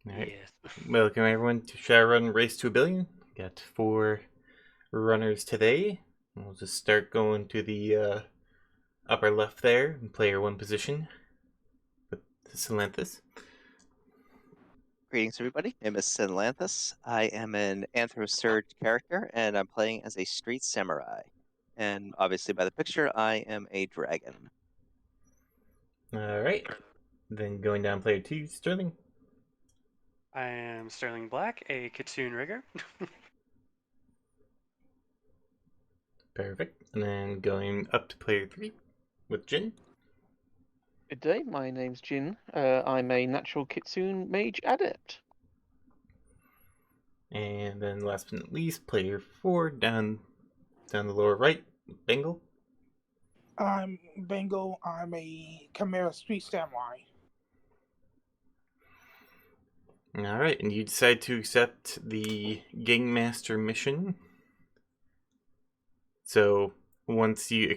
Alright. Yes. Welcome everyone to Shadowrun Race to a Billion. Got 4 runners today. We'll just start going to the upper left there, in player 1 position with Salanthus. Greetings, everybody. My name is Sinlanthus. I am an Anthrosurge character, and I'm playing as a street samurai. And obviously, by the picture, I am a dragon. Alright. Then going down player 2, Sterling. I am Sterling Black, a Kitsune Rigger. Perfect. And then going up to player 3 with Jin. Good day, my name's Jin. I'm a natural Kitsune mage adept. And then last but not least, player 4 down the lower right, Bengal. I'm Bengal. I'm a Chimera Street Samurai. Alright, and you decide to accept the Gangmaster mission. So once you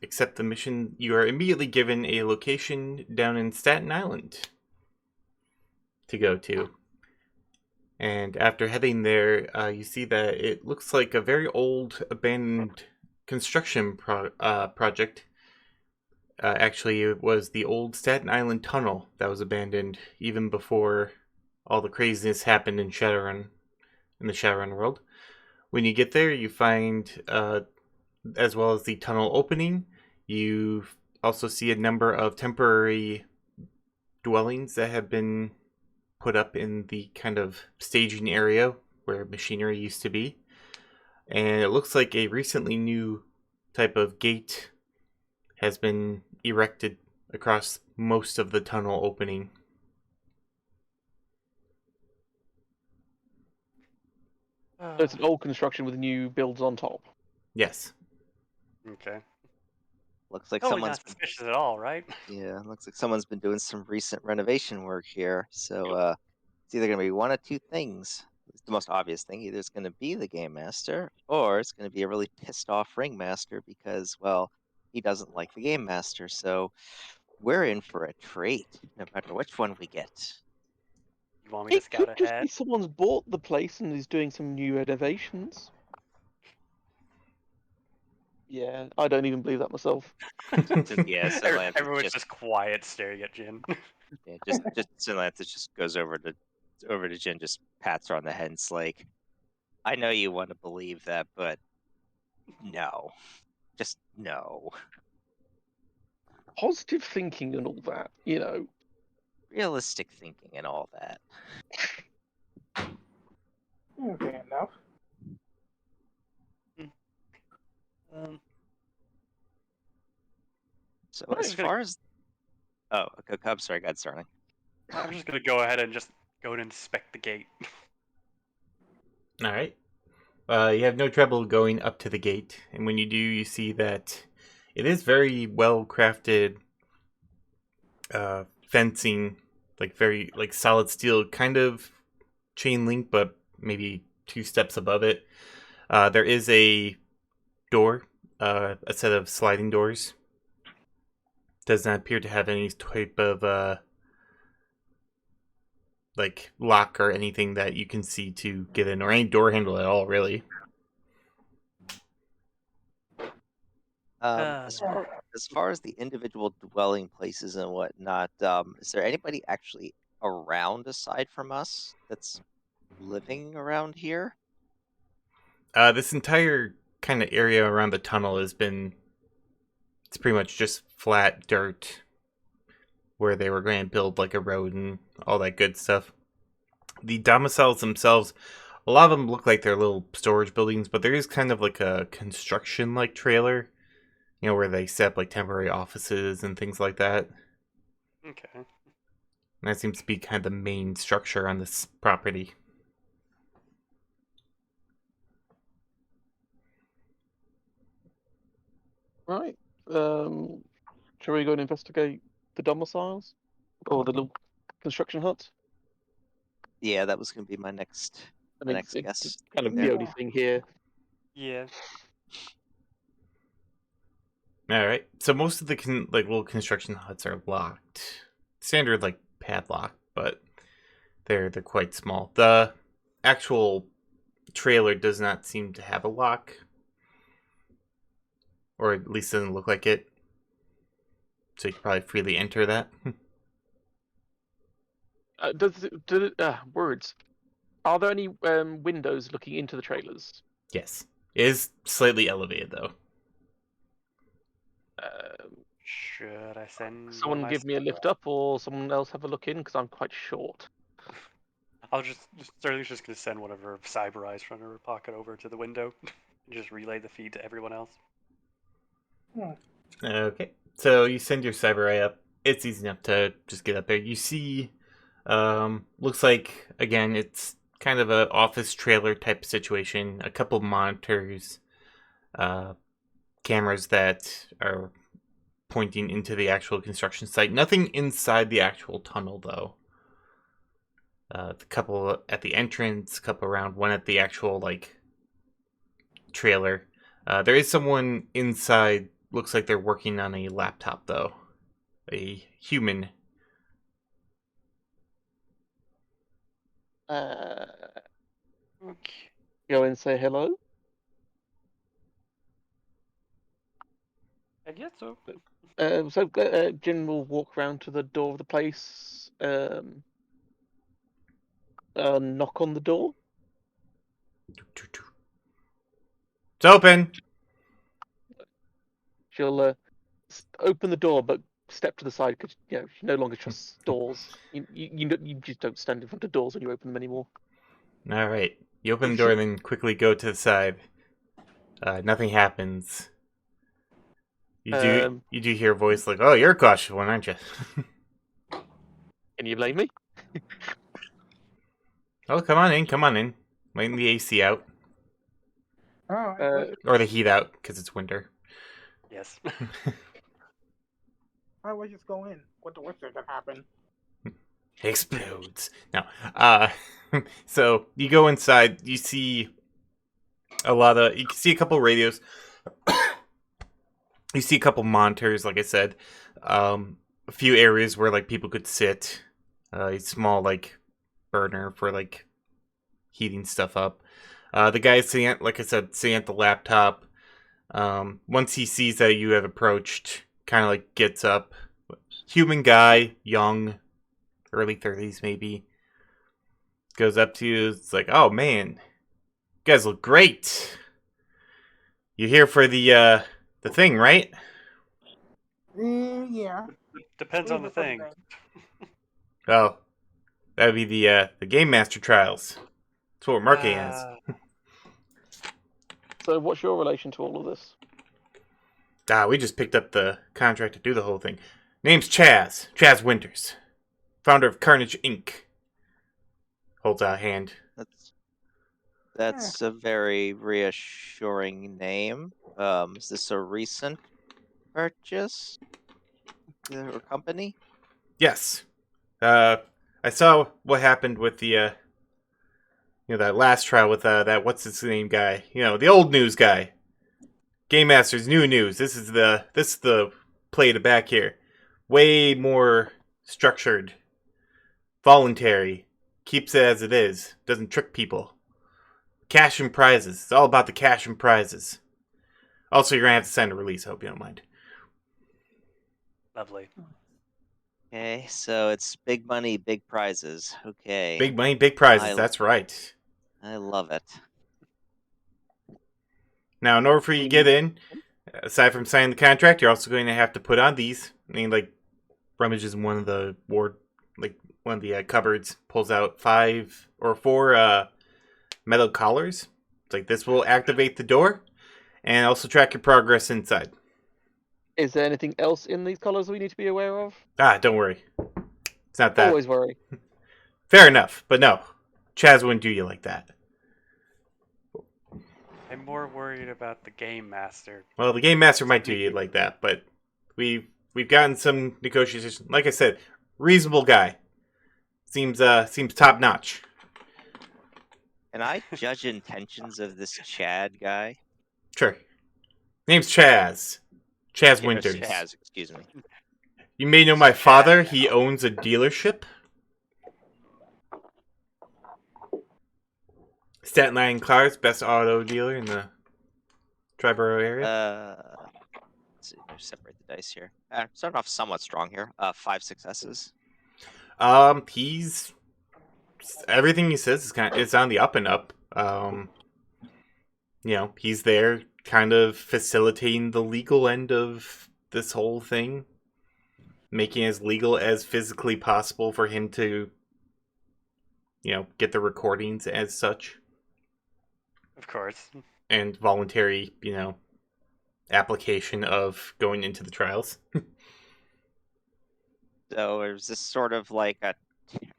accept the mission, you are immediately given a location down in Staten Island to go to. And after heading there, you see that it looks like a very old abandoned construction project. Actually, it was the old Staten Island tunnel that was abandoned even before all the craziness happened in Shadowrun, in the Shadowrun world. When you get there, you find, as well as the tunnel opening, you also see a number of temporary dwellings that have been put up in the kind of staging area where machinery used to be. And it looks like a recently new type of gate has been erected across most of the tunnel opening. So it's an old construction with new builds on top. Yes. Okay. Looks like Totally someone's not suspicious at all, right? looks like someone's been doing some recent renovation work here. So it's either gonna be one of two things. It's the most obvious thing. Either it's gonna be the game master, or it's gonna be a really pissed off ringmaster because, well, he doesn't like the game master. So we're in for a treat, no matter which one we get. You want me to It scout could just ahead? be someone's bought the place and is doing some new renovations. Yeah, I don't even believe that myself. Yeah, Sinlanthus Everyone's just quiet, staring at Jin. just Sinlanthus just goes over to Jin, just pats her on the head. It's like, I know you want to believe that, but no, just no. Positive thinking and all that, you know. Realistic thinking and all that. Okay, enough. Um, So Right. as far as okay, I'm sorry, God, Starling. I'm just gonna go ahead and just go and inspect the gate. Alright. You have no trouble going up to the gate, and when you do, you see that it is very well crafted fencing, like very like solid steel, kind of chain link, but maybe 2 steps above it. There is a door, a set of sliding doors. Does not appear to have any type of like lock or anything that you can see to get in, or any door handle at all, really. As far as the individual dwelling places and whatnot, is there anybody actually around aside from us that's living around here? This entire kind of area around the tunnel has been, it's pretty much just flat dirt where they were going to build like a road and all that good stuff. The domiciles themselves, a lot of them look like they're little storage buildings, but there is kind of like a construction like trailer, where they set up like temporary offices and things like that. Okay. And that seems to be kind of the main structure on this property. Right. Shall we go and investigate the domiciles? Or the little construction huts? Yeah, that was going to be my next I mean, next it's guess. kind of there. the only thing here. Yeah. All right. So most of the little construction huts are locked, standard like padlock, but They're quite small. The actual trailer does not seem to have a lock, or at least doesn't look like it. So you can probably freely enter that. Words. Are there any windows looking into the trailers? Yes. It is slightly elevated, though. Should I send one of Someone my give me a lift up, or someone else have a look in, because I'm quite short. I'll Sterling's just gonna send one of her cyber eyes from her pocket over to the window and just relay the feed to everyone else. Okay. So you send your cyber eye up. It's easy enough to just get up there. You see, looks like, again, it's kind of an office trailer type situation. A couple monitors, cameras that are pointing into the actual construction site. Nothing inside the actual tunnel, though. A couple at the entrance, a couple around, one at the actual, like, trailer. There is someone inside. Looks like they're working on a laptop, though. A human. Okay. Go and say hello. I guess so. Jin will walk around to the door of the place, knock on the door. It's open. She'll open the door, but step to the side because she no longer trusts doors. You just don't stand in front of doors when you open them anymore. All right. You open the door and then quickly go to the side. Nothing happens. You do hear a voice like, "Oh, you're a cautious one, aren't you?" Can you blame me? Oh, come on in, come on in. Letting the AC out or the heat out because it's winter. Yes. I would just go in. What the worst that can happen? Explodes. No. So you go inside. You see a lot of. You can see a couple radios. You see a couple monitors, like I said. A few areas where like people could sit. A small like burner for like heating stuff up. The guy sitting at, like I said, sitting at the laptop. Once he sees that you have approached, kind of like gets up. Human guy, young, early 30s maybe. Goes up to you. It's like, oh man, you guys look great. You here for the thing, right? Yeah. Depends on the thing. Oh, that would be the Game Master trials. That's what we're marketing as. So, what's your relation to all of this? We just picked up the contract to do the whole thing. Name's Chaz Winters, founder of Carnage Inc. Holds out a hand. That's a very reassuring name. Is this a recent purchase or company? Yes. I saw what happened with the that last trial with that what's his name guy. The old news guy. Game Master's new news. This is the play to back here. Way more structured, voluntary, keeps it as it is, doesn't trick people. Cash and prizes. It's all about the cash and prizes. Also, you're gonna have to sign a release. I hope you don't mind. Lovely. Okay, so it's big money, big prizes. Okay. Big money, big prizes. That's right. I love it. Now, in order for you to get in, aside from signing the contract, you're also going to have to put on these. Like, rummages in one of the cupboards, pulls out 5 or 4 metal collars. It's like this will activate the door and also track your progress inside. Is there anything else in these collars we need to be aware of? Don't worry. It's not that. Always worry. Fair enough, but no. Chaz wouldn't do you like that. I'm more worried about the Game Master. Well, the Game Master might do you like that, but we've gotten some negotiations. Like I said, reasonable guy. Seems top notch. Can I judge intentions of this Chad guy? Sure. Name's Chaz. Chaz Winters. Chaz, excuse me. You may know my father. He owns a dealership. Staten Island Cars, best auto dealer in the Triborough area. Let's see, let's separate the dice here. Starting off somewhat strong here. 5 successes. He's everything he says it's on the up and up. He's there kind of facilitating the legal end of this whole thing, making it as legal as physically possible for him to, get the recordings as such. Of course. And voluntary, application of going into the trials. So is this sort of like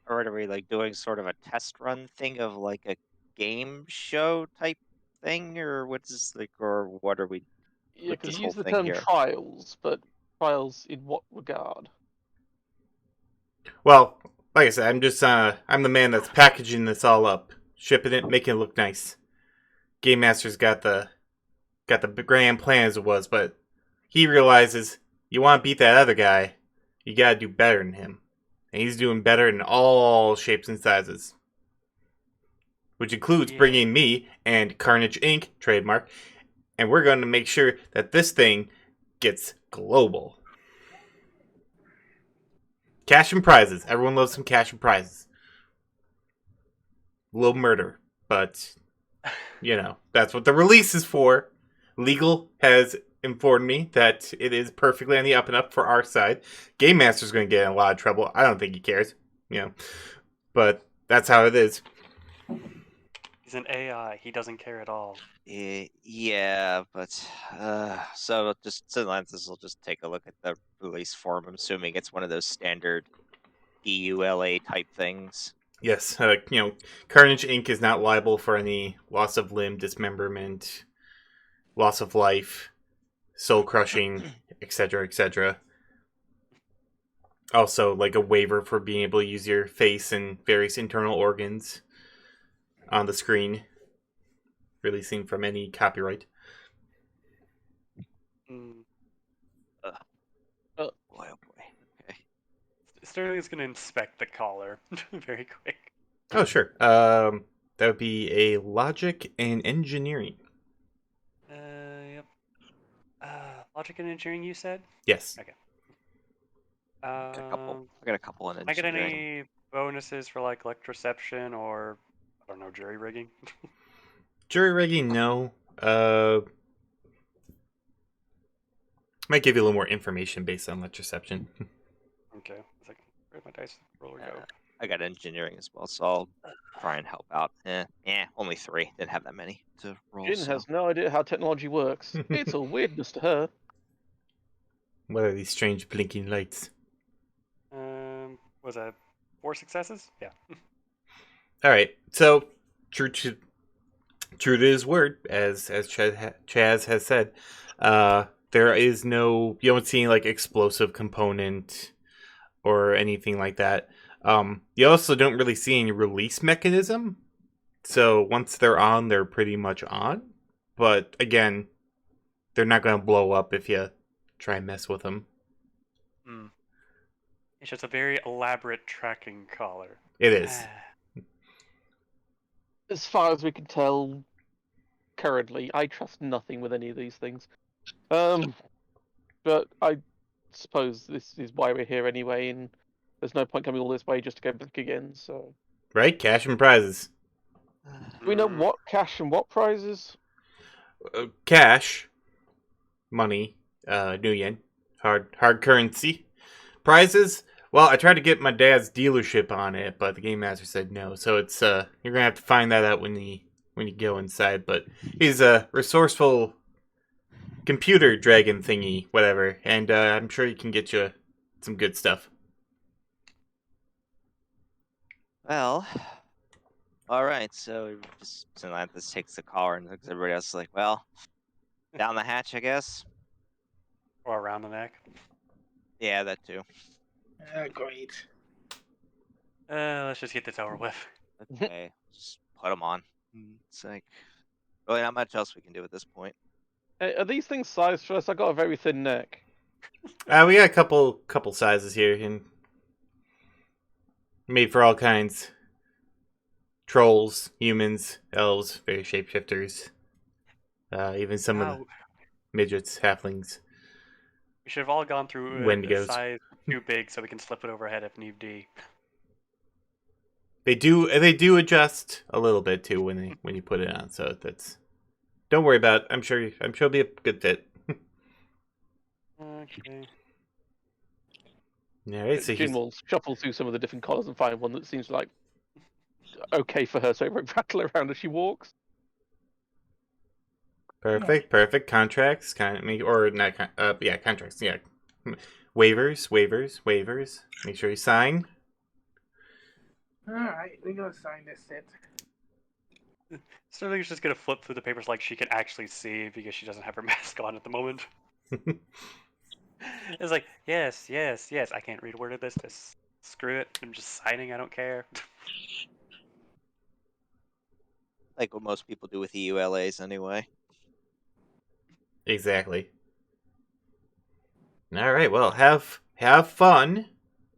or are we like doing sort of a test run thing of like a game show type thing, or what's this like, or what are we? Yeah, with because this you use whole the thing term here? trials, but trials in what regard? Well, like I said, I'm the man that's packaging this all up, shipping it, making it look nice. Game Master's got the grand plan as it was, but he realizes you want to beat that other guy, you gotta do better than him. And he's doing better in all shapes and sizes. Which includes bringing me and Carnage Inc., trademark, and we're going to make sure that this thing gets global. Cash and prizes. Everyone loves some cash and prizes. A little murder, but, that's what the release is for. Legal has informed me that it is perfectly on the up and up for our side. Game Master's going to get in a lot of trouble. I don't think he cares, but that's how it is. He's an AI. He doesn't care at all. Yeah, but so this will just take a look at the release form. I'm assuming it's one of those standard EULA type things. Yes, Carnage Inc. is not liable for any loss of limb, dismemberment, loss of life, soul crushing, etc., etc. Also, like a waiver for being able to use your face and various internal organs on the screen, releasing from any copyright. Mm. Boy, oh boy. Okay. Sterling's going to inspect the collar very quick. Oh, sure. That would be a logic and engineering. Yep. Logic and engineering, you said? Yes. Okay. I got a couple in Can I get engineering. any bonuses for like electroception or I don't know, jury rigging? Jury rigging, no. Might give you a little more information based on electroception. Okay. I was like, where'd my dice roller go? I got engineering as well, so I'll try and help out. Only 3. Didn't have that many to roll. Jin has no idea how technology works. It's all weirdness to her. What are these strange blinking lights? Was that 4 successes? Yeah. All right. So, true to his word, as Chaz has said, there is no, you don't see like explosive component or anything like that. You also don't really see any release mechanism. So once they're on, they're pretty much on. But again, they're not going to blow up if you try and mess with them. It's just a very elaborate tracking collar. It is. As far as we can tell, currently, I trust nothing with any of these things. But I suppose this is why we're here anyway, and there's no point coming all this way just to go back again. So, Right? Cash and prizes. do we know what cash and what prizes? Cash, money, new yen, hard currency. Prizes. Well, I tried to get my dad's dealership on it, but the game master said no. So it's you're gonna have to find that out when you go inside. But he's a resourceful computer dragon thingy, whatever, and I'm sure he can get you some good stuff. Well, all right. So just Atlantis takes the collar and looks at everybody else like, well, down the hatch, I guess. Or around the neck. Yeah, that too. Great. Let's just get this over with. Okay, just put them on. It's like really not much else we can do at this point. Are these things sized for us? I got a very thin neck. We got a couple sizes here, and made for all kinds. trolls, humans, elves, various shapeshifters, even some of the Wow, midgets, halflings, we should have all gone through a wendigos. size too big so we can slip it overhead if need be. They do adjust a little bit too when you put it on. So that's don't worry about it. I'm sure it'll be a good fit. Okay. All right, so Jin will shuffle through some of the different collars and find one that seems like okay for her, so it won't rattle around as she walks. perfect contracts, or not? Yeah, contracts. Yeah, waivers. Make sure you sign. All right, we're gonna sign this set. Sterling's just gonna flip through the papers like she can actually see because she doesn't have her mask on at the moment. It's like, yes. I can't read a word of this. Just screw it. I'm just signing. I don't care. Like what most people do with EULAs anyway. Exactly. All right. Well, have fun.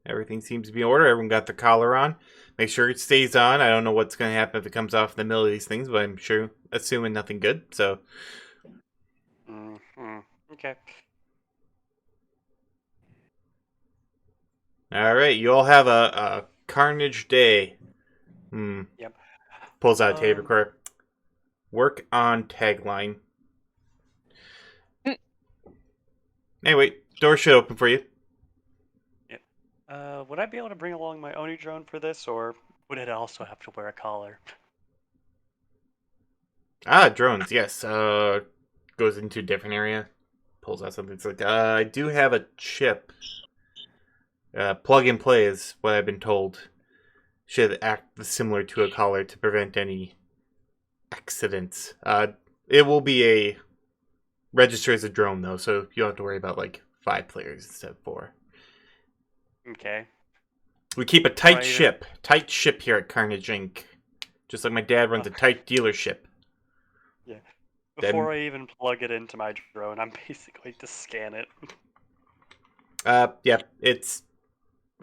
Everything seems to be in order. Everyone got their collar on. Make sure it stays on. I don't know what's going to happen if it comes off in the middle of these things, but I'm sure, assuming nothing good. So, Okay. all right. You all have a carnage day. Yep. Pulls out a tape recorder. Work on tagline. Hey, wait. Door should open for you. Would I be able to bring along my Oni drone for this, or would it also have to wear a collar? Ah, drones. Yes. Goes into a different area. Pulls out something. It's like, I do have a chip. Plug and play is what I've been told. Should act similar to a collar to prevent any accidents. It will be a register as a drone though, so you don't have to worry about like 5 players instead of 4. Okay. We keep a tight Right. ship here at Carnage Inc. Just like my dad runs a tight dealership. Yeah. Before I even plug it into my drone, I'm basically to scan it. Yeah, it's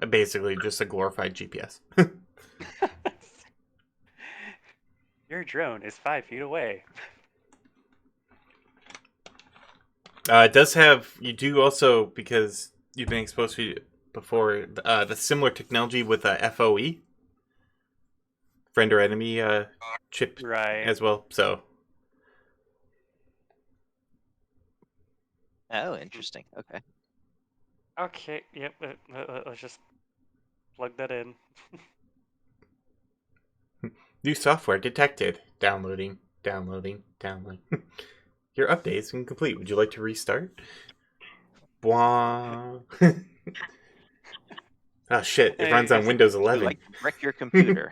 basically just a glorified GPS. Your drone is 5 feet away. It does have, you do also, because you've been exposed to it before, the similar technology with FOE, friend or enemy chip Right. as well. So Oh, interesting. Okay. Okay. Yep. Let's just plug that in. new software detected. Downloading. Your update is incomplete. Would you like to restart? Blah. Oh shit! It Hey, runs on it's- Windows Would 11. you like to brick your computer?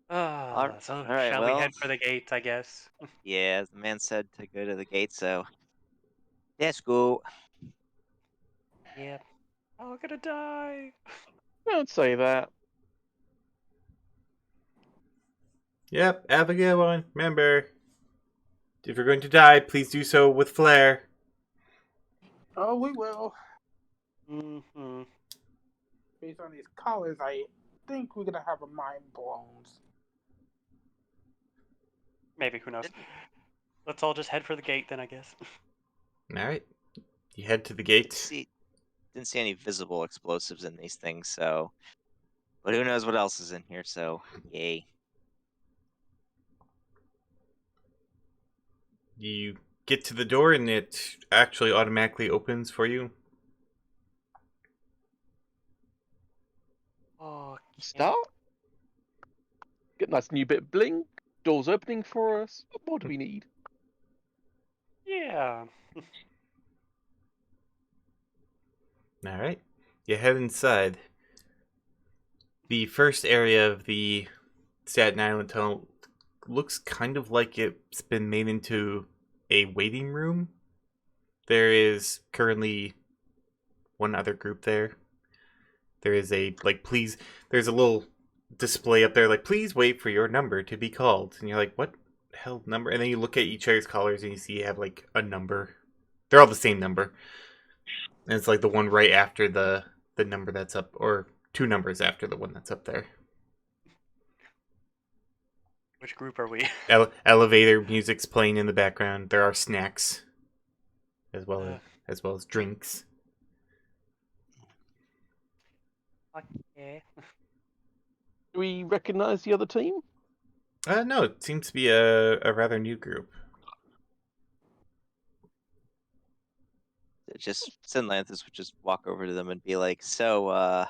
So all right, shall we well. head for the gate, I guess? Yeah, as the man said to go to the gate, so let's go. Yep. Oh, I'm gonna die. Don't say that. Yep, have a good one. Remember, if you're going to die, please do so with flair. Oh, we will. Mm-hmm. Based on these collars, I think we're gonna have a mind blown. Maybe, who knows? Let's all just head for the gate then, I guess. All right, you head to the Didn't gate. see any visible explosives in these things, so. But who knows what else is in here? So yay. You get to the door, and it actually automatically opens for you. Oh, Start. Get a nice new bit of bling. Doors opening for us. What more do we need? yeah. All right, you head inside. The first area of the Staten Island tunnel looks kind of like it's been made into a waiting room. There is currently one other group there. There is a, like, please, there's a little display up there, like, please wait for your number to be called. And you're like, what the hell number? And then you look at each other's collars and you see you have, like, a number. They're all the same number. And it's, like, the one right after the the number that's up, or 2 numbers after the one that's up there. Which group are we? Elevator music's playing in the background. There are snacks as well Uh. as well as drinks. Okay. Do we recognise the other team? No, it seems to be a rather new group. Just Sinlanthus would just walk over to them and be like, "So,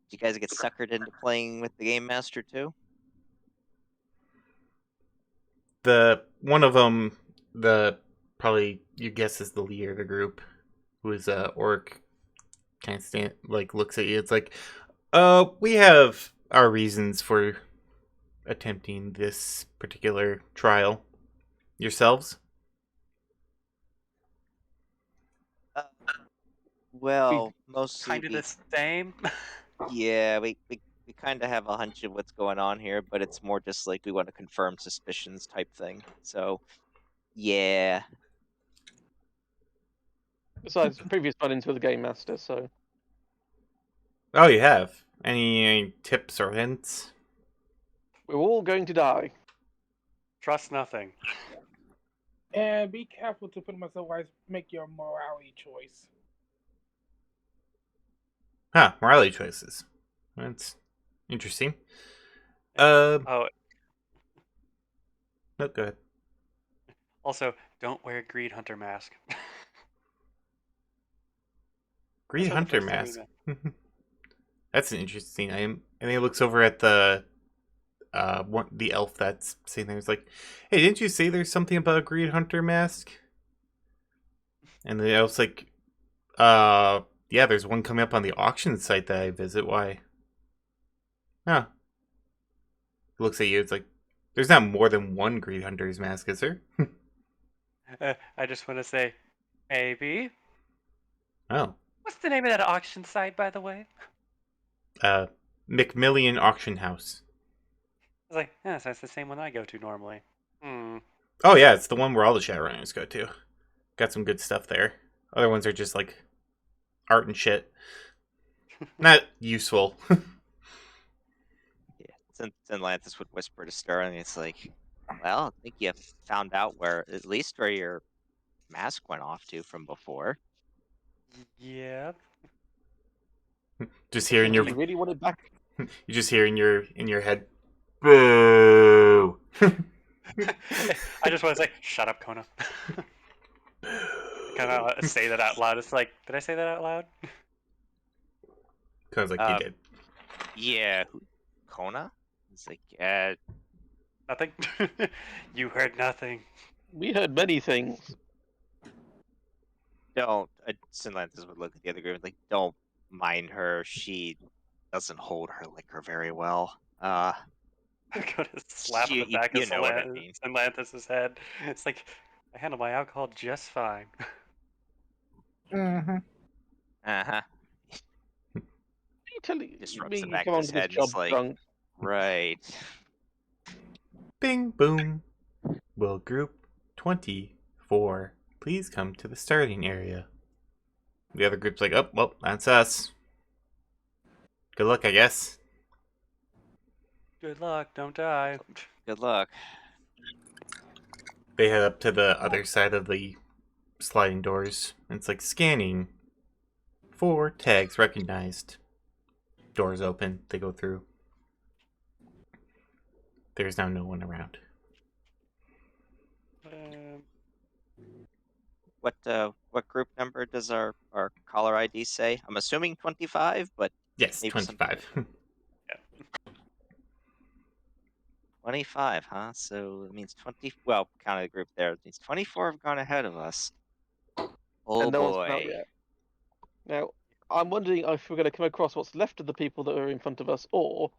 did you guys get suckered into playing with the game master too?" The one of them, the probably you guess is the leader of the group, who is orc, kind of looks at you. It's like, we have our reasons for attempting this particular trial. Yourselves? Well, mostly Kind of the same. yeah, we kind of have a hunch of what's going on here, but it's more just like we want to confirm suspicions type thing. So, yeah. Besides previous run-ins with the game master, so Oh, you have. Any tips or hints? we're all going to die. Trust nothing. And be careful to put myself wise. Make your morality choice. Huh, morality choices. That's interesting. Oh, No, go ahead. also, don't wear Greed Hunter mask. Greed Those are the Hunter first mask. thing That's an interesting item. And he looks over at the the elf that's sitting there. He's like, "Hey, didn't you say there's something about a Greed Hunter mask?" And the elf's like, yeah, there's one coming up on the auction site that I visit. Why?" Huh. Looks at you. It's like, there's not more than one Greed Hunter's mask, is there? I just want to say, maybe. Oh. What's the name of that auction site, by the way? McMillian Auction House. I was like, yeah, so that's the same one I go to normally. Hmm. Oh yeah, it's the one where all the Shadowrunners go to. Got some good stuff there. Other ones are just like art and shit. Not useful. Yeah, Sinlanthus would whisper to Sterling, it's like, "Well, I think you found out at least where your mask went off to from before." Yeah. Just hearing your You really want it back? you just hear in your head, boo. I just want to say, shut up, Kona. Kind of say that out loud. It's like, did I say that out loud? Cause like you did. Yeah, Kona? It's like, Nothing. You heard nothing. We heard many things. don't. Sinlanthus would look at the other group like, "Don't mind her. She doesn't hold her liquor very well. I'm gonna slap You- the back you of know what I mean. Atlantis' head. It's like, I handle my alcohol just fine. Mm-hmm. Uh-huh." You telling Just rubs me the you back come of on his to this head and job it's like, drunk? right. Bing boom. Will group 24 please come to the starting area? The other group's like, oh well, that's us. Good luck, I guess. Good luck, don't die. Good luck. They head up to the other side of the sliding doors. And it's like scanning. 4 tags recognized. Doors open. They go through. There's now no one around. What group number does our caller ID say? I'm assuming 25, but Yes, maybe 25. 25, huh? So it means 20. Well, counting the group there, it means 24 have gone ahead of us. Oh And no one's come out boy. yet. Now, I'm wondering if we're going to come across what's left of the people that are in front of us, or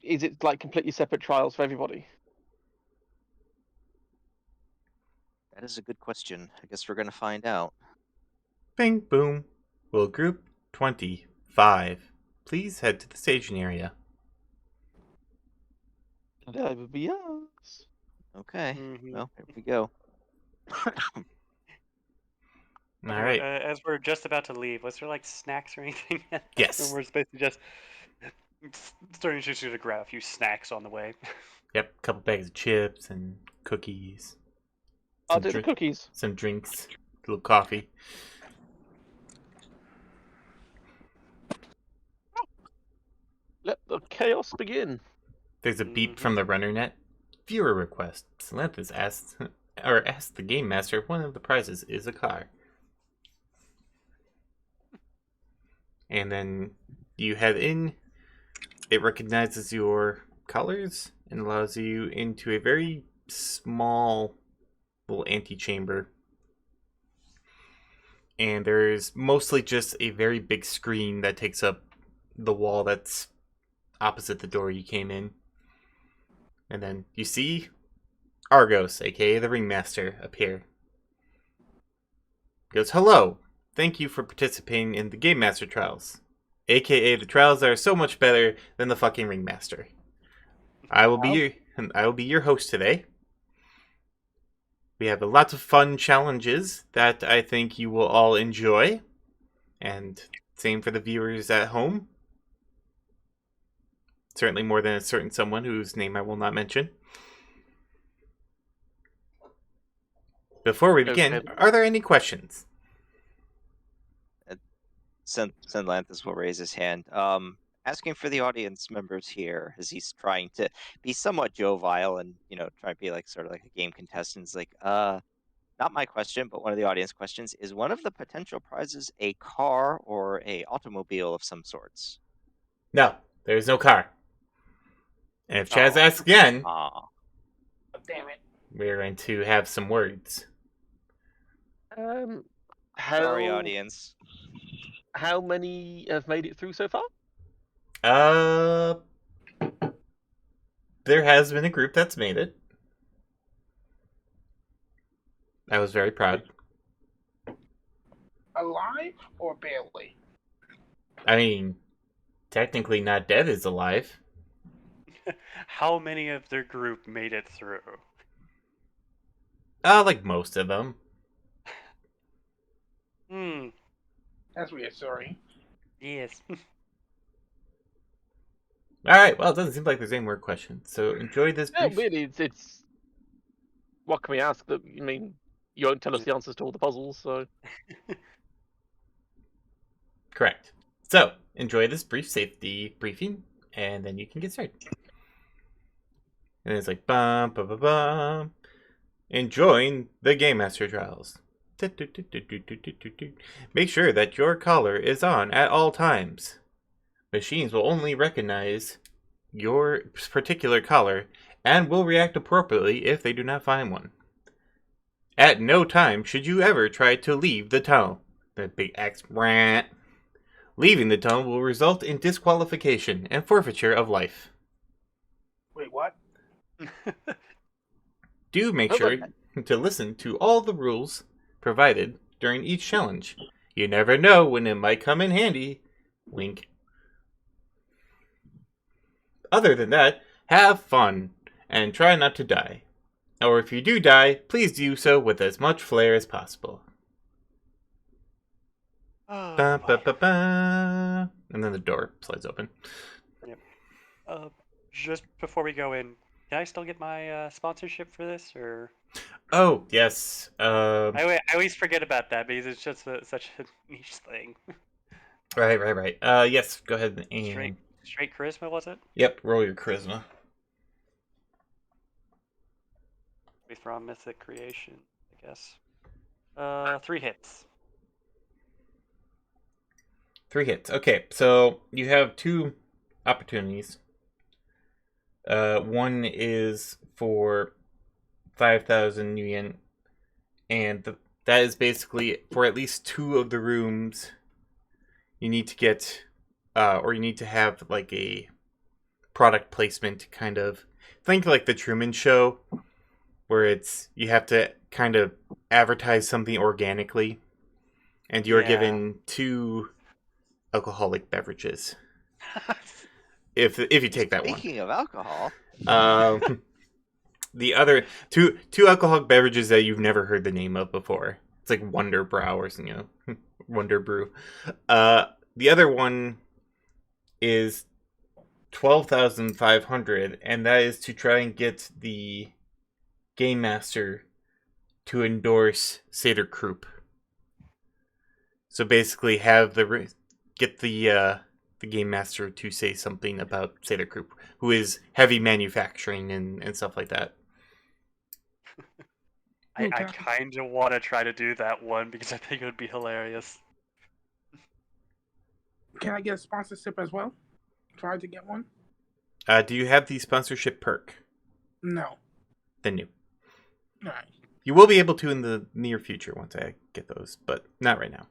is it like completely separate trials for everybody? That is a good question. I guess we're gonna find out. Bing boom. Will group 25 please head to the staging area? That would be us. Okay. Mhm. Well, here we go. All right. As we're just about to leave, was there like snacks or anything? Yes. And we're basically just starting just to grab a few snacks on the way. Yep. A couple bags of chips and cookies. I'll do the cookies. Some drinks. A little coffee. Let the chaos begin. There's a beep from the runner net. Viewer request. Salanthus asks the game master if one of the prizes is a car. And then you head in. It recognizes your colors and allows you into a very small little antechamber. And there's mostly just a very big screen that takes up the wall that's opposite the door you came in. And then you see Argos, aka the Ringmaster, appear. He goes, "Hello, thank you for participating in the Game Master Trials, aka the trials that are so much better than the fucking Ringmaster. I will be your host today. We have lots of fun challenges that I think you will all enjoy, and same for the viewers at home. Certainly more than a certain someone whose name I will not mention. Before we begin, Okay. are there any questions?" Salanthus will raise his hand. Asking for the audience members here as he's trying to be somewhat jovial and, try to be like sort of like a game contestant. It's like, not my question, but one of the audience questions. Is one of the potential prizes a car or a automobile of some sorts? No, there is no car. And if Chaz asks again, Damn it. we're going to have some words. Sorry, audience. How many have made it through so far? There has been a group that's made it. I was very proud. Alive or barely? I mean, technically Not Dead is alive. How many of their group made it through? Like most of them. That's reassuring. Yes. Alright, well, it doesn't seem like there's any more questions. So enjoy this No, brief... really, it's what can we ask? That I mean, you won't tell us the answers to all the puzzles, so Correct. So, enjoy this brief safety briefing, and then you can get started. And it's like, bum, bum, bum, bum. Enjoying the Game Master Trials. Make sure that your collar is on at all times. Machines will only recognize your particular color and will react appropriately if they do not find one. At no time should you ever try to leave the tunnel. The big X rant. Leaving the tunnel will result in disqualification and forfeiture of life. Wait, what? Do make sure to listen to all the rules provided during each challenge. You never know when it might come in handy. Wink. Other than that, have fun and try not to die. Or if you do die, please do so with as much flair as possible. Ba, ba, ba, ba. And then the door slides open. Yep. Just before we go in, can I still get my sponsorship for this, or? Oh, yes. I always forget about that because it's just such a niche thing. Right. Yes, go ahead and... Straight charisma, was it? Yep, roll your charisma. We throw on mythic creation, I guess. 3 hits. 3 hits. Okay, so you have 2 opportunities. One is for 5,000 yen, and that is basically for at least 2 of the rooms. You need to get, or you need to have like a product placement kind of. Think like the Truman Show, where it's you have to kind of advertise something organically, and you are given 2 alcoholic beverages. if you take that one. Speaking of alcohol, the other two alcoholic beverages that you've never heard the name of before. It's like Wonder Brow or something, Wonder Brew. The other one is 12,500, and that is to try and get the Game Master to endorse Seder Krupp. So basically, get the Game Master to say something about Seder Krupp, who is heavy manufacturing and stuff like that. I Okay. kind of want to try to do that one because I think it would be hilarious. Can I get a sponsorship as well? Try to get one? Do you have the sponsorship perk? No. Then no. Alright. You will be able to in the near future once I get those, but not right now.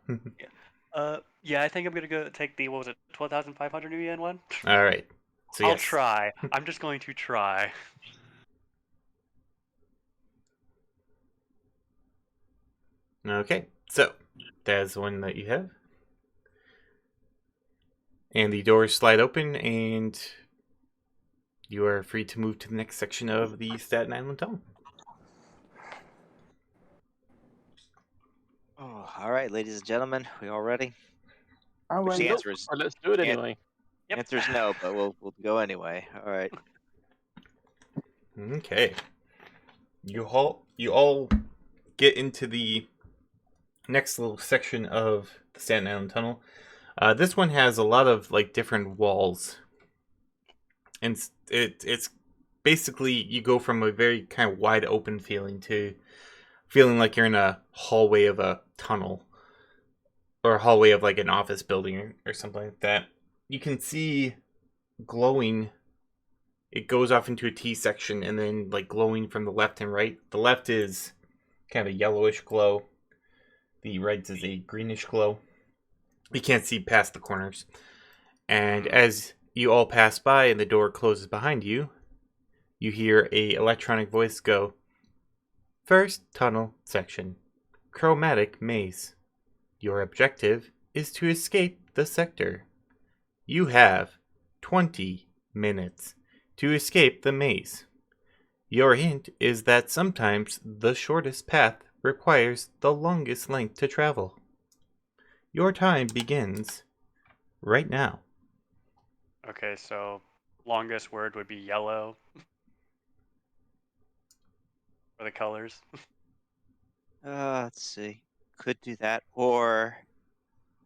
Yeah, I think I'm gonna go take the, what was it, 12,500 yen one? All right. So I'll yes. try. I'm just going to try. Okay. So that's the one that you have. And the doors slide open, and you are free to move to the next section of the Staten Island Tunnel. Oh, all right, ladies and gentlemen, we all ready? I'm Which the ready. answer is Right, let's do it An- anyway. Yep. answer is no, but we'll go anyway. All right. Okay. You all get into the next little section of the Staten Island Tunnel. This one has a lot of like different walls, and it's basically you go from a very kind of wide open feeling to feeling like you're in a hallway of a tunnel or a hallway of like an office building or something like that. You can see glowing. It goes off into a T section and then like glowing from the left and right. The left is kind of a yellowish glow. The right is a greenish glow. You can't see past the corners. And as you all pass by and the door closes behind you, you hear a electronic voice go, "First tunnel section, chromatic maze. Your objective is to escape the sector. You have 20 minutes to escape the maze. Your hint is that sometimes the shortest path requires the longest length to travel. Your time begins right now." Okay, so longest word would be yellow. For the colors. Let's see. Could do that, or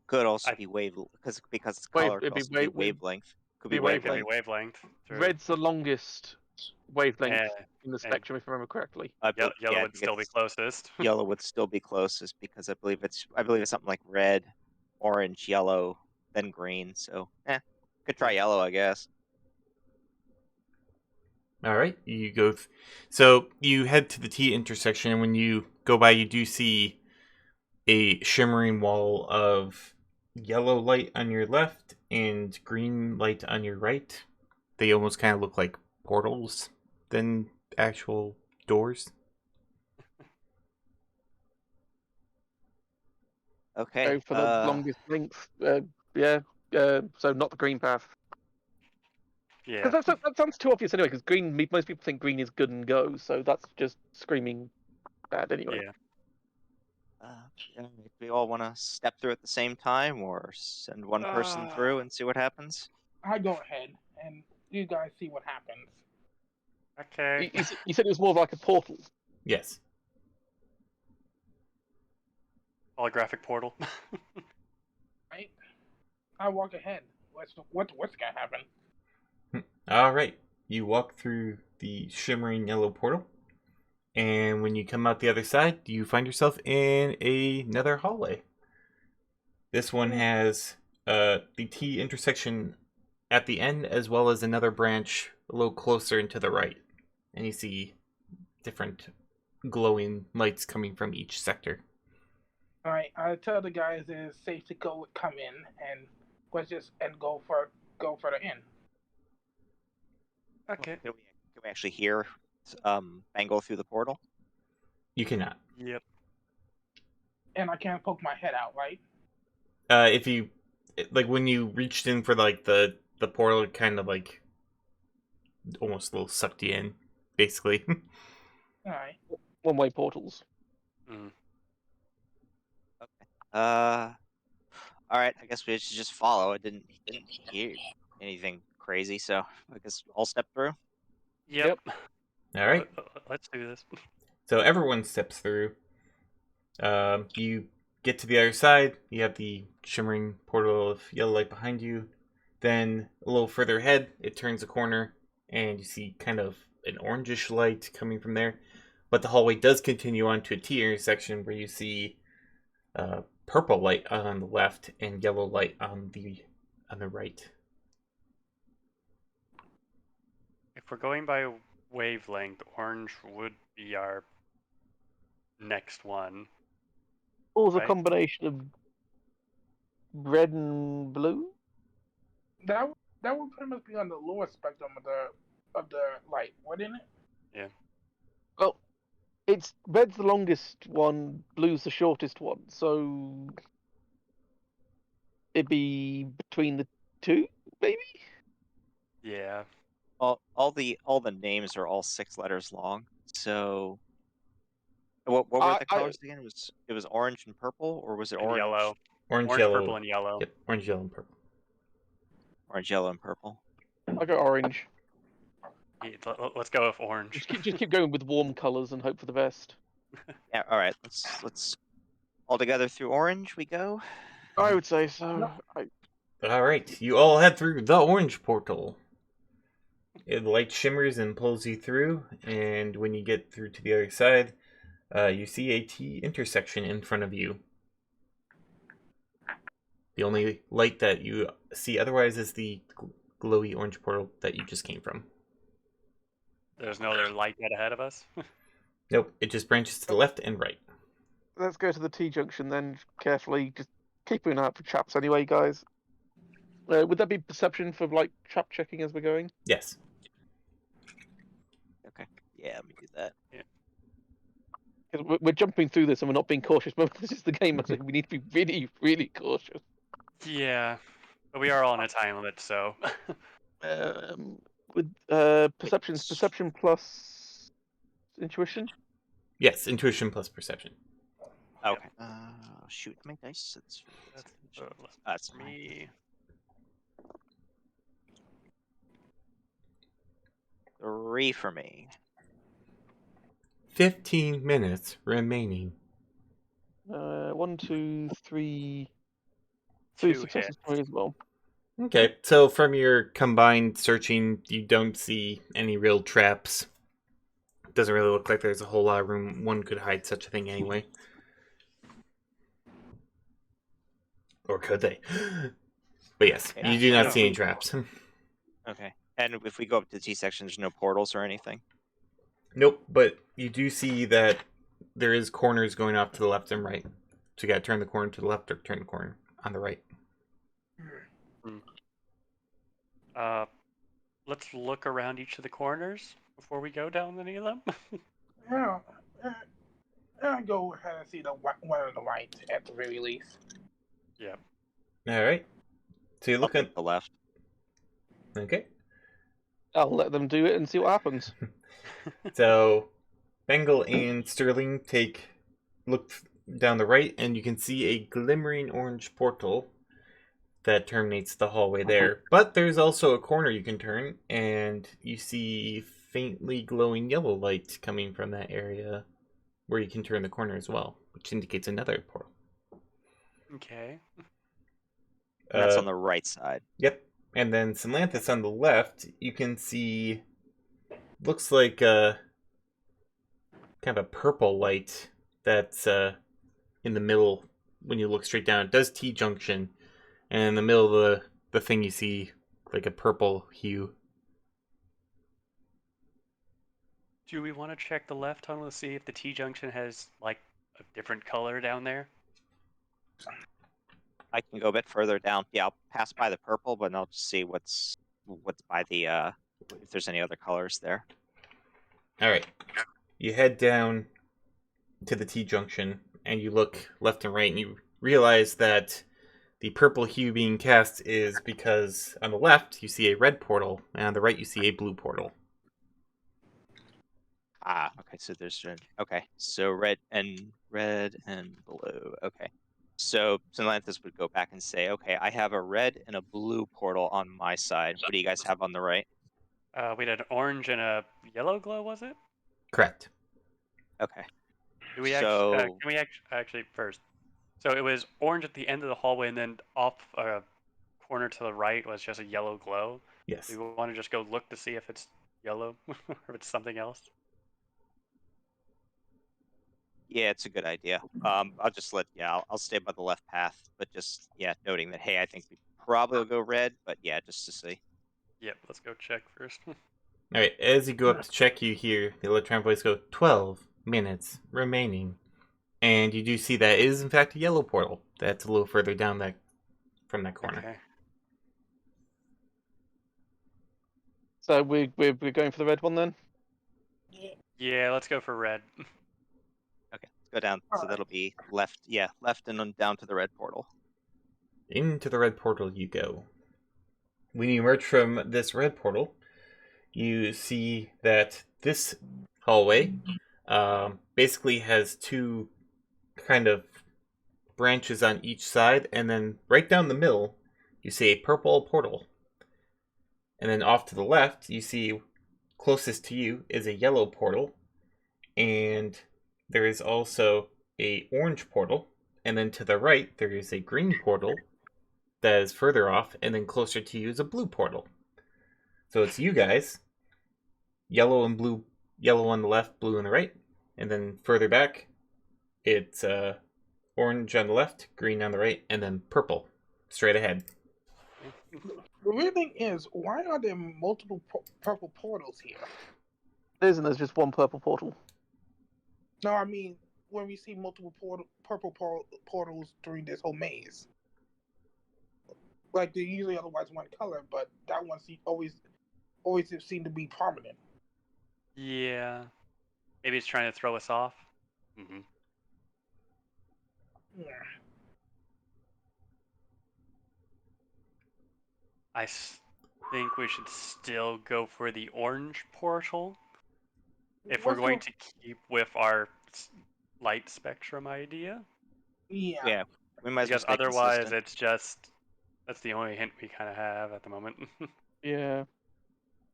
could also I- be wave because it's Wave- color. Could it'd be also be wave- wavelength. Could be be Yeah, it could be wavelength. wavelength. True. Red's the longest wavelength Yeah, in the spectrum, if I remember correctly. Yellow Yeah, I would think still be it's- closest. Yellow would still be closest because I believe it's something like red, orange, yellow, then green. So could try yellow, I guess. All right, you go. So you head to the T intersection, and when you go by, you do see a shimmering wall of yellow light on your left and green light on your right. They almost kind of look like portals than actual doors. Okay. Go for the longest length. Yeah. So not the green path. Yeah. Because that sounds too obvious anyway. Because green, most people think green is good and go. So that's just screaming bad anyway. Yeah. Yeah, do we all want to step through at the same time, or send one person through and see what happens? I go ahead, and you guys see what happens. Okay. You said it was more of like a portal. Yes. Holographic portal. Right? I walk ahead. What's gonna happen? All right. You walk through the shimmering yellow portal, and when you come out the other side, you find yourself in another hallway. This one has the T intersection at the end, as well as another branch a little closer and to the right. And you see different glowing lights coming from each sector. All right. I tell the guys it's safe to come in, and let's just go further in. Okay. Can we actually hear Bangle through the portal? You cannot. Yep. And I can't poke my head out, right? If you like when you reached in for like the portal, it kind of like almost a little sucked you in, basically. All right. One-way portals. Mm. All right. I guess we should just follow. I didn't hear anything crazy, so I guess I'll step through. Yep. All right. Let's do this. So everyone steps through. You get to the other side. You have the shimmering portal of yellow light behind you. Then a little further ahead, it turns a corner, and you see kind of an orangish light coming from there. But the hallway does continue on to a T intersection where you see purple light on the left and yellow light on the right. If we're going by wavelength, orange would be our next one. Or was a Right. combination of red and blue? That would pretty much be on the lower spectrum of the light, wouldn't it? Well, it's red's the longest one, blue's the shortest one, so it'd be between the two, maybe. Yeah. All the names are all 6 letters long. So, what were the colors again? It was orange and purple, or was it And orange, yellow. Orange, Orange, yellow. purple, and yellow. Yep, orange, yellow, and purple. orange, yellow, and purple? I go orange. Yeah, let's go with orange. Just keep going with warm colours and hope for the best. Yeah. All right. Let's all together through orange. We go. I would say so. All right, you all head through the orange portal. The light shimmers and pulls you through, and when you get through to the other side, you see a T intersection in front of you. The only light that you see otherwise is the glowy orange portal that you just came from. There's no other light yet ahead of us. Nope, it just branches to the left and right. Let's go to the T junction then, carefully. Just keep an eye out for traps anyway, guys. Would that be perception for like trap checking as we're going? Yes. Okay. Yeah. Let me do that. Because we're jumping through this and we're not being cautious. Remember, this is the game. I think we need to be really, really cautious. Yeah. But we are all on a time limit, so. With perception plus intuition. Yes, intuition plus perception. Okay. Shoot. How many dice? That's mine. me. 3 for me. 15 minutes remaining. 1, 2, 3. 2 successes hits. for me as well. Okay, so from your combined searching, you don't see any real traps. Doesn't really look like there's a whole lot of room one could hide such a thing anyway. Or could they? But yes, Yeah, you do I not see know. any traps. Okay. And if we go up to the T section, there's no portals or anything. Nope, but you do see that there is corners going off to the left and right. So you gotta turn the corner to the left or turn the corner on the right. Let's look around each of the corners before we go down any of them. Yeah. I'll go ahead and see one of the lights at the very least. Yeah. Alright. So you I'll look at take the left. okay. I'll let them do it and see what happens. So Bengal and Sterling look down the right, and you can see a glimmering orange portal that terminates the hallway there. But there's also a corner you can turn, and you see faintly glowing yellow light coming from that area where you can turn the corner as well, which indicates another portal. Okay. And that's on the right side. Yep. And then Samantha's on the left, you can see looks like a kind of a purple light that's in the middle when you look straight down. It does T junction, and in the middle of the thing you see like a purple hue. Do we want to check the left tunnel to see if the T junction has like a different color down there? I can go a bit further down. Yeah, I'll pass by the purple, but I'll just see what's by the if there's any other colors there. All right. You head down to the T junction and you look left and right and you realize that the purple hue being cast is because on the left you see a red portal and on the right you see a blue portal. Ah, okay. So there's okay. So red and blue. Okay. So Xanthus would go back and say, okay, I have a red and a blue portal on my side. What do you guys have on the right? We had an orange and a yellow glow, was it? Correct. Okay. Do we actually? So Can we actually first? So it was orange at the end of the hallway, and then off a corner to the right was just a yellow glow. Yes. Do we want to just go look to see if it's yellow or if it's something else? yeah, it's a good idea. I'll just I'll stay by the left path, but just noting that hey, I think we probably will go red, but yeah, just to see. Yep, let's go check first. All right. As you go up to check, you hear the electronic voice go, 12 minutes remaining. And you do see that it is, in fact, a yellow portal. That's a little further down from that corner. Okay. So we're going for the red one then. Yeah, let's go for red. Okay, let's go down. So that'll be left. Yeah, left and then down to the red portal. Into the red portal you go. When you emerge from this red portal, you see that this hallway basically has two kind of branches on each side, and then right down the middle, you see a purple portal. And then off to the left, you see closest to you is a yellow portal, and there is also a orange portal, and then to the right there is a green portal that is further off, and then closer to you is a blue portal. So it's you guys, yellow and blue, yellow on the left, blue on the right, and then further back it's orange on the left, green on the right, and then purple straight ahead. The weird thing is, why are there multiple purple portals here? There isn't. There's just one purple portal. No, I mean when we see multiple purple portals during this whole maze. Like they're usually otherwise one color, but that one always seemed to be prominent. Yeah. Maybe it's trying to throw us off. Mm-hmm. Yeah. I think we should still go for the orange portal if we're going to keep with our light spectrum idea. Yeah. Yeah, we might as well Because stay otherwise, consistent. it's just that's the only hint we kind of have at the moment. Yeah.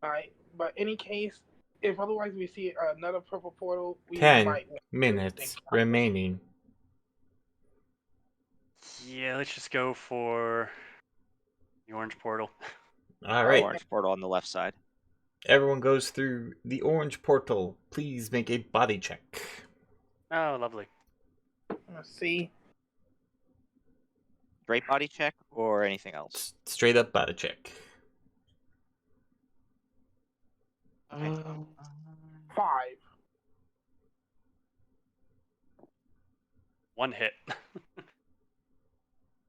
Alright, but any case, if otherwise we see another purple portal, we 10 might minutes remaining. Yeah, let's just go for the orange portal. All right. Orange portal on the left side. Everyone goes through the orange portal. Please make a body check. Oh, lovely. Let's see. Straight body check or anything else? Straight up body check. 5. 1 hit.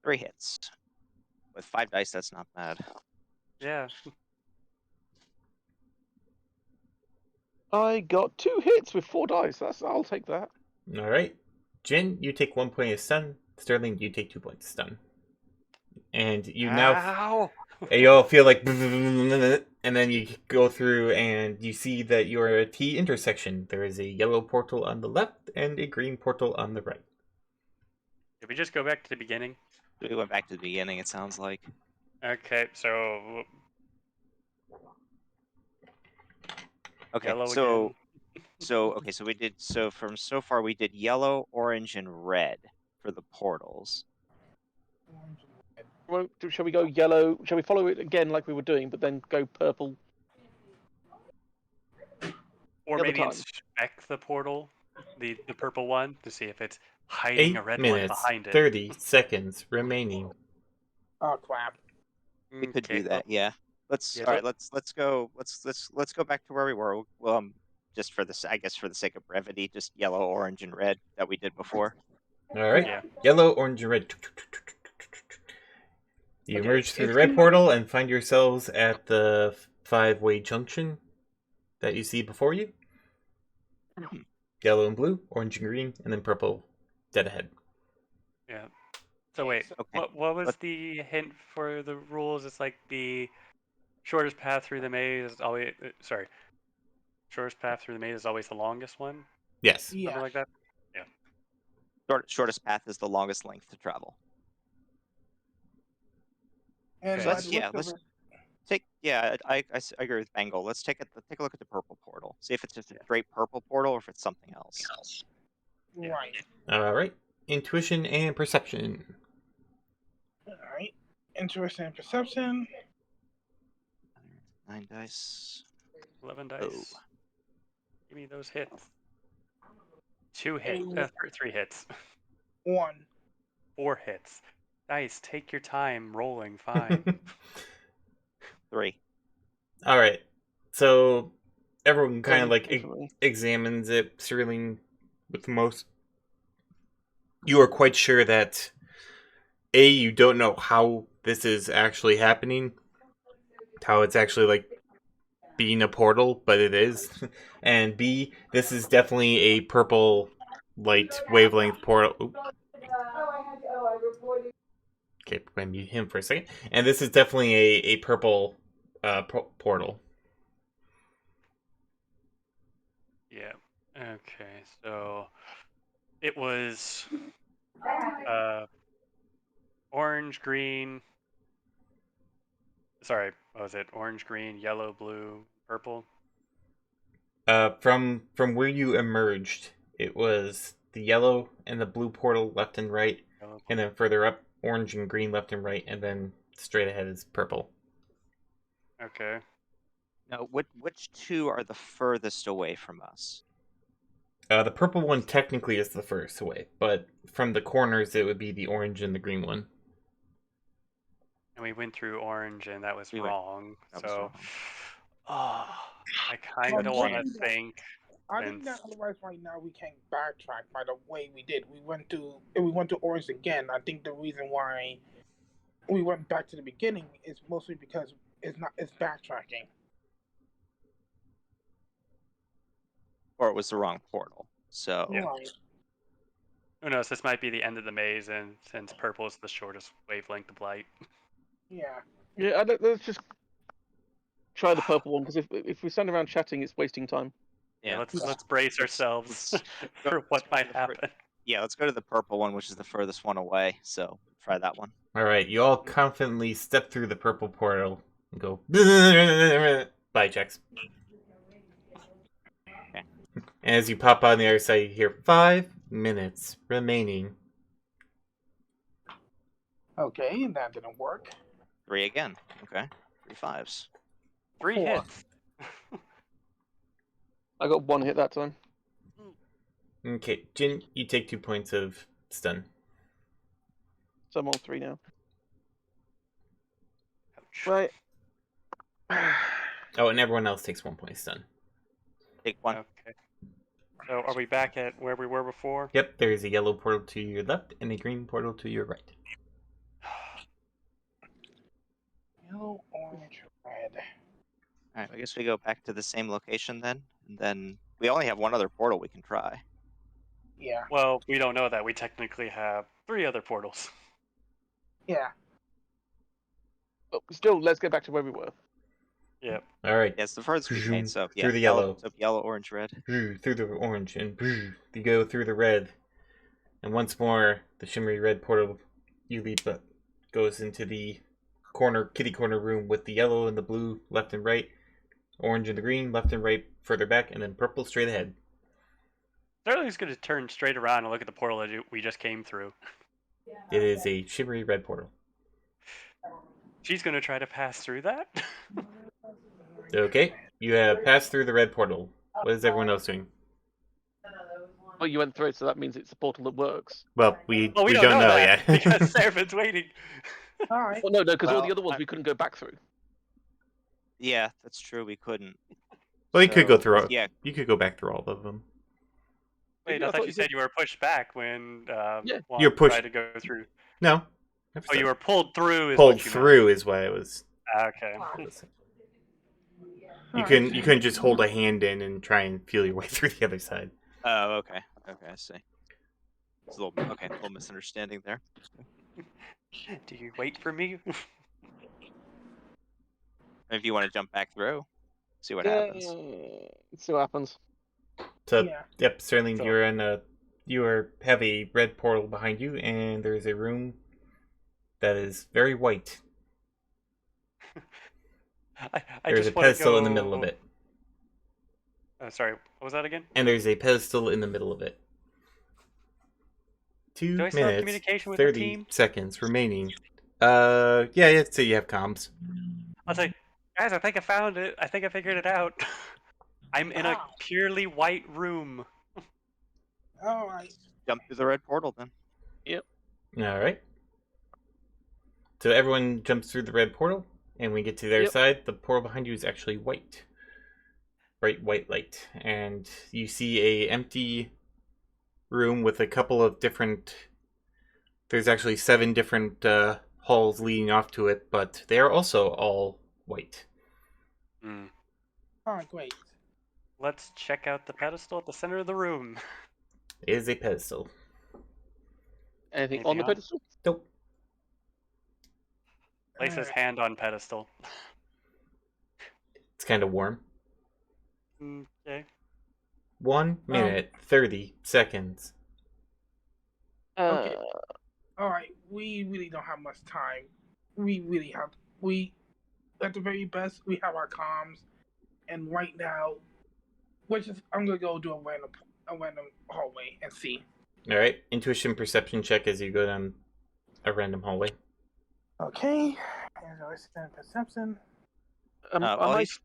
3 hits. With 5 dice, that's not bad. Yeah. I got 2 hits with 4 dice. I'll take that. All right. Jin, you take 1 point of stun. Sterling, you take 2 points of stun. And you now you all feel like, and then you go through and you see that you're at a T intersection. There is a yellow portal on the left and a green portal on the right. Did we just go back to the beginning? We went back to the beginning, it sounds like. Okay, so Okay, yellow so again. so we did so far we did yellow, orange, and red for the portals. Well, shall we go yellow? Shall we follow it again like we were doing, but then go purple? Or the other maybe time. inspect the portal, the purple one, to see if it's hiding 8 a red minutes, one behind it. 30 seconds remaining. Oh crap! We could do Okay, that, yeah. Yeah, All right. Let's go. Let's go back to where we were. Well, just for this, I guess, for the sake of brevity, just yellow, orange, and red that we did before. All right. Yeah. Yellow, orange, and red. You Okay, emerge through the it red seems portal and find yourselves at the 5-way junction that you see before you. Yellow and blue, orange and green, and then purple dead ahead. Yeah. So wait, Okay. what was the hint for the rules? It's like the shortest path through the maze is always shortest path through the maze is always the longest one. Yes. Yeah. Something like that. Yeah. Shortest path is the longest length to travel. And Okay. by Let's the looks let's of take I agree with Bengal. Let's take a look at the purple portal. See if it's just a straight purple portal or if it's something else. it, right. All right. Intuition and perception. All right. Intuition and perception. 9 dice. 11 dice. Oh. Give me those hits. 2 hits. Eight. 3 hits. 1. 4 hits. Dice, take your time rolling. Fine. 3. All right. So everyone kind of Only like 3 for me. examines it. Sterling, with most, you are quite sure that you don't know how this is actually happening, how it's actually like being a portal, but it is, and B, this is definitely a purple light wavelength portal. Oop. Okay, we're gonna mute him for a second. And this is definitely a purple portal. Yeah. Okay, so it was orange, green. Sorry, what was it? Orange, green, yellow, blue, purple. From where you emerged, it was the yellow and the blue portal left and right, Yellow, and then further up, orange and green left and right, and then straight ahead is purple. Okay. Now, which two are the furthest away from us? The purple one technically is the first away, but from the corners it would be the orange and the green one. And we went through orange, and that was We went- wrong. that was So, wrong. I kind of want to think. I think that otherwise right now we can't backtrack by the way we did. We went to Orange again. I think the reason why we went back to the beginning is mostly because it's backtracking. Or it was the wrong portal. So Yeah. Right. Who knows? This might be the end of the maze, and since purple is the shortest wavelength of light. Yeah. Yeah, let's just try the purple one, because if we stand around chatting, it's wasting time. Yeah, yeah, let's brace ourselves for what might happen. yeah, let's go to the purple one, which is the furthest one away. So try that one. Alright, you all confidently step through the purple portal and go bye checks. Okay. And as you pop on the other side, you hear 5 minutes remaining. Okay, that didn't work. 3 again. Okay. 3 5s. 3 4. hits. I got 1 hit that time. Okay, Jin, you take 2 points of stun. So I'm on 3 now. Ouch. Right. Oh, and everyone else takes 1 point of stun. Take 1. Okay. So are we back at where we were before? Yep, there is a yellow portal to your left and a green portal to your right. Yellow, orange, red. Alright, I guess we go back to the same location then. And then we only have one other portal we can try. Yeah. Well, we don't know that. We technically have 3 other portals. Yeah. But still, let's get back to where we were. Yep. Alright, Yeah, it's the furthest we've made, so yeah. Through the yellow. So yellow, orange, red. through the orange, and you go through the red. And once more, the shimmery red portal you lead but goes into the kitty corner room with the yellow and the blue left and right, orange and the green left and right further back, and then purple straight ahead. Sterling's going to turn straight around and look at the portal that we just came through. It is a shimmery red portal. She's going to try to pass through that. Okay, you have passed through the red portal. What is everyone else doing? Oh, you went through it, so that means it's a portal that works. Well, we Well, we don't know that yet. because Seraphim's waiting. All right. Well, no, because all the Well, other ones we couldn't go back through. Yeah, that's true. We couldn't. Well, you could go So, through. Yeah, You could go back through all of them. Wait, I thought you said you were pushed back when Yeah. Juan You're pushed- tried to go through. No. Oh, you were pulled through. Is pulled what you through is why it was. Meant. Okay. You couldn't just hold a hand in and try and feel your way through the other side. oh, okay. Okay, I see. It's a little misunderstanding there. Do you wait for me? If you want to jump back through, see what Yeah, happens. see what happens. So Yeah. yep, Sterling, So- you're in a have a red portal behind you, and there is a room that is very white. I There's just a want to pedestal go. in the middle of it. Sorry, what was that again? And there's a pedestal in the middle of it. Do 2 I still have minutes, communication with the 30 team? seconds remaining. Yeah, let's say you have comms. I'll say, guys, I think I found it. I think I figured it out. I'm in a Wow. purely white room. All right. Jump through the red portal then. Alright. So everyone jumps through the red portal, and we get to their Yep. side. The portal behind you is actually white. Bright white light. And you see a empty room with a couple of different... There's actually 7 different halls leading off to it, but they are also all white. Hmm. Oh, great. Let's check out the pedestal at the center of the room. It is a pedestal. Anything Anything on the else? pedestal? Nope. Place his Alright. hand on pedestal. It's kind of warm. Okay. 1 minute, 30 seconds. Okay. All right. We really don't have much time. We at the very best we have our comms, and right now, I'm gonna go do a random hallway and see. Alright, intuition perception check as you go down a random hallway. Okay. And I perception. Am While I he's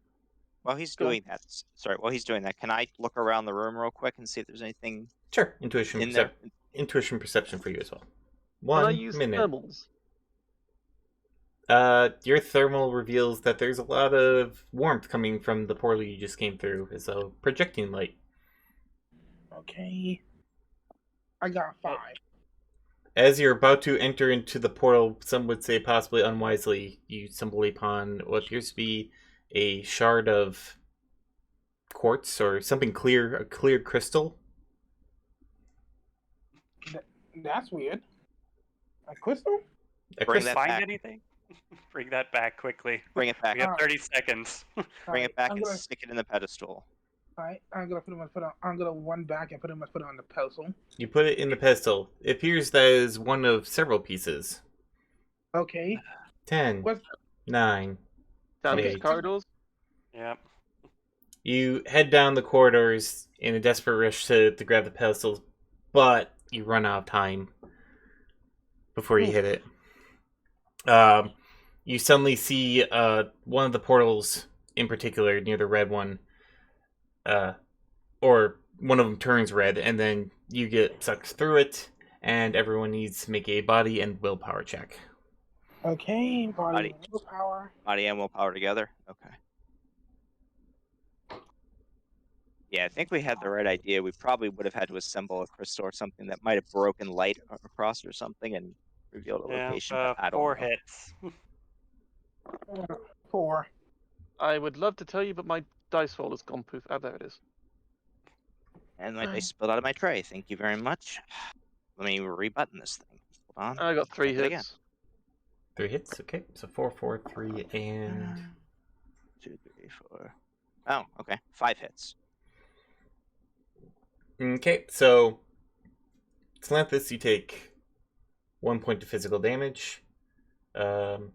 while he's Go on. doing that, while he's doing that, can I look around the room real quick and see if there's anything Sure, intuition in there? intuition perception for you as well. Can I 1 use minute. thermals? Your thermal reveals that there's a lot of warmth coming from the portal you just came through. It's a projecting light. Okay. I got 5. As you're about to enter into the portal, some would say possibly unwisely, you stumble upon what appears to be a shard of quartz or something clear, a clear crystal. That's weird. A crystal? A Bring crystal. that Find back. anything? Bring that back quickly. Bring it back. We have Ah. 30 seconds. Bring it back I'm and gonna, stick it in the pedestal. alright, I'm gonna run back and put it on the pedestal. You put it in the pedestal. It appears that is one of several pieces. Okay. 10, What's 9. Down Okay. these corridors? Yep. You head down the corridors in a desperate rush to grab the pedestals, but you run out of time before you hit it. You suddenly see one of the portals in particular, near the red one, or one of them turns red, and then you get sucked through it, and everyone needs to make a body and willpower check. okay? Body Body. willpower. Body and willpower together. Okay. Yeah, I think we had the right idea. We probably would have had to assemble a crystal or something that might have broken light across or something and revealed a Yeah, location. But I don't 4 know. hits. 4. I would love to tell you, but my dice roll has gone poof. Ah, there it is. And my dice spilled out of my tray. Thank you very much. Let me rebutton this thing. Hold on. I got 3 Check it again. hits. 3 hits, okay. So 4, 4, 3, and 2, 3, 4. Oh, okay. 5 hits. okay. So Salanthus, you take 1 point of physical damage. Who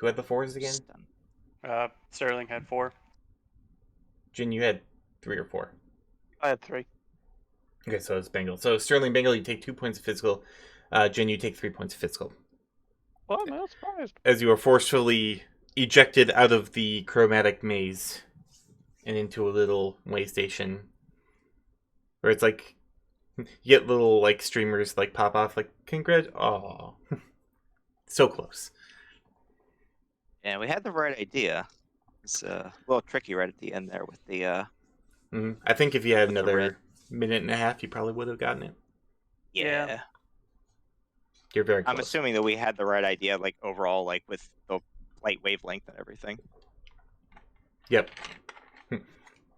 had the 4s again? Stun. Sterling had 4. Jin, you had 3 or 4. I had 3. Okay, so it's Bengal. So Sterling Bengal, you take 2 points of physical. Jin, you take 3 points of physical. Well, I'm not surprised. As you are forcefully ejected out of the chromatic maze and into a little way station where it's like you get little like streamers like pop off like congrats. Oh, so close. Yeah, we had the right idea. It's a little tricky right at the end there with the I think if you had With the another red. minute and a half, you probably would have gotten it. Yeah. You're very close. I'm assuming that we had the right idea, like overall, like with the light wavelength and everything. Yep.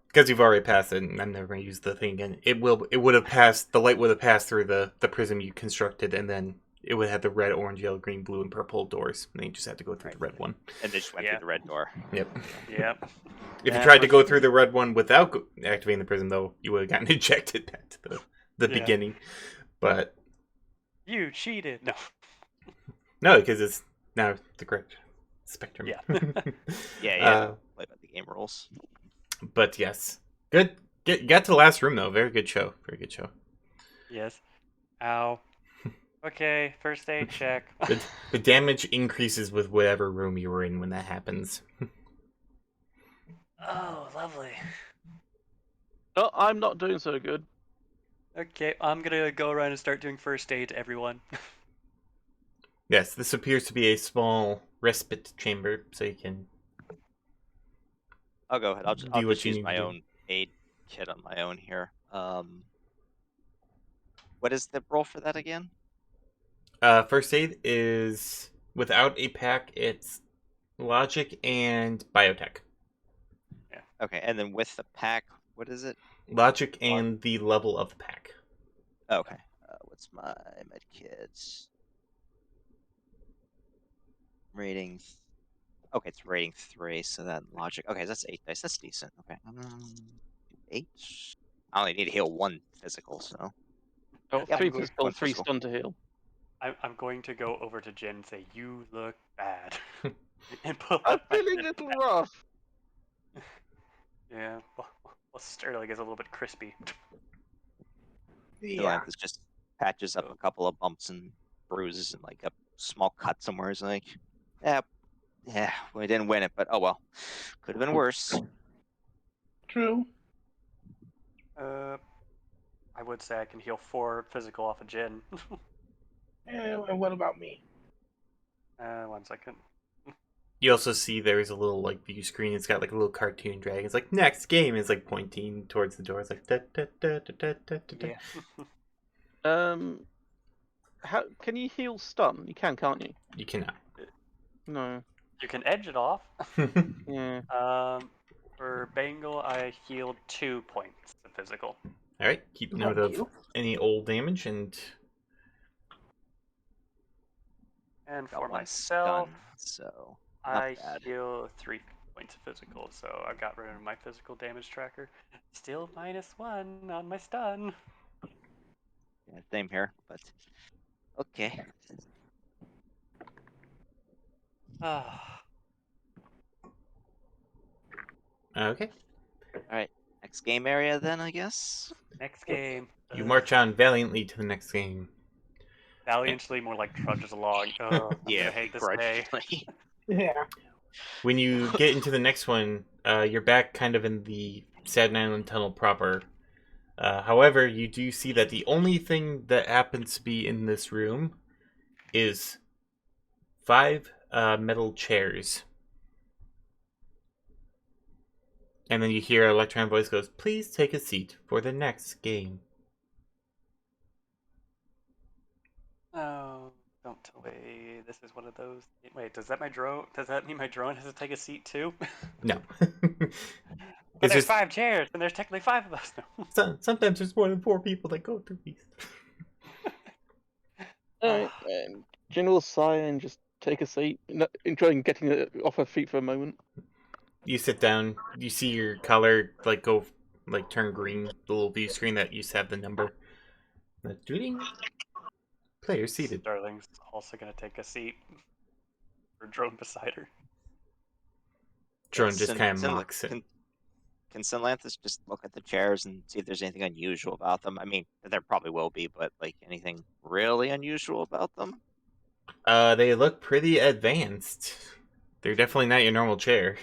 Because you've already passed it, and I'm never going to use the thing again. It would have passed. The light would have passed through the prism you constructed, and then it would have the red, orange, yellow, green, blue, and purple doors. And then you just have to go through the red one. And they just went Yeah. through the red door. Yep. Yep. If Yeah, you tried to go through the red one without activating the prism, though, you would have gotten ejected back to the Yeah. beginning. But You cheated. No. no, because it's now the correct spectrum. Yeah. Yeah, yeah. Play by the game rules. But yes, good. Got to the last room though. Very good show. Very good show. Yes. Ow. Okay, first aid check. The damage increases with whatever room you were in when that happens. Oh, lovely. Oh, I'm not doing so good. Okay, I'm gonna go around and start doing first aid to everyone. Yes, this appears to be a small respite chamber, so you can I'll go ahead. I'll do just what you use need my to do. own aid kit on my own here. What is the roll for that again? First aid is without a pack. It's logic and biotech. Okay, and then with the pack, what is it? Logic and the level of the pack. Okay. What's my med kit? Rating. Okay, it's rating 3, so that logic. Okay, that's 8 dice. That's decent. Okay. 8. I only need to heal 1 physical, so. Oh, Yeah, 3 good. physical, One 3 physical. stun to heal. I'm going to go over to Jen and say, "You look bad," and pull I'm up my feeling a med little pack. rough. Yeah, well, Sterling is a little bit crispy. Yeah. This just patches up a couple of bumps and bruises and like a small cut somewhere. It's like, yeah, we didn't win it, but oh well. Could have been worse. True. I would say I can heal 4 physical off of Jen. And what about me? 1 second. You also see there's a little like view screen. It's got like a little cartoon dragon. It's like next game is like pointing towards the door. It's like da, da, da, da, da, da, da. Yeah. How can you heal stun? You can, can't you? You cannot. No. You can edge it off. Yeah. For Bengal, I healed 2 points of physical. All right, keep note Thank of you. any old damage and And Got for one myself, stun, so I not bad. heal 3 points of physical, so I got rid of my physical damage tracker. Still -1 on my stun. Yeah, same here, but okay. Ah, okay. All right, next game area then, I guess. next game. You march on valiantly to the next game. Valiantly, more like trudges along. Oh, I'm Yeah, gonna hate this day. begrudgingly. Yeah. When you get into the next one, you're back kind of in the Staten Island Tunnel proper. However, you do see that the only thing that happens to be in this room is 5 metal chairs. And then you hear an electronic voice goes, "Please take a seat for the next game." Oh, don't tell me this is one of those. Wait, does that mean my drone has to take a seat too? No. But there's just 5 chairs, and there's technically 5 of us. No. sometimes there's more than 4 people that go through these. Alright, Jen will sigh and just take a seat, enjoying getting it off her feet for a moment. You sit down. You see your color like go like turn green. The little view screen that used to have the number. Player seated. Sterling's also gonna take a seat for drone beside her. Drone Yeah, just kind of mocks it. Can Synlanthus just look at the chairs and see if there's anything unusual about them? I mean, there probably will be, but like anything really unusual about them? They look pretty advanced. They're definitely not your normal chair.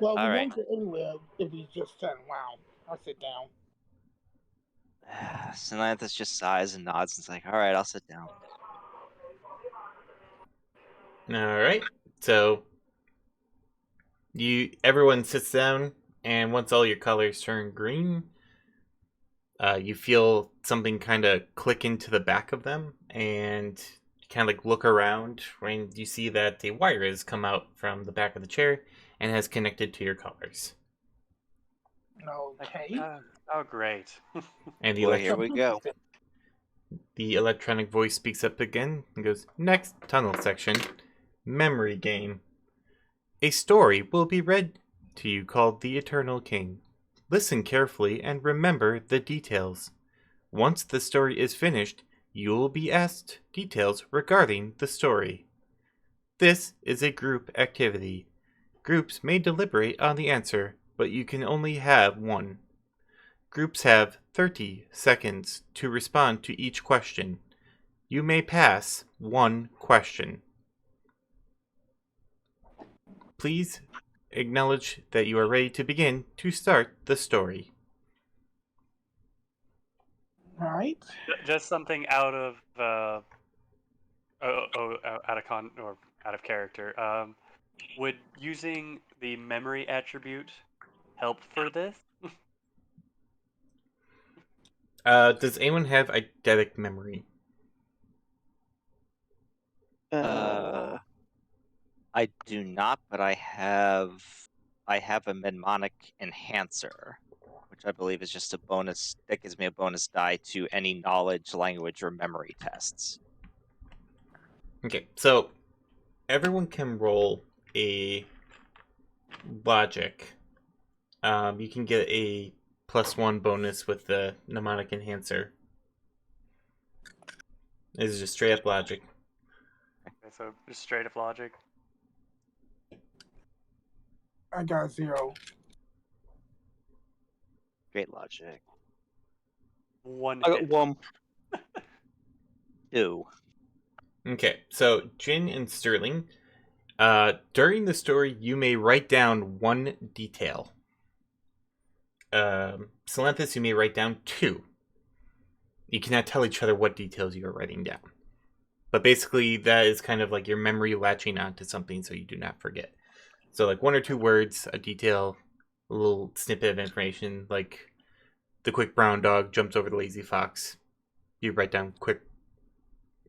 Well, we All right. won't get anywhere if we just sit. Wow. I'll sit down. Synlanthus just sighs and nods and is like, all right, I'll sit down. All right. So everyone sits down, and once all your colors turn green, you feel something kind of click into the back of them, and you kind of like look around, and you see that a wire has come out from the back of the chair and has connected to your colors. Okay. Oh, great. And the Well, here we go. The electronic voice speaks up again and goes, "Next tunnel section, memory game. A story will be read to you called The Eternal King. listen carefully, and remember the details. Once the story is finished, you will be asked details regarding the story. This is a group activity. Groups may deliberate on the answer, but you can only have one. Groups have 30 seconds to respond to each question. You may pass one question. Please acknowledge that you are ready to begin to start the story. Right. Just something out of out of character. Would using the memory attribute help for this? Does anyone have eidetic memory? I do not, but I have a mnemonic enhancer, which I believe is just a bonus that gives me a bonus die to any knowledge, language, or memory tests. Okay, so everyone can roll a logic. You can get a +1 bonus with the mnemonic enhancer. This is just straight up logic. Okay, so just straight up logic. I got 0. Great logic. One I got hit. 1. 2. Okay, so Jin and Sterling, during the story, you may write down one detail. Salanthus, you may write down 2. You cannot tell each other what details you are writing down. But basically, that is kind of like your memory latching onto something so you do not forget. So like 1 or 2 words, a detail, a little snippet of information, like the quick brown dog jumps over the lazy fox. You write down quick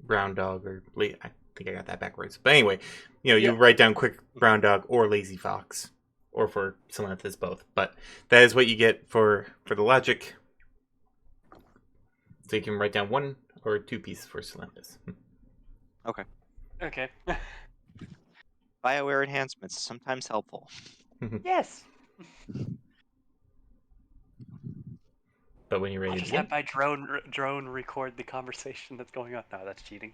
brown dog, or I think I got that backwards. But anyway, you write down quick brown dog or lazy fox, or for Salanthus both. But that is what you get for the logic. So you can write down 1 or 2 pieces for Salanthus. Okay. Okay. BioWare enhancements, sometimes helpful. Yes. But when you're ready I'll to just begin, have my drone record the conversation that's going on. No, that's cheating.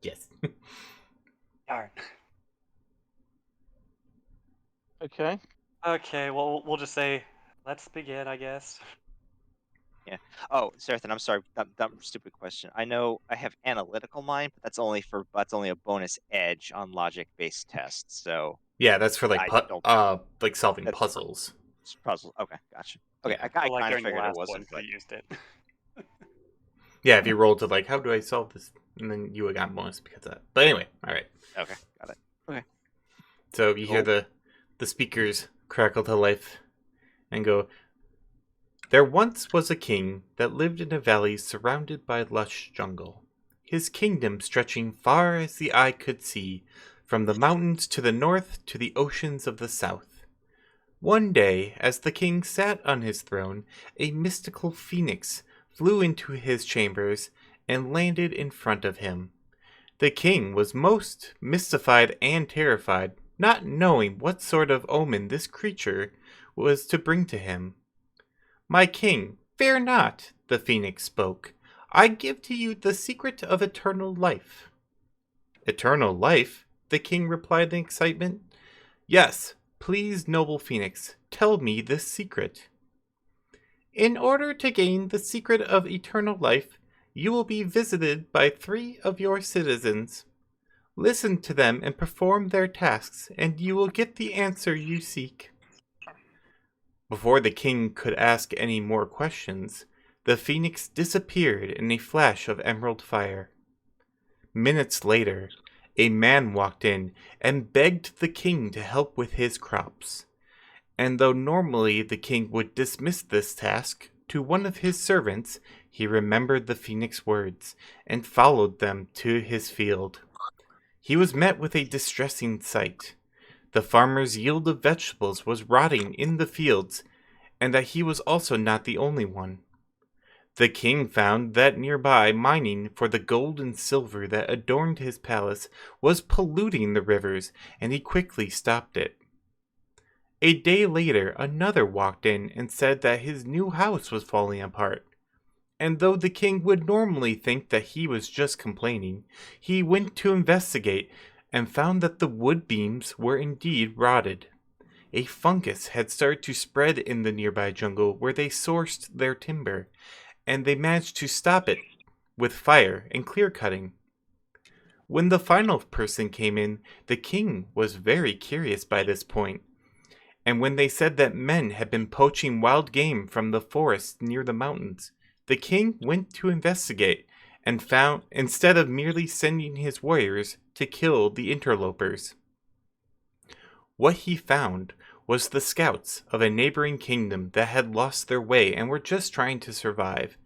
yes. Darn. Okay. Okay, well, we'll just say, let's begin, I guess. Oh, Sarathan, I'm sorry. That stupid question. I know I have analytical mind, but that's only a bonus edge on logic-based tests. So Yeah, that's for I don't. like solving That's puzzles. puzzle. Okay, gotcha. Okay, Yeah. I Well, like kind of during the figured it last wasn't, one, but we used it. Yeah, if you roll to like, how do I solve this? And then you would got bonus because of that. But anyway, all right. okay, got it. Okay. So you hear Cool. the speakers crackle to life and go, "There once was a king that lived in a valley surrounded by lush jungle, his kingdom stretching far as the eye could see, from the mountains to the north to the oceans of the south. One day, as the king sat on his throne, a mystical phoenix flew into his chambers and landed in front of him. The king was most mystified and terrified, not knowing what sort of omen this creature was to bring to him. 'My king, fear not,' the phoenix spoke. 'I give to you the secret of eternal life.' 'Eternal life?' the king replied in excitement. 'Yes, please, noble phoenix, tell me this secret.' 'In order to gain the secret of eternal life, you will be visited by 3 of your citizens. Listen to them and perform their tasks, and you will get the answer you seek.' Before the king could ask any more questions, the phoenix disappeared in a flash of emerald fire. Minutes later, a man walked in and begged the king to help with his crops. And though normally the king would dismiss this task to one of his servants, he remembered the phoenix words and followed them to his field. He was met with a distressing sight. The farmer's yield of vegetables was rotting in the fields, and that he was also not the only one. The king found that nearby mining for the gold and silver that adorned his palace was polluting the rivers, and he quickly stopped it. A day later, another walked in and said that his new house was falling apart. And though the king would normally think that he was just complaining, he went to investigate and found that the wood beams were indeed rotted. A fungus had started to spread in the nearby jungle where they sourced their timber, and they managed to stop it with fire and clear cutting. When the final person came in, the king was very curious by this point, and when they said that men had been poaching wild game from the forest near the mountains, the king went to investigate and found, instead of merely sending his warriors to kill the interlopers, what he found was the scouts of a neighboring kingdom that had lost their way and were just trying to survive.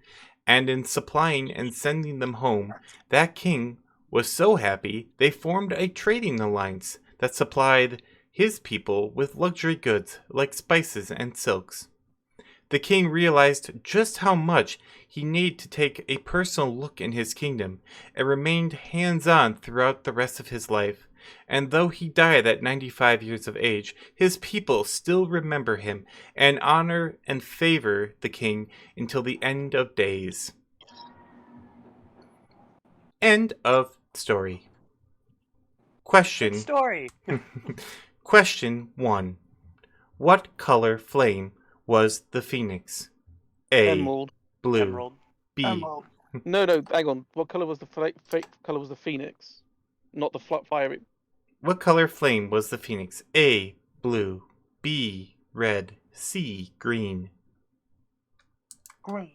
And in supplying and sending them home, that king was so happy they formed a trading alliance that supplied his people with luxury goods like spices and silks. The king realized just how much he needed to take a personal look in his kingdom and remained hands-on throughout the rest of his life. And though he died at 95 years of age, his people still remember him and honor and favor the king until the end of days. End of story. Good story. Question 1. What color flame was the phoenix? A. Emerald. Blue. Emerald. B. Emerald. No, hang on. What color was the color was the phoenix? Not the fire. What color flame was the phoenix? A. Blue. B. Red. C. Green. Green.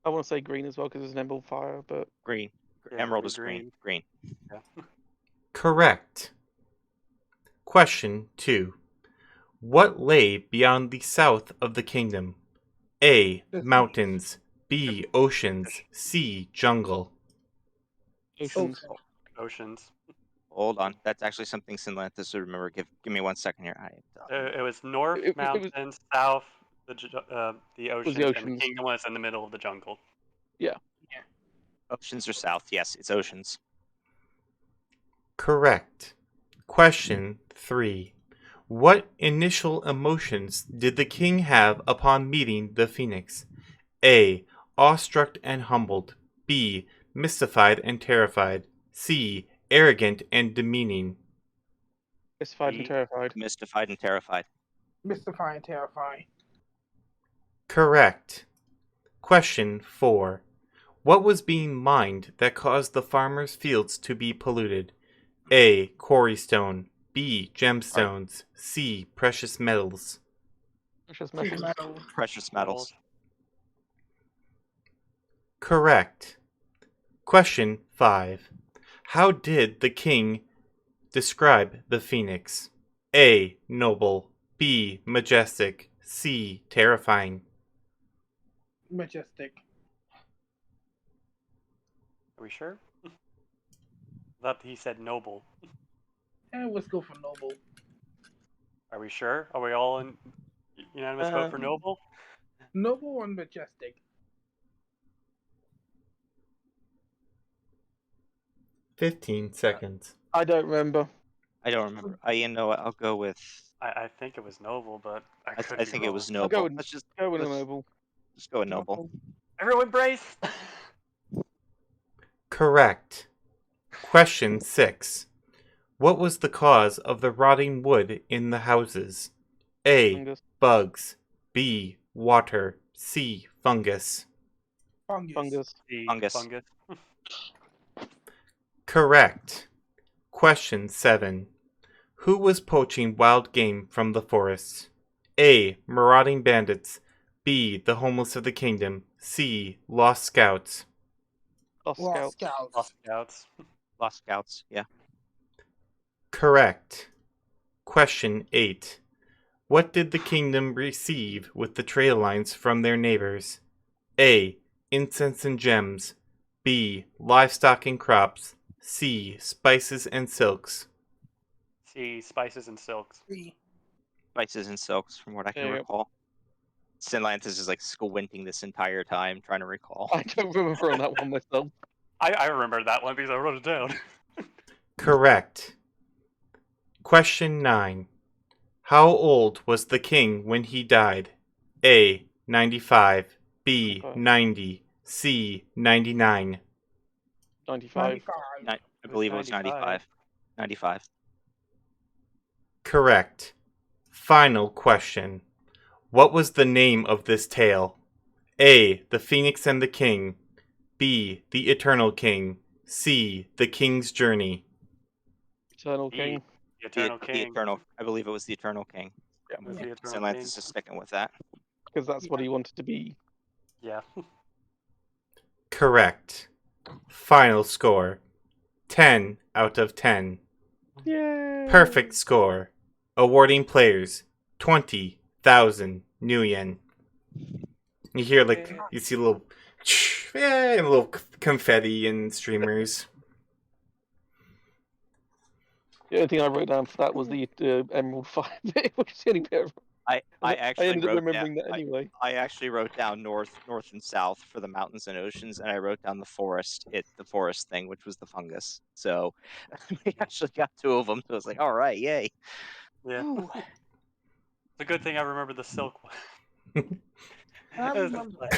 I want to say green as well because it's an emerald fire, but Green. Yeah, Emerald it'd is be green. Green. Yeah. Correct. Question 2. What lay beyond the south of the kingdom? A. The Mountains. B. Oceans. C. Jungle. oceans. Ocean. Oceans. Hold on. That's actually something Sinlanthus would remember. Give me 1 second here. It was north It was- mountains, south the oceans, and the oceans. kingdom was in the middle of the jungle. Oceans are south. Yes, it's oceans. Correct. Question 3. What initial emotions did the king have upon meeting the phoenix? A. Awestruck and humbled. B. Mystified and terrified. C. Arrogant and demeaning. Mystified B. and terrified. Mystified and terrified. Mystifying, terrifying. Correct. Question 4. What was being mined that caused the farmers' fields to be polluted? A. Quarry stone. B. Gemstones. C. Precious metals. Precious metals. Metal. Precious metals. Correct. Question 5. How did the king describe the phoenix? A. Noble. B. Majestic. C. Terrifying. Majestic. Are we sure? Thought he said noble. Let's go for noble. Are we sure? Are we all in unanimous vote for noble? Noble and majestic. 15 seconds. I don't remember. I don't remember. You know what? I'll go with. I think it was noble, but I could I be think it wrong. was I'll noble. go with, Let's just go with a let's noble. just go with noble. Everyone brace! Correct. Question 6. What was the cause of the rotting wood in the houses? A. Fungus. Bugs. B. Water. C. Fungus. Fungus. Fungus. The Fungus. Correct. Question 7. Who was poaching wild game from the forests? A. Marauding bandits. B. The homeless of the kingdom. C. Lost scouts. Lost Lost Scouts. Scouts. Lost Scouts. Lost Scouts. Yeah. Correct. Question 8. What did the kingdom receive with the trade lines from their neighbors? A. Incense and gems. B. Livestock and crops. C. Spices and silks. C. Spices and silks. C. Spices and silks, from what I can Yeah. recall. Sinlanthus is like squinting this entire time, trying to recall. I don't remember on that one myself. I remember that one because I wrote it down. Correct. Question 9. How old was the king when he died? A. 95. B. Okay. 90. C. 99. 95. 95. I believe it was 95. 95. Correct. Final question. What was the name of this tale? A. The Phoenix and the King. B. The Eternal King. C. The King's Journey. Eternal B, King. the Eternal The King. Eternal. I believe it was the Eternal King. Was the Eternal Xenlantis King. is sticking with that. Because that's what he wanted to be. Yeah. Correct. Final score. 10 out of 10. Yay! Perfect score. Awarding players 20,000 new yen. You hear you see a little, and a little confetti and streamers. The only thing I wrote down for that was the Emerald Fire bit, which is the only bit. I actually ended up wrote remembering down, that anyway. I actually wrote down north, and south for the mountains and oceans, and I wrote down the forest thing, which was the fungus. So we actually got 2 of them. So I was like, all right, yay. Yeah. Ooh. It's a good thing I remember the silk one. I It was remember like-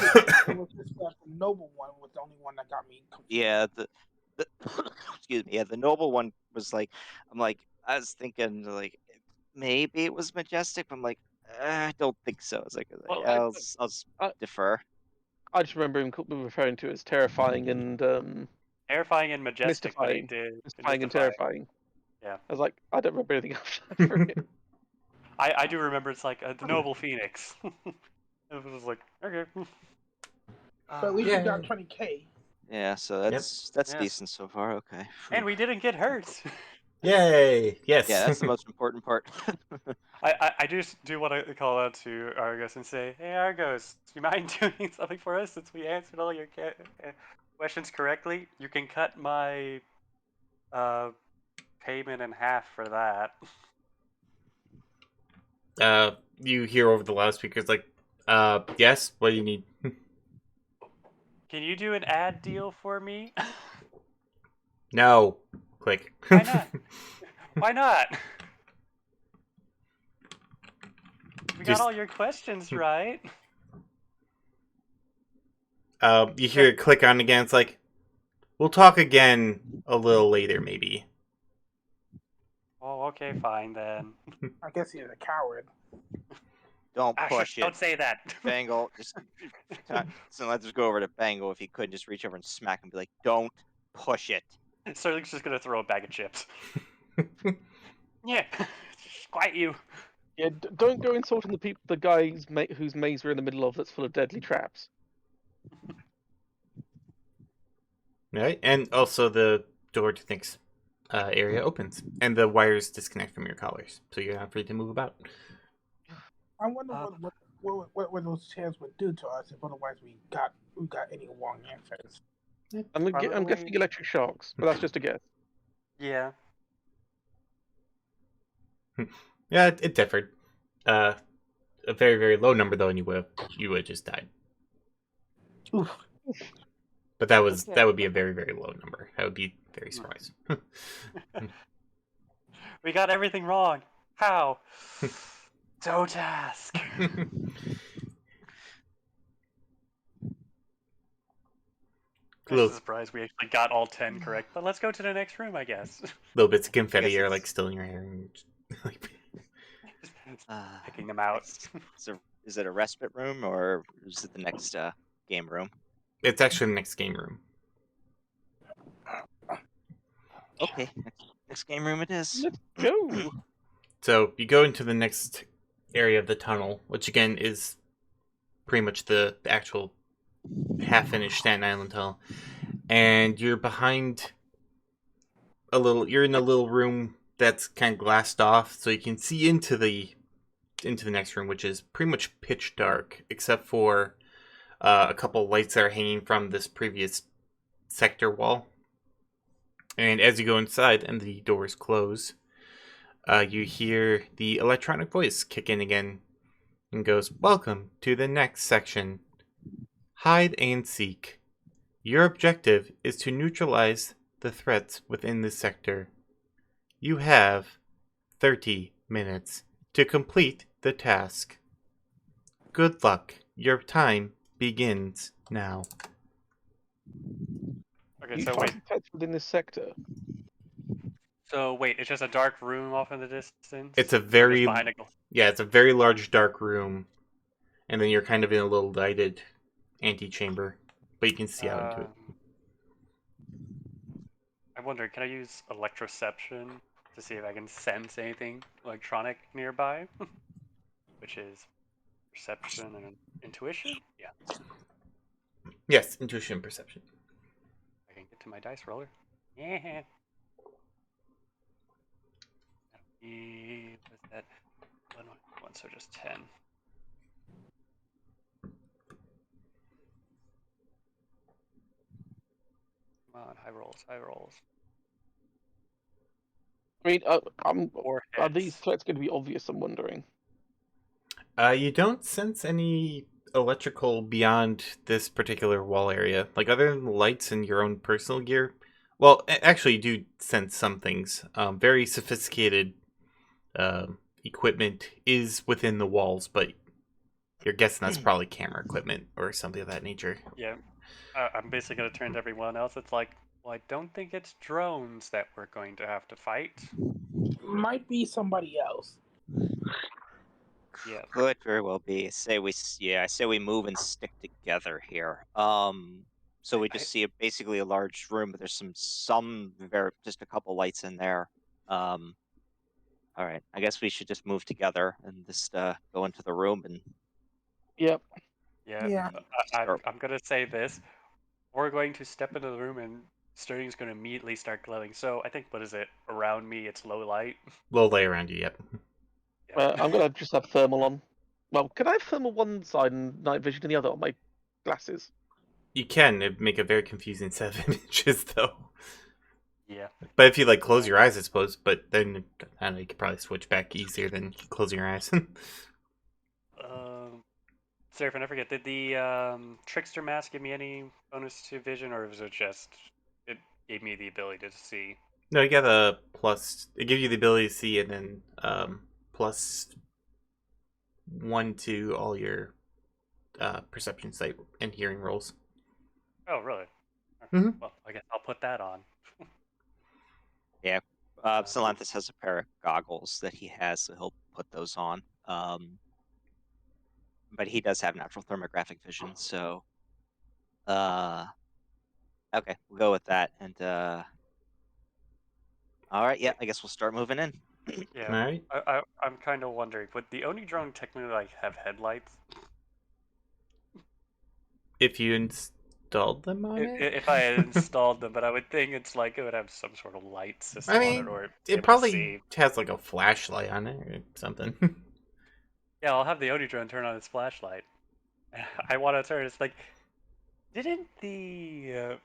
it was just the noble one was the only one that got me confused. Yeah, the excuse me. Yeah, the noble one was like, I was thinking like maybe it was majestic, but I'm like, I don't think so. I was like, Well, I'll I- defer. I just remember him referring to it as terrifying and Terrifying and majestic, but he mystifying. did. Mystifying and mystifying. terrifying. Yeah. I was like, I don't remember anything else for it. I do remember it's like the noble phoenix. It was like, okay. But at least Yeah. you got 20K. Yeah, so that's Yes. decent so far. Okay. And we didn't get hurt. Yay! Yes. Yeah, that's the most important part. I just do want to call out to Argos and say, hey Argos, do you mind doing something for us since we answered all your questions correctly? You can cut my payment in half for that. You hear over the loudspeakers like, yes. What do you need? Can you do an ad deal for me? No. Click. Why not? Why not? We got Just- all your questions right. You hear it click on again. It's like, we'll talk again a little later, maybe. Oh, okay, fine then. I guess he's a coward. Don't Ah, push don't it, say that. Bangle. So let's just go over to Bangle if you could just reach over and smack him, and be like, "Don't push it." Sterling's just gonna throw a bag of chips. Yeah, just quiet you. Yeah, don't go insulting the guy whose maze we're in the middle of that's full of deadly traps. Right? And also the door to Nick's area opens. And the wires disconnect from your collars. So you're not free to move about. I wonder what those chairs would do to us if otherwise we got any wrong answers. I'm Probably- guessing electric shocks, but that's just a guess. Yeah. Yeah, it differed. A very, very low number though, and you would have just died. Oof. But that would be a very, very low number. I would be very surprised. We got everything wrong. How? Don't ask. I'm Little- surprised we actually got all 10 correct, but let's go to the next room, I guess. Little bits of confetti guess are it's- like still in your hair. And like, Just picking them out. Is it a respite room or is it the next game room? it's actually the next game room. Okay, next game room it is. Let's go. So you go into the next area of the tunnel, which again is pretty much the actual half-finished Staten Island tunnel, and you're behind you're in a little room that's kind of glassed off, so you can see into the next room, which is pretty much pitch dark, except for a couple of lights that are hanging from this previous sector wall. And as you go inside and the doors close, you hear the electronic voice kick in again and goes, "Welcome to the next section. Hide and seek. Your objective is to neutralize the threats within this sector. You have 30 minutes to complete the task. Good luck. Your time begins now. Okay, You so find wait. detected within this sector. So wait, it's just a dark room off in the distance? It's a Or just very behind a... yeah, it's a very large dark room, and then you're kind of in a little lighted antechamber, but you can see out into it. I wonder, can I use electroception to see if I can sense anything electronic nearby? Which is perception and intuition? Yeah, Yes, intuition and perception. I can get to my dice roller. Yeah. What's that? One, so just 10. Come on, high rolls, high rolls. I mean, Four are these hits. threats going to be obvious? I'm wondering. You don't sense any electrical beyond this particular wall area. Like, other than the lights and your own personal gear. Well, actually, you do sense some things. Very sophisticated equipment is within the walls, but you're guessing that's probably camera equipment or something of that nature. Yeah, I'm basically going to turn to everyone else. It's like, well, I don't think it's drones that we're going to have to fight. Might be somebody else. Yeah. Could very well be. I say we move and stick together here. So we just see basically a large room, but there's some very just a couple lights in there. All right. I guess we should just move together and just go into the room and Yep. Yeah, Yeah. start. I'm going to say this. We're going to step into the room and Sterling's going to immediately start glowing. So I think, what is it? Around me, it's low light. Low lay around you, yep. Yeah. I'm gonna just have thermal on. Well, can I have thermal one side and night vision in the other on my glasses? You can. It'd make a very confusing set of images, though. Yeah. But if you, like, close your eyes, I suppose. But then, I don't know, you could probably switch back easier than closing your eyes. Seraphin, I forget, did the Trickster mask give me any bonus to vision, or was it just, it gave me the ability to see? No, you got a plus. It gives you the ability to see, and then +1 to all your perception, sight, and hearing rolls. Oh, really? Mhm. Well, I guess I'll put that on. Yeah. Solanthus has a pair of goggles that he has, so he'll put those on. But he does have natural thermographic vision, so okay, we'll go with that. And all right, yeah, I guess we'll start moving in. Yeah, All right. I'm kind of wondering, would the Oni drone technically like have headlights? If you installed them on it, If I had installed them, but I would think it's like it would have some sort of light I system on it, mean, or be it able to probably see. has like a flashlight on it or something. Yeah, I'll have the Oni drone turn on its flashlight. I want to turn. It's like, didn't the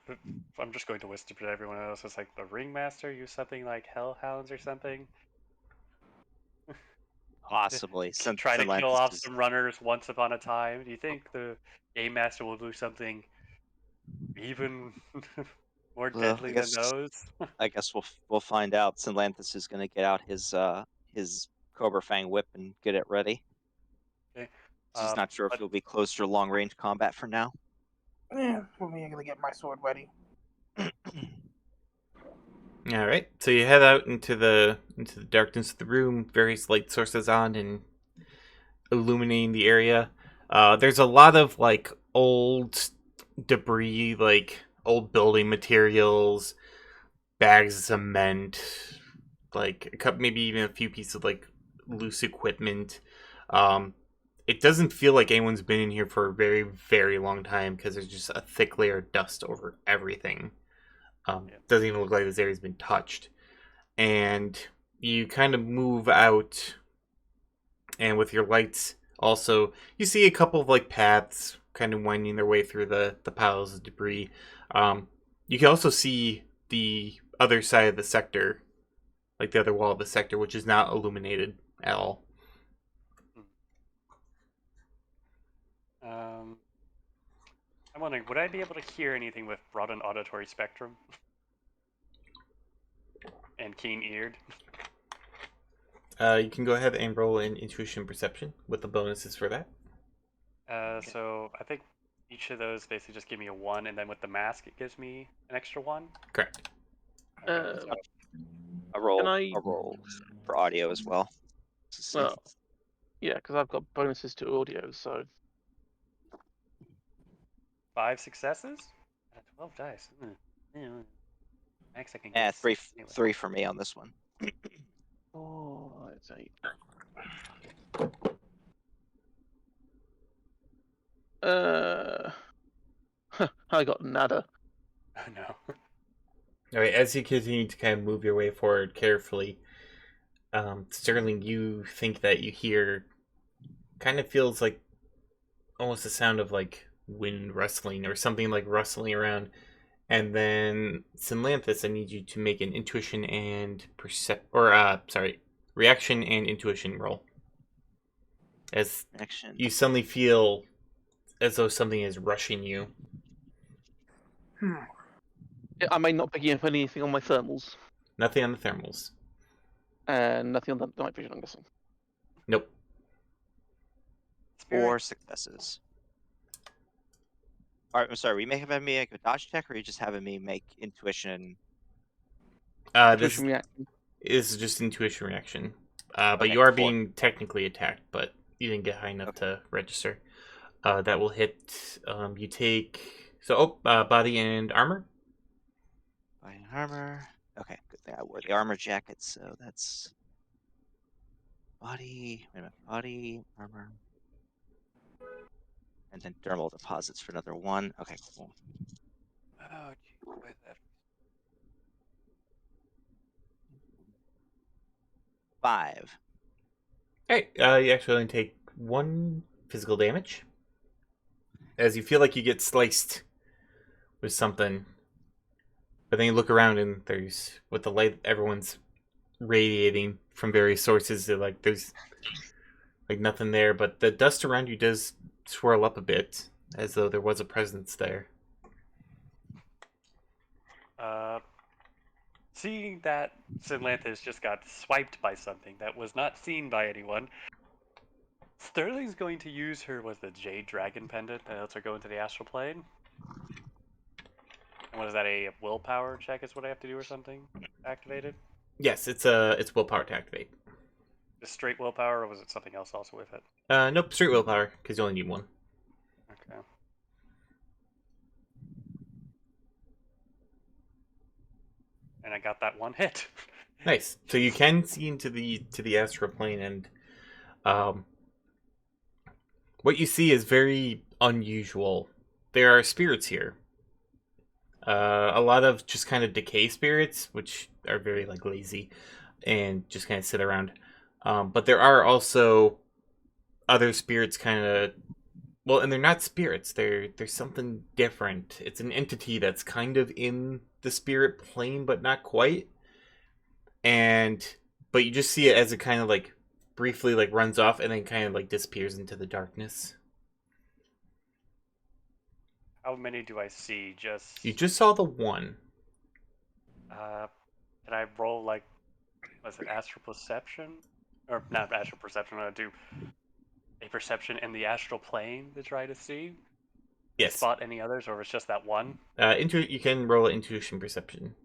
I'm just going to whisper to everyone else. It's like the Ringmaster use something like Hellhounds or something. Possibly. Try to kill Solanthus off is some runners once upon a time. Do you think the Game Master will do something even more well, deadly than those? I guess we'll find out. Solanthus is gonna get out his Cobra Fang whip and get it ready. Okay. He's not sure if But it'll be close or long range combat for now. Yeah, for me, I'm gonna get my sword ready. All right, so you head out into the darkness of the room. Various light sources on and illuminating the area. There's a lot of like old debris, like old building materials, bags of cement, like a couple, maybe even a few pieces of like loose equipment. It doesn't feel like anyone's been in here for a very, very long time because there's just a thick layer of dust over everything. Doesn't even look like this area's been touched. And you kind of move out, and with your lights, also, you see a couple of like paths kind of winding their way through the piles of debris. You can also see the other side of the sector, like the other wall of the sector, which is not illuminated at all. I'm wondering, would I be able to hear anything with broadened auditory spectrum and keen-eared? You can go ahead and roll an intuition perception with the bonuses for that. So I think each of those basically just give me a 1, and then with the mask it gives me an extra 1. Correct. Okay. A roll, I- a roll for audio as well. To see. Well, yeah, because I've got bonuses to audio, so 5 successes? 12 dice. Max I can get Yeah, is three, 6 anyway. 3 for me on this one. it's 8. I got nada. Oh no. All right, as you continue to kind of move your way forward carefully, Sterling, you think that you hear kind of feels like almost a sound of like wind rustling or something like rustling around. And then Synlanthus, I need you to make an intuition and reaction and intuition roll. As Action. you suddenly feel as though something is rushing you. I may not picking up anything on my thermals, Nothing on the thermals. and nothing on the night vision, I'm guessing. Nope. 4 successes. All right, I'm sorry. We may have me make a dodge check, or are you just having me make intuition? This Intuition reaction. is just intuition reaction. But Okay, you are 4. being technically attacked, but you didn't get high enough to register. That will hit. You take body and armor. Body and armor. Okay, good thing I wore the armor jacket, so that's body. Wait a minute, body armor, and then dermal deposits for another 1. Okay, cool. Oh, gee, where's that? 5. Hey, you actually only take 1 physical damage. As you feel like you get sliced with something. But then you look around and there's, with the light everyone's radiating from various sources, there's like nothing there. But the dust around you does swirl up a bit, as though there was a presence there. Seeing that Synlanthus just got swiped by something that was not seen by anyone, Sterling's going to use her Jade Dragon Pendant that lets her go into the astral plane. And what is that, a willpower check is what I have to do or something? Activated? Yes, it's willpower to activate. Just straight willpower, or was it something else also with it? Nope, straight willpower, because you only need 1. Okay. And I got that 1 hit. Nice. So you can see into the astral plane, and what you see is very unusual. There are spirits here. A lot of just kind of decay spirits, which are very like lazy and just kind of sit around. But there are also other spirits, kind of. Well, and they're not spirits. There's something different. It's an entity that's kind of in the spirit plane, but not quite. But you just see it as it kind of like briefly like runs off and then kind of like disappears into the darkness. How many do I see? You just saw the 1. Can I roll was it astral perception? Or not astral perception, I'm gonna do a perception in the astral plane to try to see? Yes. Spot any others, or if it's just that 1? You can roll intuition perception.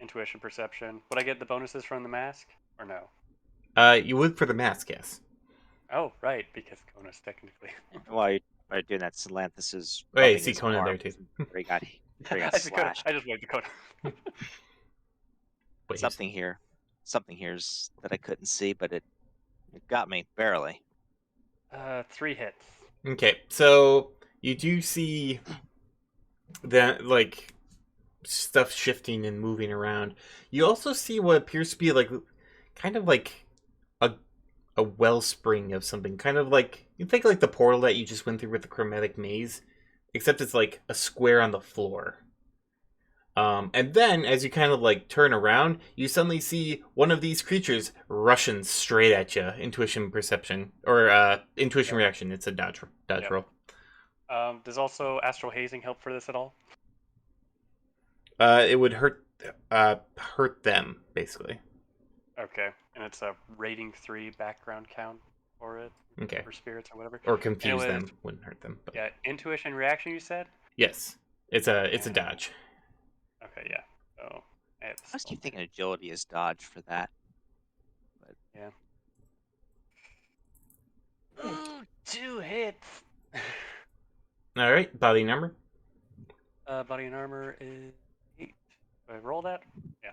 Intuition perception. Would I get the bonuses from the mask? Or no? You would for the mask, yes. Oh, right, because bonus technically. While you're doing that, Synlanthus is. Oh, yeah, I rubbing see his Conan there arm too. where he got I just slashed. waved the code. Wait, Something here's that I couldn't see, but it got me barely. 3 hits. Okay, so you do see that like stuff shifting and moving around. You also see what appears to be like kind of like a wellspring of something. Kind of like you think like the portal that you just went through with the chromatic maze, except it's like a square on the floor. And then, as you kind of like turn around, you suddenly see one of these creatures rushing straight at you. Intuition perception or intuition reaction. It's a dodge roll. Does also astral hazing help for this at all? It would hurt them basically. Okay, and it's a rating 3 background count for it, Okay. for spirits or whatever. Or confuse was- them. Wouldn't hurt them. But Yeah, intuition reaction. You said. yes. It's a dodge. Okay, yeah. So I have I just keep thinking agility is dodge for that. yeah. Ooh, 2 hits. Alright, body number. Body and armor is 8. Do I roll that? Yeah.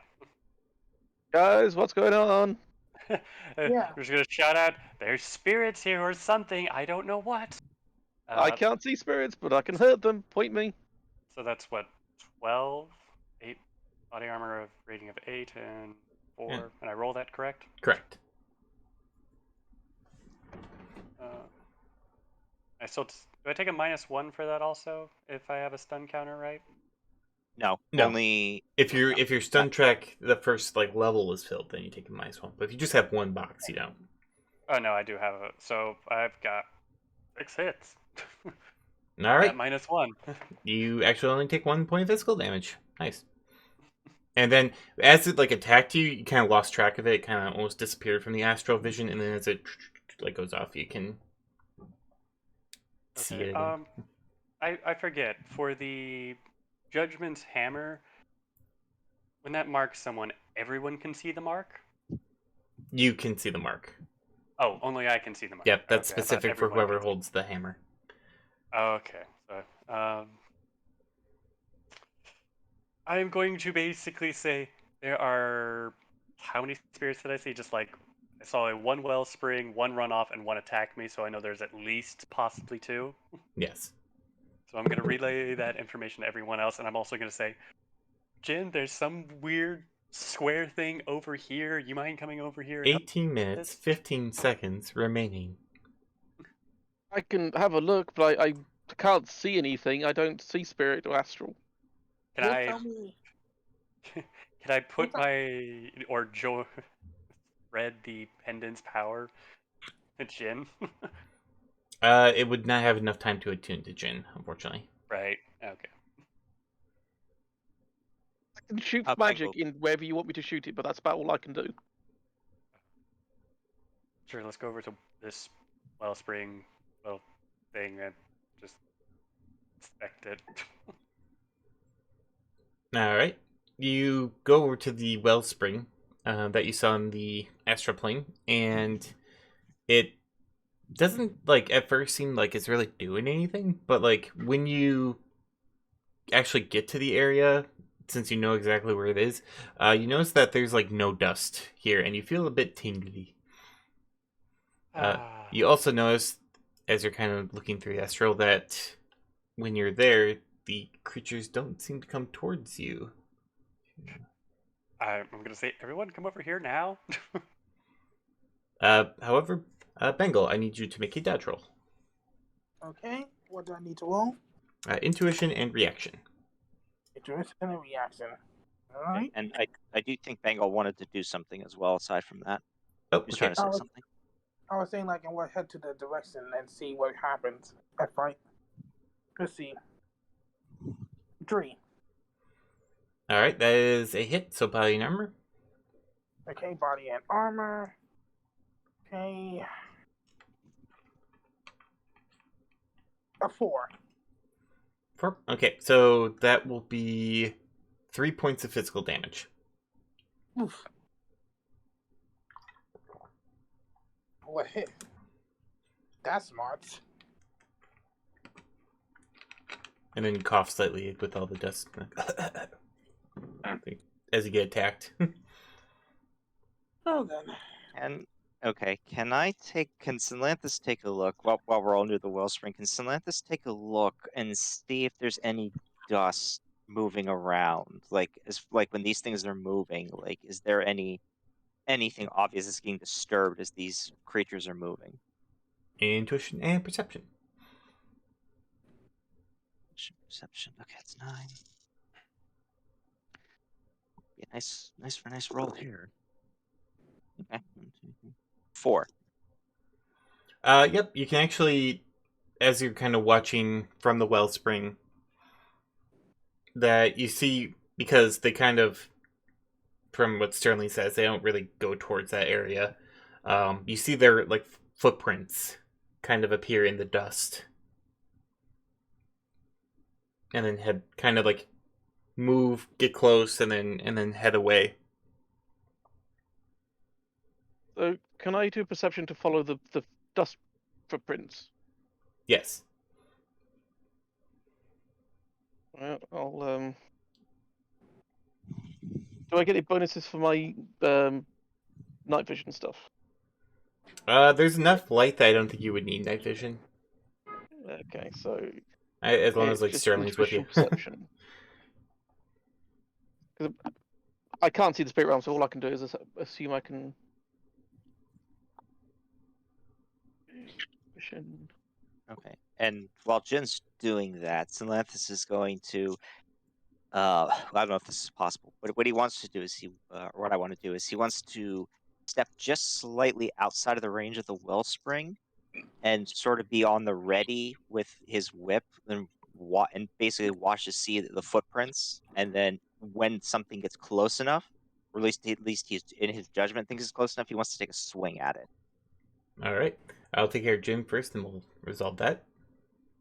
Guys, what's going on? Yeah. I'm just gonna shout out, "There's spirits here or something. I don't know what." I can't see spirits, but I can hurt them. Point me. So that's what 12, 8 body armor of rating of 8 and 4, Yeah. and I roll that correct. Correct. Do I take a -1 for that also if I have a stun counter, right? No, No. only If your stun track the first level is filled, then you take a -1. But if you just have one box, you don't. Oh no, I do have a. So I've got 6 hits. Alright. At -1. You actually only take 1 point of physical damage. Nice. And then as it attacked you, you kind of lost track of it. It kind of almost disappeared from the astral vision, and then as it goes off, you can see it again. I forget, for the Judgment's Hammer, when that marks someone, everyone can see the mark? You can see the mark. Oh, only I can see the mark. Yep, that's Okay, I thought specific for everyone whoever could see. holds the hammer. Okay, so I'm going to basically say there are, how many spirits did I see? Just I saw a 1 wellspring, 1 runoff, and 1 attack me, so I know there's at least possibly 2. Yes. So I'm going to relay that information to everyone else, and I'm also going to say, Jin, there's some weird square thing over here. You mind coming over here and help 18 minutes, this? 15 seconds remaining. I can have a look, but I can't see anything. I don't see spirit or astral. Can Just I tell me. can I put What's up? my or Joe spread the pendant's power to Jin? It would not have enough time to attune to Jin, unfortunately. Right. Okay. I can shoot Bengal. magic in wherever you want me to shoot it, but that's about all I can do. Sure. Let's go over to this wellspring thing and just inspect it. Alright. You go over to the wellspring that you saw in the astral plane, and it doesn't, at first seem like it's really doing anything, but, when you actually get to the area, since you know exactly where it is, you notice that there's, no dust here, and you feel a bit tingly. You also notice, as you're kind of looking through the astral, that when you're there, the creatures don't seem to come towards you. I'm gonna say, everyone, come over here now. However, Bengal, I need you to make a dodge roll. Okay. What do I need to roll? Intuition and reaction. Intuition and reaction. All right. and I do think Bengal wanted to do something as well aside from that. Oh, He was okay. trying to say Oh, something. I was saying I want to head to the direction and see what happens. That's right. Let's see. 3. All right, that is a hit. So body number. Okay, body and armor. Okay. A 4. 4. Okay, so that will be 3 points of physical damage. Oof. What hit? That's smart. And then you cough slightly with all the dust as you get attacked. Oh, then. And okay, can Salanthus take a look while we're all near the wellspring? Can Salanthus take a look and see if there's any dust moving around? Like when these things are moving, is there anything obvious that's getting disturbed as these creatures are moving? Intuition and perception. Perception. Okay, it's 9. Yeah, nice roll here. Okay. 1, 2, 3, 4. Yep, you can actually, as you're kind of watching from the wellspring, that you see, because they kind of from what Sterling says, they don't really go towards that area. You see their like footprints kind of appear in the dust, and then head kind of like move, get close, and then head away. So can I do perception to follow the dust footprints? Yes. Right, I'll Do I get any bonuses for my night vision stuff? There's enough light that I don't think you would need night vision. Okay, so As long as it's like just Sterling's with you. intuition perception. 'Cause I can't see the spirit realm, so all I can do is assume I can. Vision. Okay. And while Jin's doing that, Synlanthus is going to. I don't know if this is possible, but what he wants to do is or what I want to do is he wants to step just slightly outside of the range of the wellspring, and sort of be on the ready with his whip and basically watch to see the footprints, and then when something gets close enough, or at least he's in his judgment thinks it's close enough, he wants to take a swing at it. All right. I'll take care of Jim first, and we'll resolve that.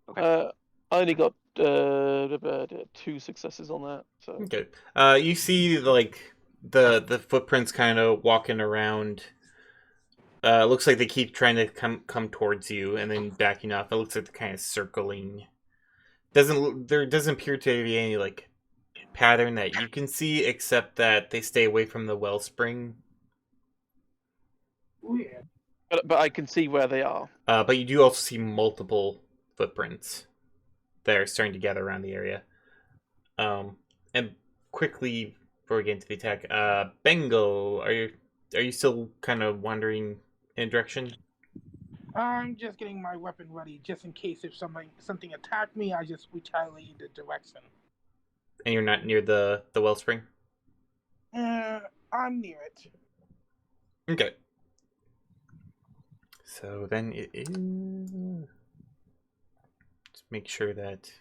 Okay. I only got 2 successes on that. So Okay. You see like the footprints kind of walking around. Looks like they keep trying to come towards you and then backing off. It looks like they're kind of circling. There doesn't appear to be any like pattern that you can see, except that they stay away from the wellspring. Weird. but I can see where they are. But you do also see multiple footprints that are starting to gather around the area. And quickly before we get into the attack, Bengal, are you still kind of wandering in a direction? I'm just getting my weapon ready, just in case if something attacked me, I just retaliate in the direction. And you're not near the wellspring? I'm near it. Okay. So then it is. Just make sure that.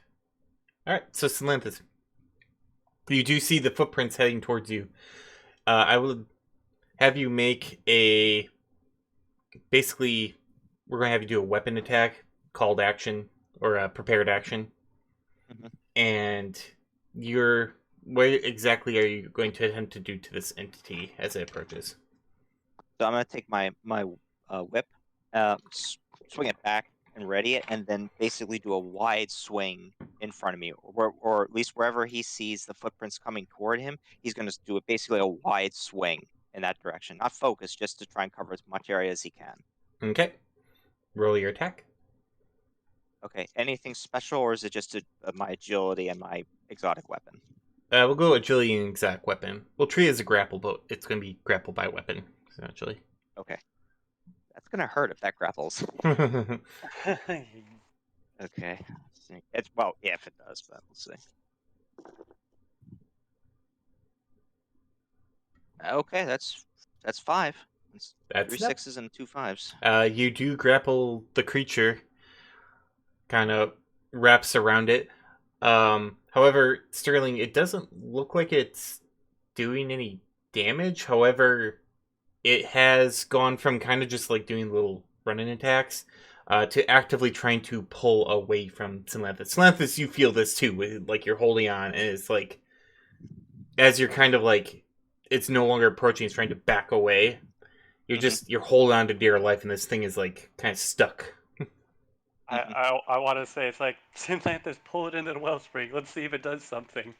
All right. So Synlanthus, you do see the footprints heading towards you. I will have you make a. Basically, we're going to have you do a weapon attack, called action, or a prepared action. Mhm. And what exactly are you going to attempt to do to this entity as it approaches? So I'm going to take my whip, swing it back and ready it, and then basically do a wide swing in front of me, or at least wherever he sees the footprints coming toward him, he's going to do it basically a wide swing in that direction, not focus, just to try and cover as much area as he can. Okay. Roll your attack. Okay, anything special, or is it just my agility and my exotic weapon? We'll go agility and exact weapon. We'll treat it as a grapple, but it's going to be grapple by weapon, essentially. Okay. That's going to hurt if that grapples. Okay. Okay. It's, well, yeah, if it does, but we'll see. Okay, that's 5. It's That's 3 enough. 6s and 2 5s. You do grapple the creature, kind of wraps around it. However, Sterling, it doesn't look like it's doing any damage. However, it has gone from kind of just like doing little run-in attacks to actively trying to pull away from Synlanthus. Synlanthus, you feel this too, like you're holding on, and it's like as you're kind of like it's no longer approaching, it's trying to back away. You're holding on to dear life, and this thing is like kind of stuck. I want to say it's like Synlanthus, pull it into the wellspring. Let's see if it does something.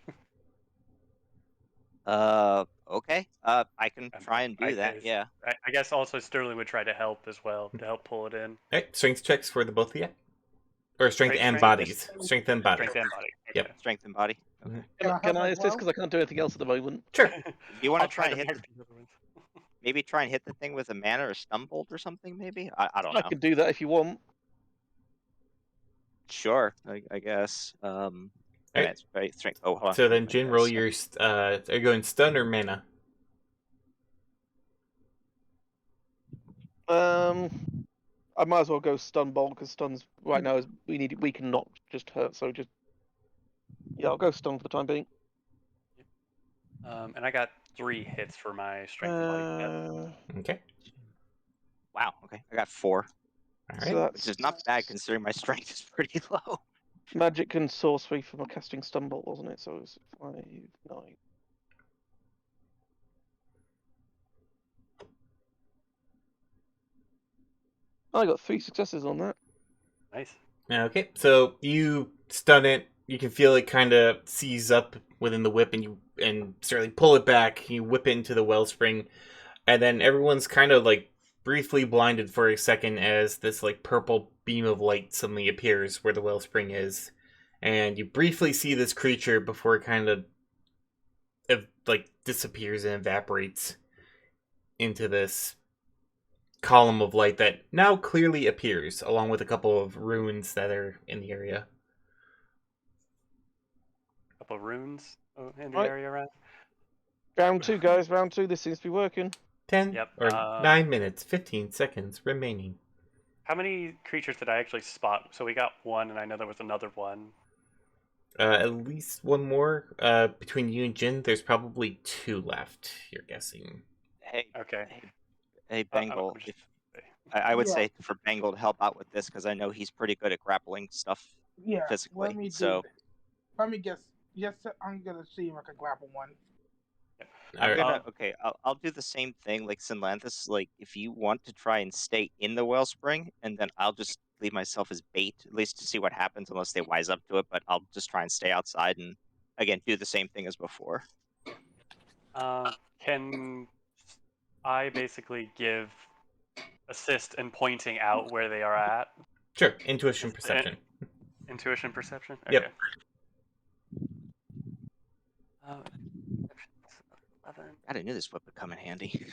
Okay. I can try and do that. Yeah. I guess also Sterling would try to help as well, to help pull it in. All right, strength checks for the both of you, or strength and Strength? bodies. Strength and bodies. Strength and body. Yep. Okay. Strength and body. Okay. Can I help as assist because I can't do anything else at the moment? Sure. You want I'll to try and to hit mark the, the other ones. maybe try and hit the thing with a mana or stun bolt or something? Maybe I don't I know. can do that if you want. Sure. I guess. Right. It's very strength. Oh, hold on. So then, I Jin, guess. roll your. Are you going stun or mana? I might as well go stun bolt because stuns right now is we can not just hurt. So just yeah, I'll go stun for the time being. And I got 3 hits for my strength and body stat. Okay. Wow. Okay. I got 4, All So right. which that's is not bad considering my strength is pretty low. magic and sorcery for my casting stumble, wasn't it? So it was 5, 9. I got 3 successes on that. Nice. Okay. So you stun it. You can feel it kind of seize up within the whip, and certainly pull it back. You whip it into the wellspring, and then everyone's kind of like briefly blinded for a second as this like purple beam of light suddenly appears where the wellspring is, and you briefly see this creature before it kind of like disappears and evaporates into this column of light that now clearly appears, along with a couple of ruins that are in the area. Couple of runes in the Right. area around. Round 2, guys. Round 2. This seems to be working. 10 Yep. or 9 minutes, 15 seconds remaining. How many creatures did I actually spot? So we got 1, and I know there was another one. At least one more. Between you and Jin, there's probably 2 left, you're guessing. Hey, Okay. hey, I'm Bengal. just- I would Yeah. say for Bengal to help out with this because I know he's pretty good at grappling stuff Yeah. physically. Let me do. So Let me guess. Yes, I'm gonna see if I can grapple one. All right. okay. I'll do the same thing like Sinlanthus. Like if you want to try and stay in the wellspring, and then I'll just leave myself as bait at least to see what happens unless they wise up to it. But I'll just try and stay outside and again do the same thing as before. Can I basically give assist in pointing out where they are at? Sure. Intuition, Is it- perception. Intuition, perception? Yep. Okay. Perception's 11. I didn't knew this whip would come in handy.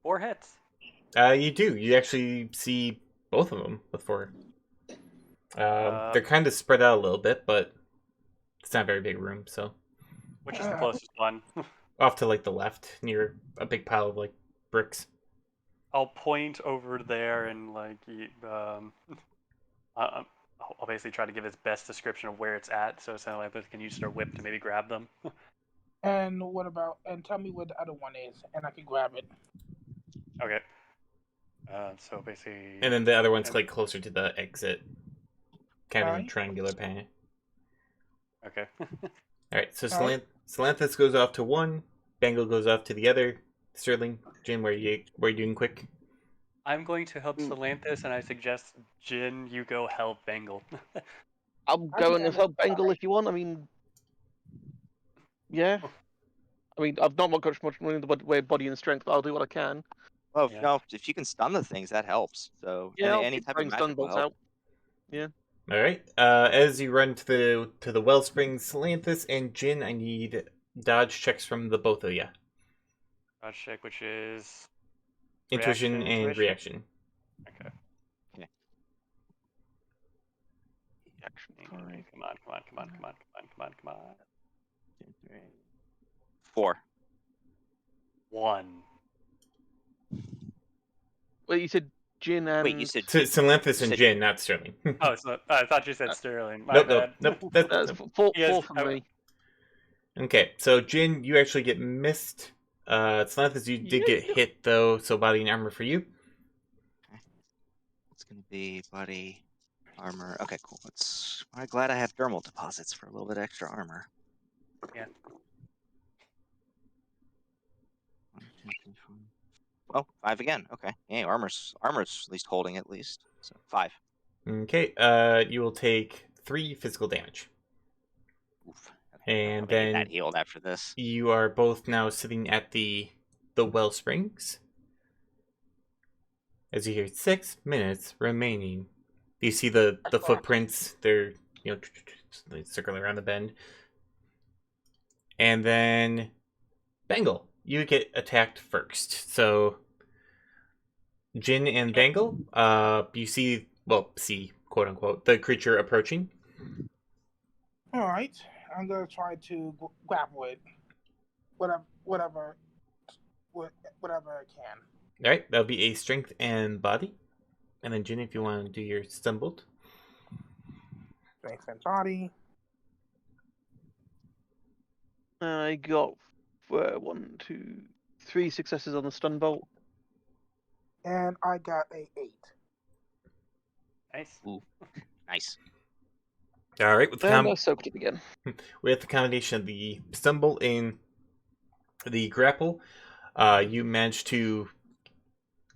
4 hits. You do. You actually see both of them with 4. They're kind of spread out a little bit, but it's not a very big room, so. Which is the closest one? Off to like the left, near a big pile of like bricks. I'll point over there and like I'll basically try to give his best description of where it's at, so Sinlanthus can use their whip to maybe grab them. And what about? And tell me where the other one is, and I can grab it. Okay. So basically. And then the other one's like closer to the exit. Kind of in a Alright. triangular pattern. Okay. Alright, so Alright. Salanthus goes off to one, Bengal goes off to the other. Sterling, Jin, where are you doing quick? I'm going to help Salanthus, and I suggest Jin, you go help Bengal. I'll go and help Bengal if you want. I mean, yeah. I mean, I've not got much money in the way of body and strength, but I'll do what I can. Well, Yeah. no, if you can stun the things, that helps. So Yeah, I'll any keep type of throwing stun magic will bolts help. out. Alright. As you run to the wellspring, Salanthus and Jin, I need dodge checks from the both of you. Dodge check, which is Intuition reaction, and intuition? reaction. Okay. Action Come on, 5. come on, come on, come on, come on, come on, come on. 4. 1. Well, you said Jin and. Wait, you said Salanthus You and said- Jin, not Sterling. Oh, it's not. I thought you said Sterling. My Nope, bad. nope. That's, That's 4 Yes, from me. okay, so Jin, you actually get missed. Salanthus, you did get hit though, so body and armor for you. it's gonna be body armor. Okay, cool. I'm glad I have dermal deposits for a little bit extra armor. Yeah. 1, 2, 3, 4. Oh, 5 again. Okay. Yeah, armor's at least holding at least. So 5. Okay, you will take 3 physical damage. Oof. Okay, And I'm gonna need then that healed after this. you are both now sitting at the well springs. As you hear 6 minutes remaining. You see the footprints, they're they circling around the bend. And then Bengal, you get attacked first. So Jin and Bengal, you see quote unquote the creature approaching. All right, I'm gonna try to grapple it, whatever I can. All right, that'll be a strength and body. And then Jin, if you want to do your stumbled. Strength and body. I got 1, 2, 3 successes on the stun bolt. And I got a 8. Nice. Ooh, nice. All right, with And I soaked it again. with the combination of the stumble and the grapple, you manage to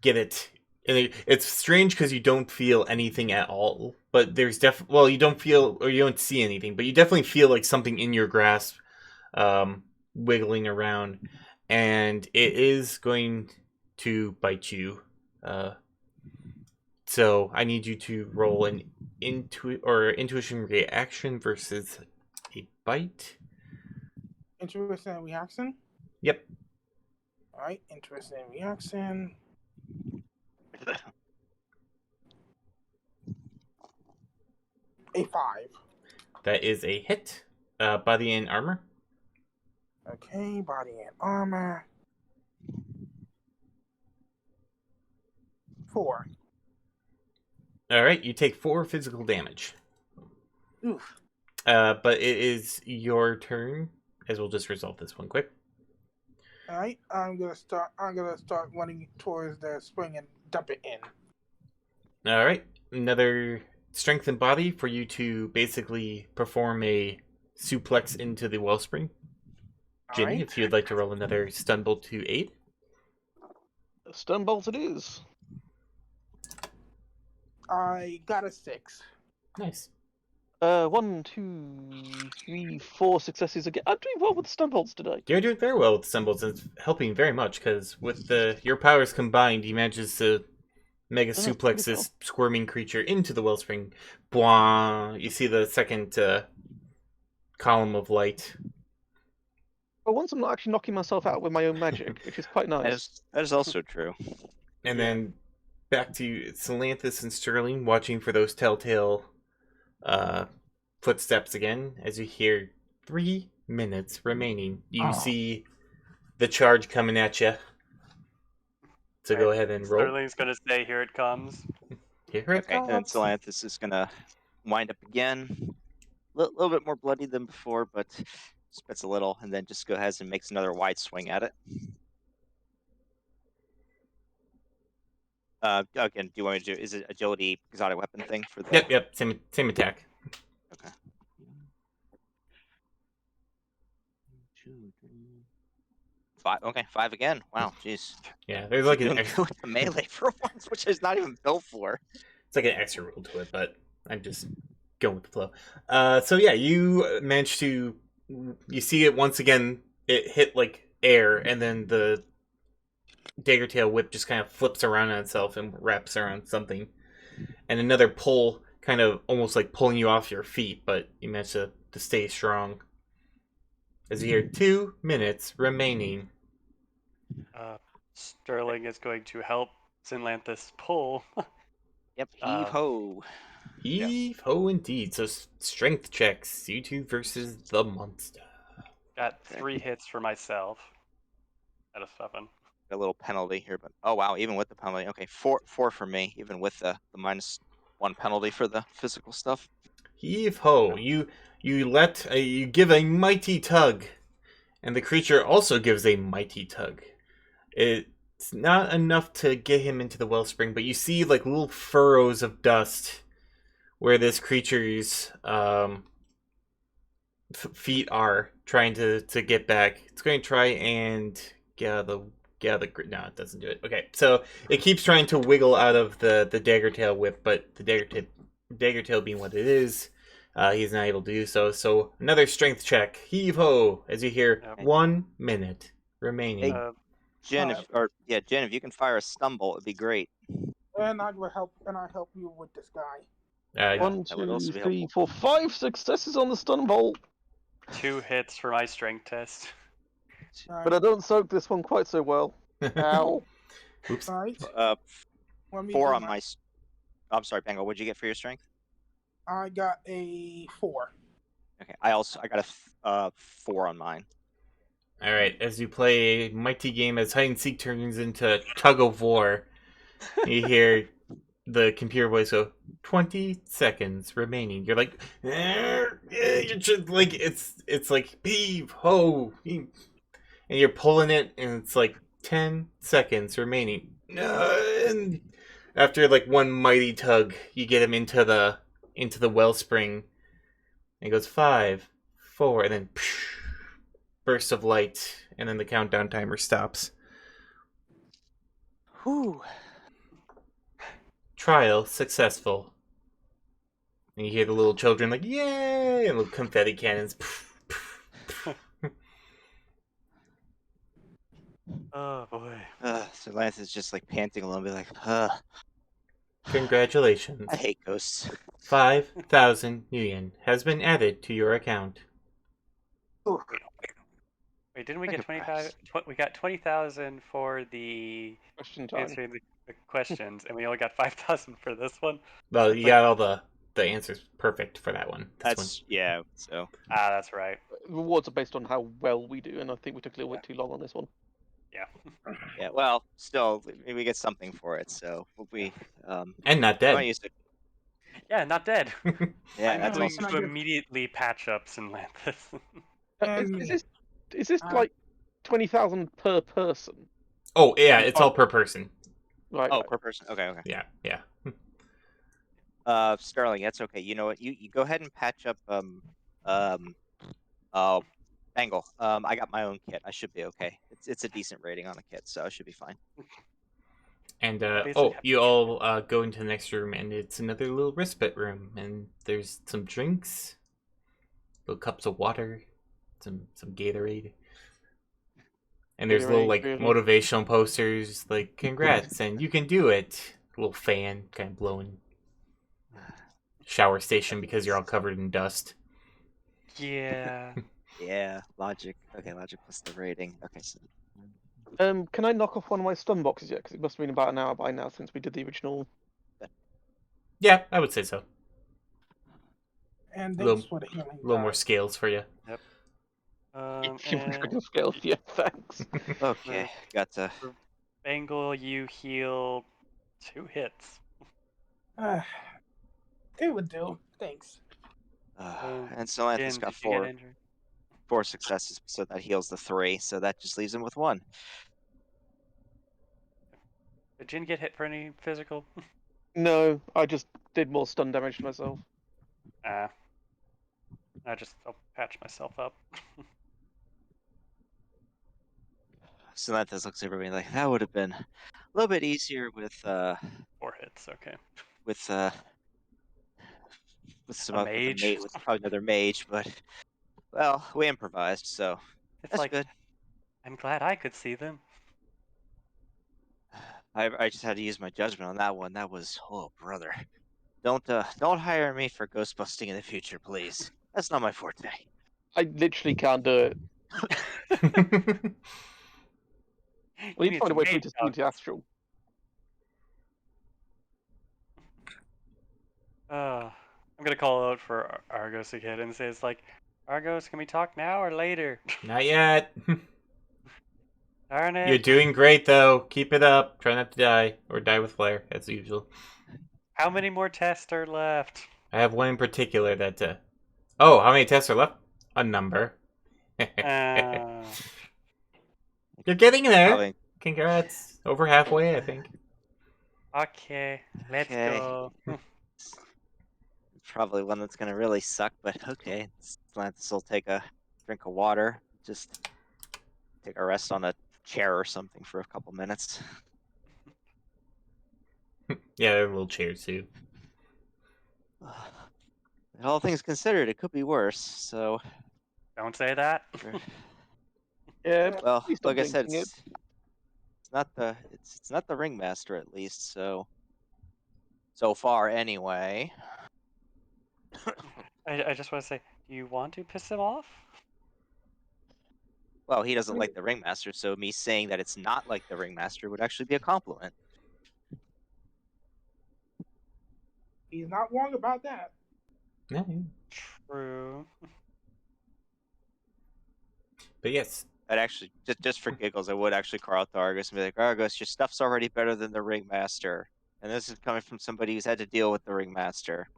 get it. And it's strange because you don't feel anything at all. But there's you don't feel or you don't see anything, but you definitely feel like something in your grasp, wiggling around, and it is going to bite you. So I need you to roll an intuition reaction versus a bite. Interesting reaction. Yep. Alright, interesting reaction. A 5. That is a hit. Body and armor. Okay, body and armor. 4. All right, you take 4 physical damage. Oof. But it is your turn, as we'll just resolve this one quick. Alright, I'm gonna start running towards the spring and dump it in. All right, another strength and body for you to basically perform a suplex into the wellspring. Ginny, Alright. if you'd like to roll another stun bolt to 8. Stun bolt it is. I got a 6. Nice. 1, 2, 3, 4 successes again. I'm doing well with stun bolts today. You're doing very well with stun bolts. It's helping very much because with your powers combined, he manages to mega suplex this squirming creature into the wellspring. Blah! You see the second column of light. But once I'm not actually knocking myself out with my own magic, which is quite nice. That is also true. And then back to Salanthus and Sterling watching for those telltale footsteps again as you hear 3 minutes remaining. You see the charge coming at you. So go ahead and roll. Sterling's gonna say, "Here it comes." Here it Okay, and then comes. Salanthus is gonna wind up again. A little bit more bloody than before, but spits a little, and then just go ahead and makes another wide swing at it. Again, do you want me to do? Is it agility exotic weapon thing for the? Yep. Same attack. Okay. 2, 3, 5. Okay, 5 again. Wow, jeez. Yeah, there's like Doing an good with the melee for once, which is not even built for. it's like an extra rule to it, but I'm just going with the flow. So yeah, you managed to you see it once again. It hit like air, and then the dagger tail whip just kind of flips around on itself and wraps around something, and another pull, kind of almost like pulling you off your feet, but you managed to stay strong. As you hear 2 minutes remaining. Sterling is going to help Zinlanthus pull. Yep, heave ho. Heave ho indeed. So strength checks, you two versus the monster. Got 3 hits for myself. Out of 7. A little penalty here, but oh wow, even with the penalty, okay, 4 for me, even with the -1 penalty for the physical stuff. Heave ho! You you give a mighty tug, and the creature also gives a mighty tug. It's not enough to get him into the wellspring, but you see like little furrows of dust where this creature's feet are trying to get back. It's going to try and no, it doesn't do it. Okay, so it keeps trying to wiggle out of the dagger tail whip, but the dagger tail being what it is, he's not able to do so. So another strength check. Heave ho! As you hear 1 minute remaining. Jen, if you can fire a stumble, it'd be great. And I help you with this guy. 1, that would also 2, be 3, helpful. 4, 5 successes on the stun bolt. 2 hits for my strength test. But I don't soak this one quite so well. Ow. Oops. Alright. 4 on my. I'm sorry, Bengal. What'd you get for your strength? I got a 4. Okay, I got a 4 on mine. All right, as you play a mighty game as hide and seek turns into tug of war, you hear the computer voice go 20 seconds remaining. You're like, you're just like it's like heave ho, heave. And you're pulling it, and it's like 10 seconds remaining. And after like one mighty tug, you get him into the wellspring. And it goes 5, 4, and then burst of light, and then the countdown timer stops. Whew. Trial successful. And you hear the little children like, yay! And little confetti cannons. Oh boy. So Lance is just like panting a little bit, like, Congratulations. I hate ghosts. 5,000 yen has been added to your account. Wait, didn't we Like get a prize. 25? We got 20,000 for the Question time. answering the questions, and we only got 5,000 for this one. Well, It's you like- got all the answers perfect for that one. This That's yeah. So that's right. Rewards are based on how well we do, and I think we took a little bit too long on this one. yeah. Well, still, we get something for it. So we And not don't dead. use it. Yeah, not dead. Yeah, I'm that's going also not to good. immediately patch up Synlanthus. Is this Uh, like 20,000 per person? Oh, yeah, it's all per person. Right. oh right. per person. Okay. Yeah, yeah. Sterling, that's okay. You know what? You go ahead and patch up oh Bangle. I got my own kit. I should be okay. It's a decent rating on a kit, so I should be fine. And Basically- you all go into the next room, and it's another little respite room, and there's some drinks, little cups of water, some Gatorade, and there's little Gatorade, like really? motivational posters like "Congrats" and "You can do it." Little fan kind of blowing. Shower station because you're all covered in dust. Yeah. Yeah, logic. Okay, logic plus the rating. Okay, so Can I knock off one of my stun boxes yet? Because it must have been about an hour by now since we did the original. Yeah, I would say so. And Little- thanks for the healing. A little more scales for you. And Scale. Yeah, thanks. okay, got to. Bangle, you heal 2 hits. It would do. Thanks. And Solanthus Jin, got did you get injured? 4 successes, so that heals the 3. So that just leaves him with 1. Did Jin get hit for any physical? No, I just did more stun damage to myself. I'll patch myself up. Solanthus looks at everybody like that would have been a little bit easier with 4 hits, okay. with some mage? with probably another mage, but well, we improvised, so It's that's like, good. I'm glad I could see them. I just had to use my judgment on that one. That was brother. Don't hire me for ghost busting in the future, please. That's not my forte. I literally can't do it. We need to find a way for me to see into astral. I'm gonna call out for Argos again and say, it's like, Argos, can we talk now or later? Not yet. Darn it. You're doing great though. Keep it up. Try not to die or die with flare as usual. How many more tests are left? I have one in particular that. Oh, how many tests are left? A number. Uh, You're getting there. Probably, Congrats. Over halfway, I think. okay, let's Okay. go. probably one that's gonna really suck, but okay. Solanthus will take a drink of water, just take a rest on a chair or something for a couple minutes. Yeah, they're little chairs too. And all things considered, it could be worse. So, Don't say that. Yeah. well, please stop like I said, jinxing it. it's not the ringmaster at least. So far anyway. I just want to say, do you want to piss him off? Well, he doesn't like the ringmaster, so me saying that it's not like the ringmaster would actually be a compliment. He's not wrong about that. Yeah. True. But yes, I'd actually just for giggles, I would actually call out to Argus and be like, Argus, your stuff's already better than the ringmaster. And this is coming from somebody who's had to deal with the ringmaster.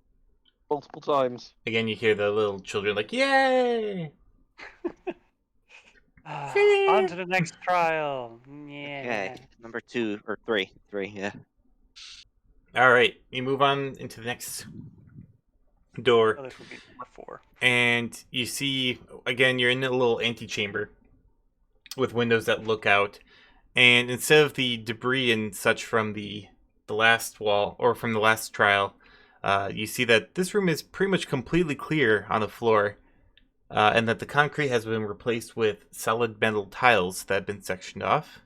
Multiple times. Again, you hear the little children like, "Yay!" On to the next trial. Yeah. Okay, number 2 or 3. 3, yeah. All right, you move on into the next door, Oh, this will be number 4. and you see again you're in a little antechamber with windows that look out, and instead of the debris and such from the last wall or from the last trial, you see that this room is pretty much completely clear on the floor, and that the concrete has been replaced with solid metal tiles that have been sectioned off.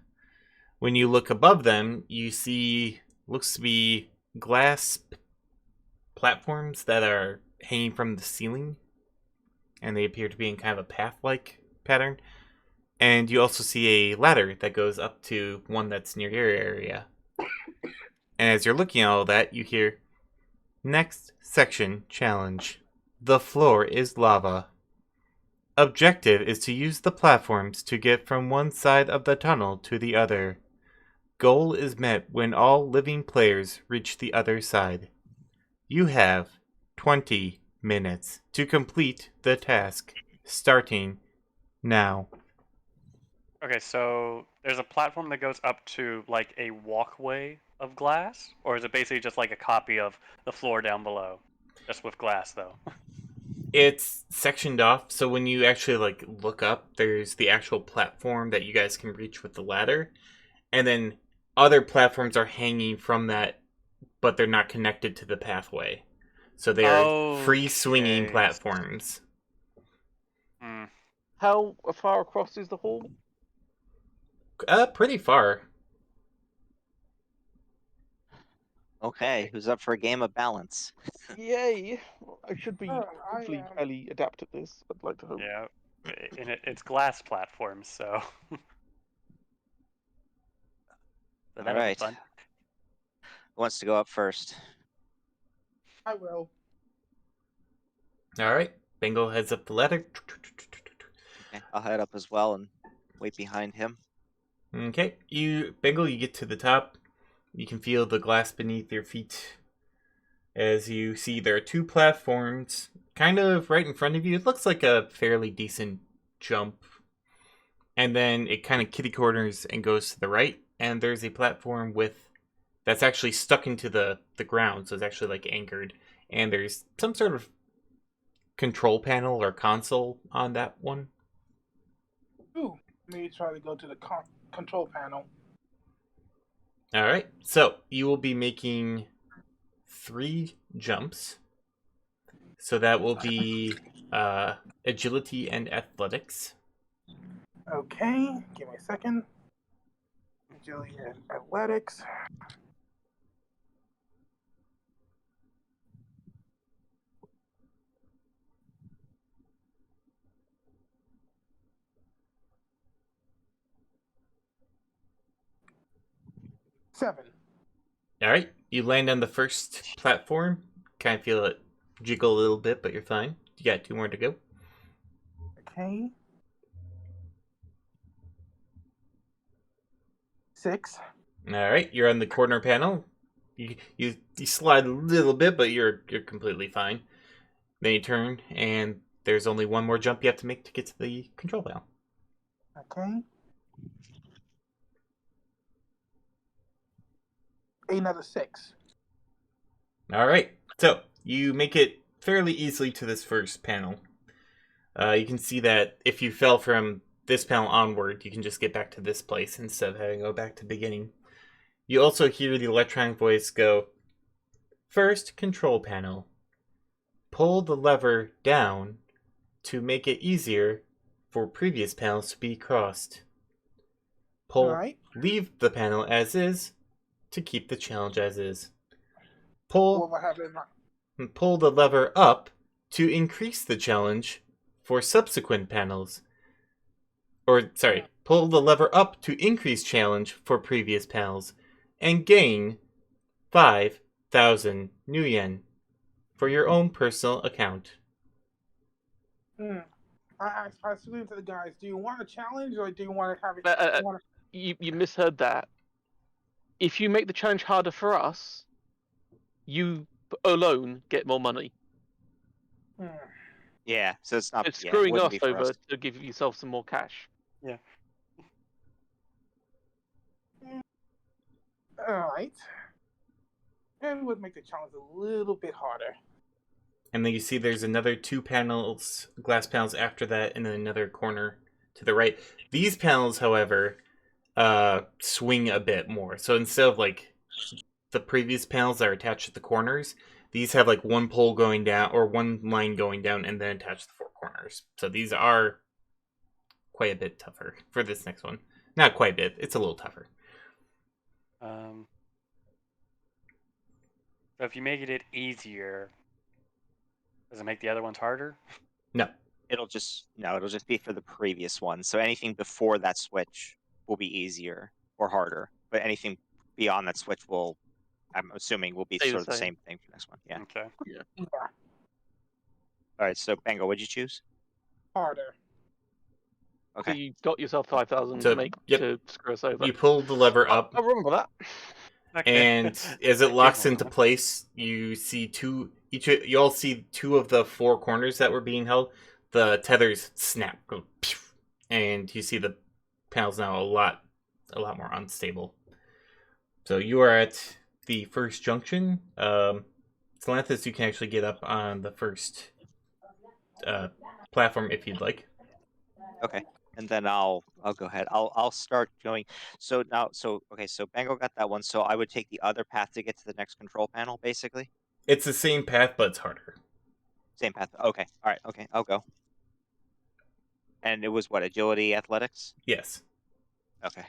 When you look above them, you see looks to be glass platforms that are hanging from the ceiling, and they appear to be in kind of a path-like pattern. And you also see a ladder that goes up to one that's near your area. And as you're looking at all that, you hear, "Next section challenge. The floor is lava. Objective is to use the platforms to get from one side of the tunnel to the other. Goal is met when all living players reach the other side. You have 20 minutes to complete the task, starting now." Okay, so there's a platform that goes up to like a walkway of glass, or is it basically just like a copy of the floor down below, just with glass though? It's sectioned off, so when you actually like look up, there's the actual platform that you guys can reach with the ladder, and then other platforms are hanging from that, but they're not connected to the pathway. So they are free swinging Okay. platforms. Hmm. How far across is the hall? Pretty far. Okay, who's up for a game of balance? Yay! I should be I hopefully am. fairly adept at this. I'd like to hope. Yeah, and it's glass platforms, so All that'll be right. fun. Who wants to go up first? I will. All right. Bengal heads up the ladder. Okay, I'll head up as well and wait behind him. Okay, Bengal, you get to the top. You can feel the glass beneath your feet. As you see, there are two platforms kind of right in front of you. It looks like a fairly decent jump. And then it kind of kitty corners and goes to the right. And there's a platform that's actually stuck into the ground. So it's actually like anchored. And there's some sort of control panel or console on that one. Ooh, maybe try to go to the control panel. All right. So you will be making 3 jumps. So that will be agility and athletics. Okay, give me a second. Agility and athletics. Seven. All right. You land on the first platform. Kind of feel it jiggle a little bit, but you're fine. You got 2 more to go. Okay. 6. All right. You're on the corner panel. You slide a little bit, but you're completely fine. Then you turn, and there's only one more jump you have to make to get to the control panel. Okay. Another 6. All right. So you make it fairly easily to this first panel. You can see that if you fell from this panel onward, you can just get back to this place instead of having to go back to the beginning. You also hear the electronic voice go, "First control panel. Pull the lever down to make it easier for previous panels to be crossed. Alright. Leave the panel as is to keep the challenge as is. What will I have in mind? Pull the lever up to increase the challenge for subsequent panels. Pull the lever up to increase challenge for previous panels and gain 5,000 new yen for your own personal account." I saluted to the guys. Do you want a challenge or do you want to have it? You misheard that. If you make the challenge harder for us, you alone get more money. Hmm. Yeah, so it's not. It's Yeah, it screwing wouldn't us be for over us. to give yourself some more cash. All right. It would make the challenge a little bit harder. And then you see there's another 2 panels, glass panels after that, and then another corner to the right. These panels, however, swing a bit more. So instead of like the previous panels that are attached at the corners, these have like one pole going down or one line going down and then attached to the 4 corners. So these are quite a bit tougher for this next one. Not quite a bit, it's a little tougher. So if you make it easier, does it make the other ones harder? No. It'll just be for the previous one. So anything before that switch will be easier or harder, but anything beyond that switch I'm assuming, will be Stay the sort of the same. same thing for next one. Yeah. Okay. Yeah, All right. So Bengo, what'd you choose? harder. So Okay. you got yourself 5,000 So, to make yep. to screw us over. You pull the lever up, I remember that. Okay. and as it That locks came into along. place, you see you all see 2 of the 4 corners that were being held. The tethers snap, go, pew, and you see the panels now a lot more unstable. So you are at the first junction. Salanthus, you can actually get up on the first platform if you'd like. Okay. And then I'll go ahead. I'll start going. So now, okay. So Bengo got that one. So I would take the other path to get to the next control panel, basically. It's the same path, but it's harder. Same path. Okay. All right. Okay. I'll go. And it was what, agility, athletics? Yes. Okay.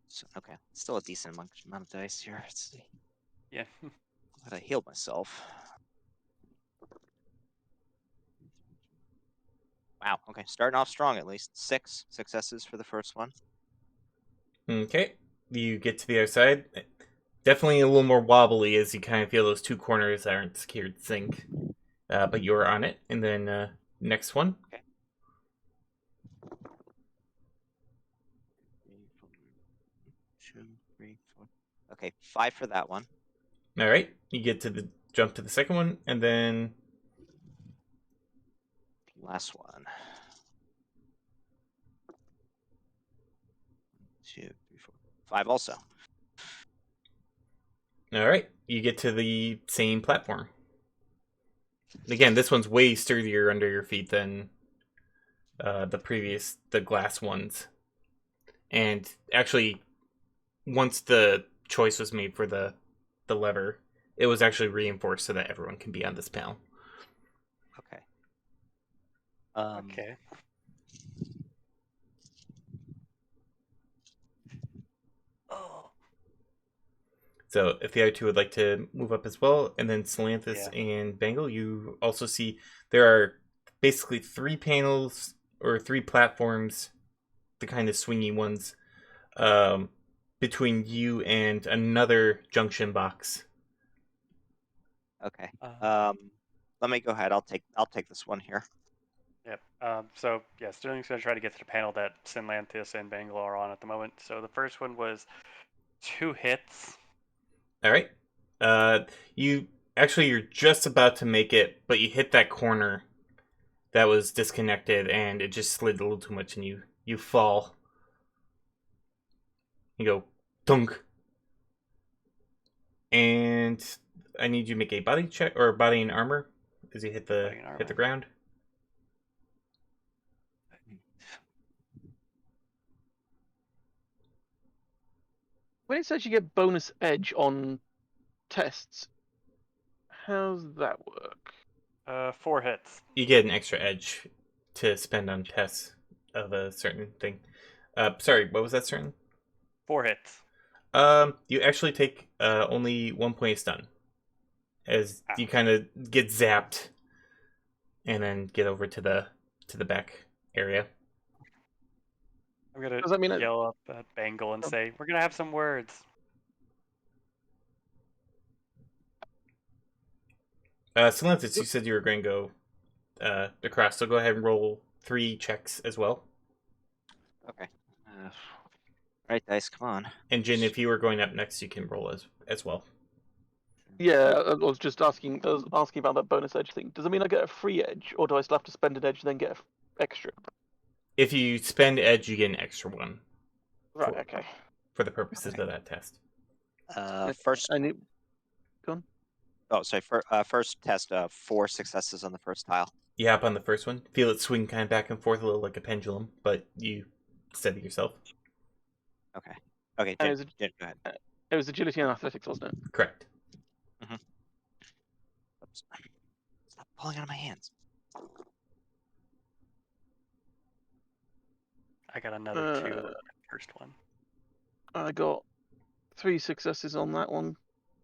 So, okay. Still a decent amount of dice here. Let's see. Yeah. Glad I healed myself. Wow. Okay. Starting off strong, at least. 6 successes for the first one. Okay. You get to the other side. Definitely a little more wobbly as you kind of feel those 2 corners that aren't secured sync. But you're on it. And then next one. Okay. 2, 3, 4. Okay. 5 for that one. All right. You get to jump to the second one, and then Last one. 2, 3, 4. 5 also. all right, you get to the same platform. Again, this one's way sturdier under your feet than the glass ones. And actually, once the choice was made for the lever, it was actually reinforced so that everyone can be on this panel. Okay. Okay. Oh. So if the other 2 would like to move up as well, and then Salanthus Yeah. and Bangle, you also see there are basically 3 panels or 3 platforms, the kind of swingy ones, between you and another junction box. Okay. Let me go ahead. I'll take this one here. Yep. So yeah, Sterling's gonna try to get to the panel that Sinlantis and Bangalore are on at the moment. So the first one was 2 hits. All right. You're just about to make it, but you hit that corner that was disconnected, and it just slid a little too much, and you fall. You go dunk, and I need you to make a body check or body and armor as you hit the ground. When it says you get bonus edge on tests, how's that work? 4 hits. You get an extra edge to spend on tests of a certain thing. Sorry, what was that certain? 4 hits. You actually take only 1 point of stun as you kind of get zapped, and then get over to the back area. I'm gonna Does that mean yell up at Bangle and say, "We're gonna have some words." Salantis, you said you were going to go across, so go ahead and roll 3 checks as well. Okay. Right, dice, come on. And Jin, if you were going up next, you can roll as well. Yeah, I was just asking. I was asking about that bonus edge thing. Does it mean I get a free edge, or do I still have to spend an edge and then get an extra? If you spend edge, you get an extra one Right. Okay. for the purposes Okay. of that test. First. I need. Go on. Oh, sorry. First test. 4 successes on the first tile. You hop on the first one, feel it swing kind of back and forth a little like a pendulum, but you steady yourself. Okay. Okay, And Jen, go ahead. It was agility and athletics, wasn't it? Correct. Oops. Stop pulling out of my hands. I got another 2 on the first one. I got 3 successes on that one.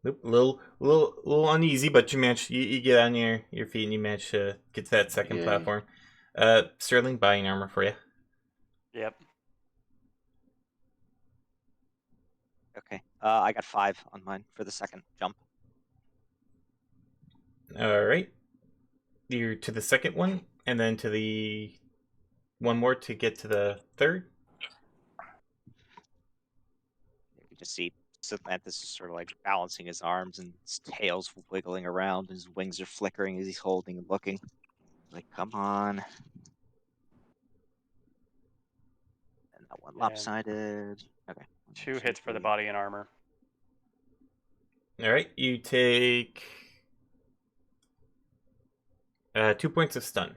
Nope, a little uneasy, but you manage. You get on your feet and you manage to get to that second Yay. platform. Sterling, buying armor for you. Yep. Okay. I got 5 on mine for the second jump. All right. You're to the second one, and then to the one more to get to the third. You just see Atlantis is sort of like balancing his arms and his tail's wiggling around, and his wings are flickering as he's holding and looking. Like, come on. And that one Yeah. lopsided. Okay. 2 hits for the body and armor. All right. You take 2 points of stun.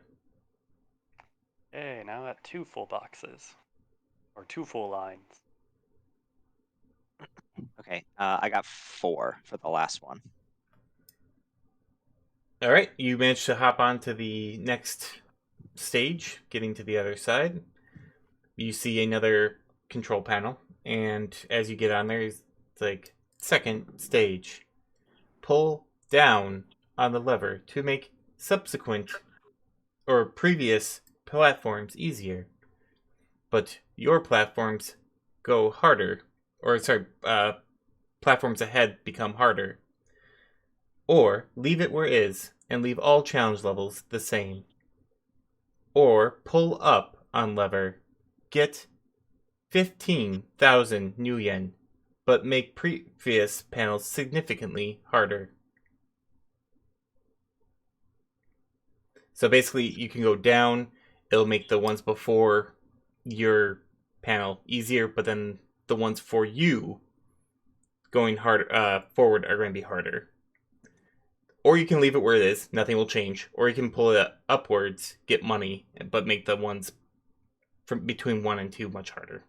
Hey, now at 2 full boxes. Or 2 full lines. Okay. I got 4 for the last one. All right. You manage to hop onto the next stage, getting to the other side. You see another control panel, and as you get on there, it's like second stage. Pull down on the lever to make subsequent or previous platforms easier. But your platforms go harder, or sorry, platforms ahead become harder. Or leave it where it is and leave all challenge levels the same. Or pull up on lever, get 15,000 new yen, but make previous panels significantly harder. So basically, you can go down, it'll make the ones before your panel easier, but then the ones for you going forward are going to be harder. Or you can leave it where it is, nothing will change. Or you can pull it upwards, get money, but make the ones from between 1 and 2 much harder.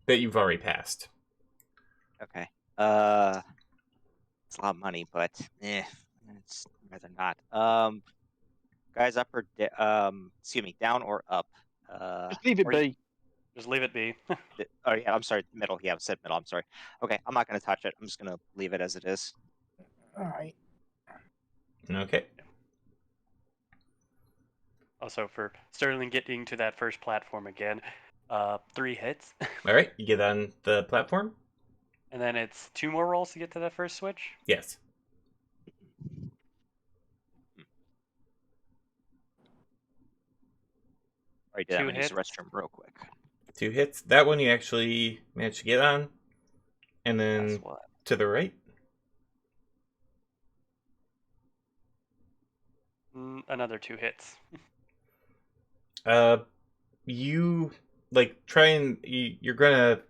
That you've already passed. Okay. It's a lot of money, but it's rather not. Guys, up or excuse me, down or up? Just leave it or be. Just leave it be. Oh yeah, I'm sorry, middle. Yeah, I said middle. I'm sorry. Okay, I'm not gonna touch it. I'm just gonna leave it as it is. All right. Okay. Also, for Sterling getting to that first platform again, 3 hits. Alright, you get on the platform? And then it's 2 more rolls to get to that first switch. Yes. All right, did 2 I'm gonna use the hits. restroom real quick. 2 hits. That one you actually managed to get on. And then That's what. to the right. Another 2 hits. You like try and you're gonna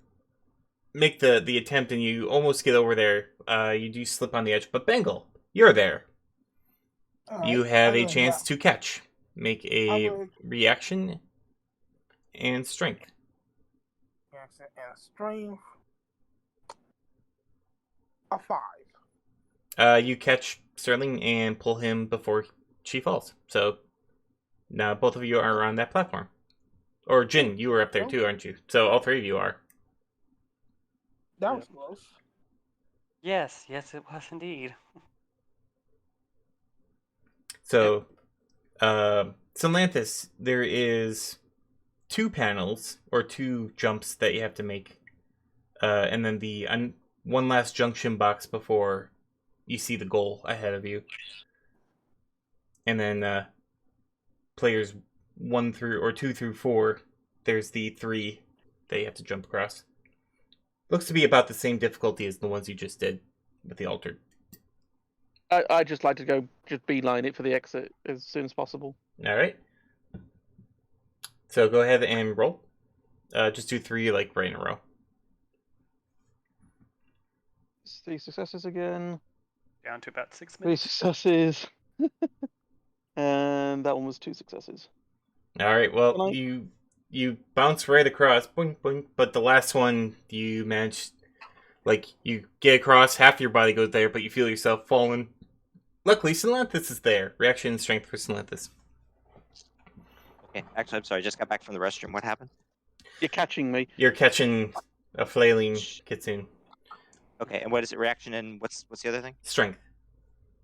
make the attempt and you almost get over there. You do slip on the edge, but Bengal, you're there. All right. You have I a will, chance to catch. Make a will- reaction and strength. Yes, and strength. A 5. You catch Sterling and pull him before she falls. So now both of you are on that platform. Or Jin, you were up there Nope. too, aren't you? So all 3 of you are. That Yep. was close. Yes, it was indeed. So, Solanthus, there is 2 panels or 2 jumps that you have to make, and then the one last junction box before you see the goal ahead of you, and then players 1 through or 2 through 4. There's the 3 that you have to jump across. Looks to be about the same difficulty as the ones you just did with the altered I just like to go just beeline it for the exit as soon as possible. All right. So go ahead and roll. Just do 3 like right in a row. 3 successes again. Down to about 6 3 minutes. successes. And that one was 2 successes. All right. Well, Can I- you bounce right across, boink boink. But the last one, you manage, like you get across, half your body goes there, but you feel yourself falling. Luckily, Salanthus is there. Reaction and strength for Salanthus. Okay, actually, I'm sorry. I just got back from the restroom. What happened? You're catching me. You're catching a flailing kitsune. Okay, and what is it? Reaction and what's the other thing? Strength.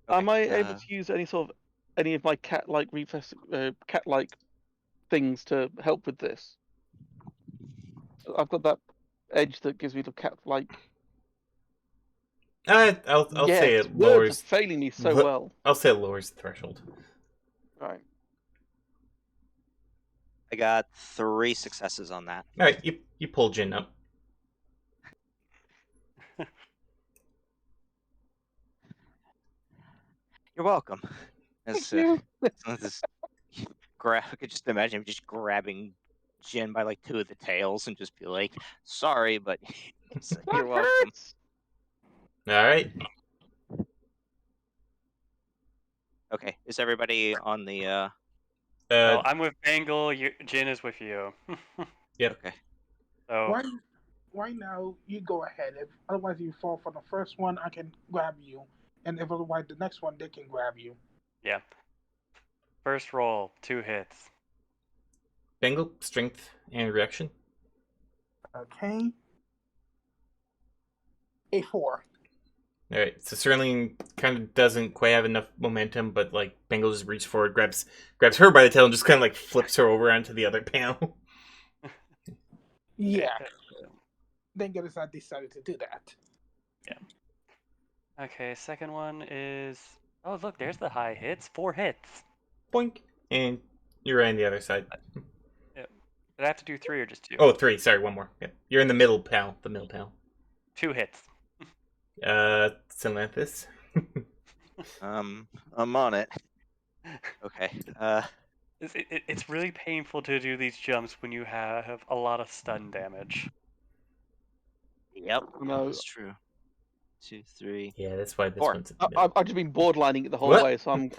Okay, Am I able to use any of my cat-like cat-like things to help with this? I've got that edge that gives me the cat-like. I'll say Yes, it words are lowers. failing me so Lo- well. I'll say it lowers the threshold. Right. I got 3 successes on that. All right, you pull Jin up. You're welcome. Thank you. This I could just imagine him just grabbing Jin by like 2 of the tails and just be like, "Sorry, but you're That welcome." hurts. All right. Okay, is everybody on the? Well, I'm with Bangle. Jin is with you. Yep. Okay. So Why now? You go ahead. If otherwise you fall for the first one, I can grab you, and if otherwise the next one they can grab you. yeah. First roll, 2 hits. Bengal, strength and reaction. Okay. A 4. All right. So Sterling kind of doesn't quite have enough momentum, but like Bengal just reaches forward, grabs her by the tail, and just kind of like flips her over onto the other panel. Yeah. Okay. Then get us I decided to do that. Okay, second one is. Oh, look, there's the high hits. 4 hits. Boink, and you're right on the other side. Did I have to do 3 or just 2? Oh, 3. Sorry, one more. Yep. You're in the middle panel. The middle panel. 2 hits. Salanthus. I'm on it. Okay. It's really painful to do these jumps when you have a lot of stun damage. Yep. No. That's true. 2, 3. Yeah, that's why this 4. one's in the middle. I've just been borderlining it the whole What? way, so I'm.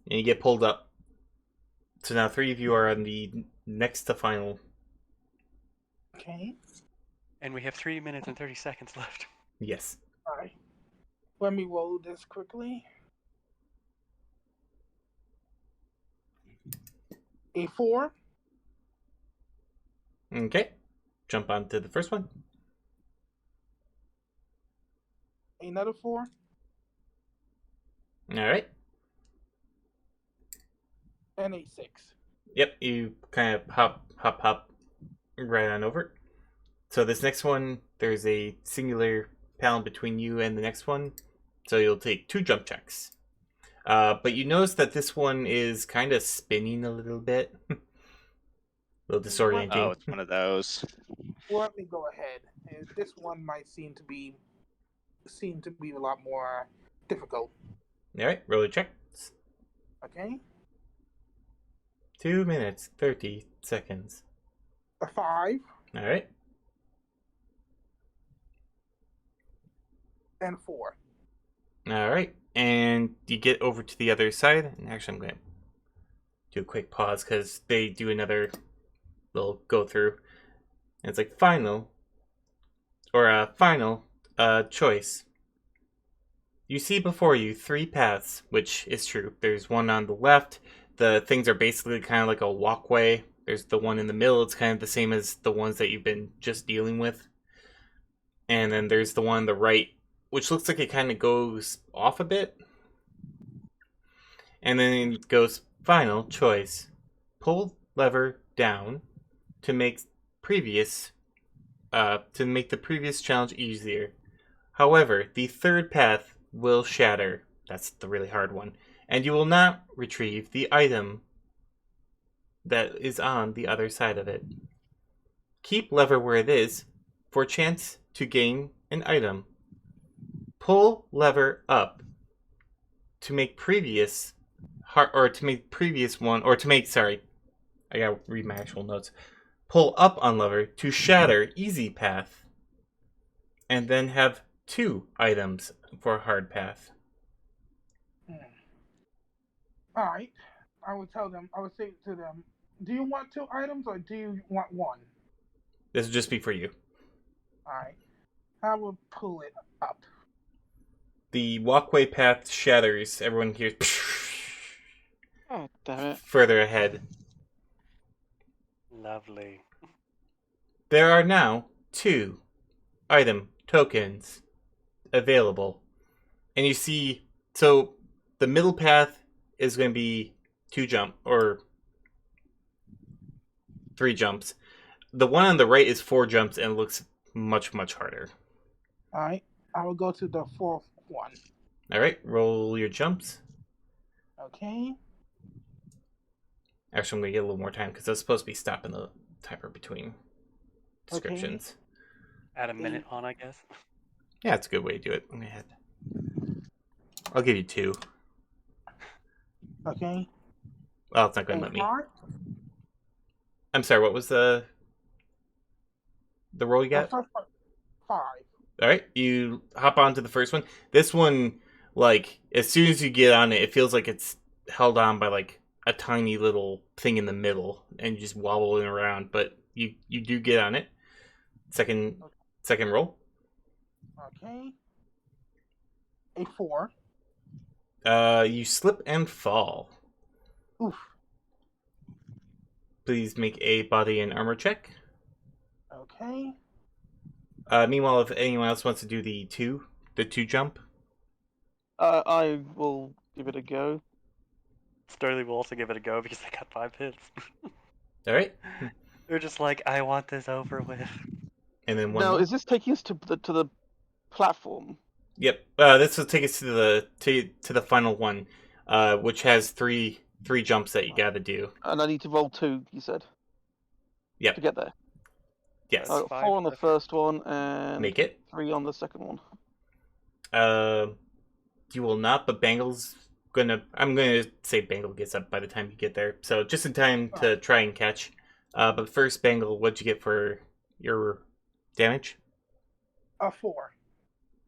And you get pulled up. So now 3 of you are on the next to final. Okay. And we have 3 minutes and 30 seconds left. Yes. Alright. Let me roll this quickly. A 4. Okay. Jump onto the first one. Another 4. All right. And a 6. Yep, you kind of hop right on over. So this next one, there's a singular panel between you and the next one. So you'll take 2 jump checks. But you notice that this one is kind of spinning a little bit. A little disorienting. Oh, it's one of those. Well, let me go ahead. This one might seem to be a lot more difficult. All right, roll your check. Okay. 2 minutes, 30 seconds. A 5 All right. and 4. All right. And you get over to the other side. And actually, I'm going to do a quick pause because they do another little go through. And it's like final choice. You see before you 3 paths, which is true. There's one on the left. The things are basically kind of like a walkway. There's the one in the middle. It's kind of the same as the ones that you've been just dealing with. And then there's the one on the right, which looks like it kind of goes off a bit. And then it goes final choice. Pull lever down to make the previous challenge easier. However, the third path will shatter. That's the really hard one. And you will not retrieve the item that is on the other side of it. Keep lever where it is for a chance to gain an item. Pull lever up to make previous or to make previous one or to make sorry, I gotta read my actual notes. Pull up on lever to shatter easy path, and then have 2 items for hard path. All right. I would tell them. I would say to them, "Do you want 2 items or do you want 1?" This will just be for you. All right. I will pull it up. The walkway path shatters. Everyone hears Oh, damn it. further ahead. Lovely. There are now 2 item tokens available. And you see, so the middle path is going to be 2 jump or 3 jumps. The one on the right is 4 jumps and looks much, much harder. All right. I will go to the 4th one. All right, roll your jumps. Okay. Actually, I'm going to get a little more time because I was supposed to be stopping the timer between descriptions. Add a minute on, I guess. Yeah, it's a good way to do it. Let me ahead. I'll give you 2. Okay. Well, it's not going to let And me. hard. I'm sorry, what was the roll you The got? first one, 5. All right, you hop onto the first one. This one, like, as soon as you get on it, it feels like it's held on by, like, a tiny little thing in the middle, and you just wobbling around, but you do get on it. Second roll. Okay. A 4. You slip and fall. Oof. Please make a body and armor check. Okay. Meanwhile, if anyone else wants to do the 2 jump. I will give it a go. Sterling will also give it a go because they got 5 hits. All right, They're just like, I want this over with. and then 1 Now, more. is this taking us to the platform? Yep. This will take us to the final one, which has three jumps that you gotta do. And I need to roll 2, you said, Yep. to get there. Yes. I got 5 4 on the for the first one and Make it. 3 on the second one. You will not, but Bangle's gonna. I'm gonna say Bangle gets up by the time you get there, so just in time to try and catch. But first, Bangle, what'd you get for your damage? A 4.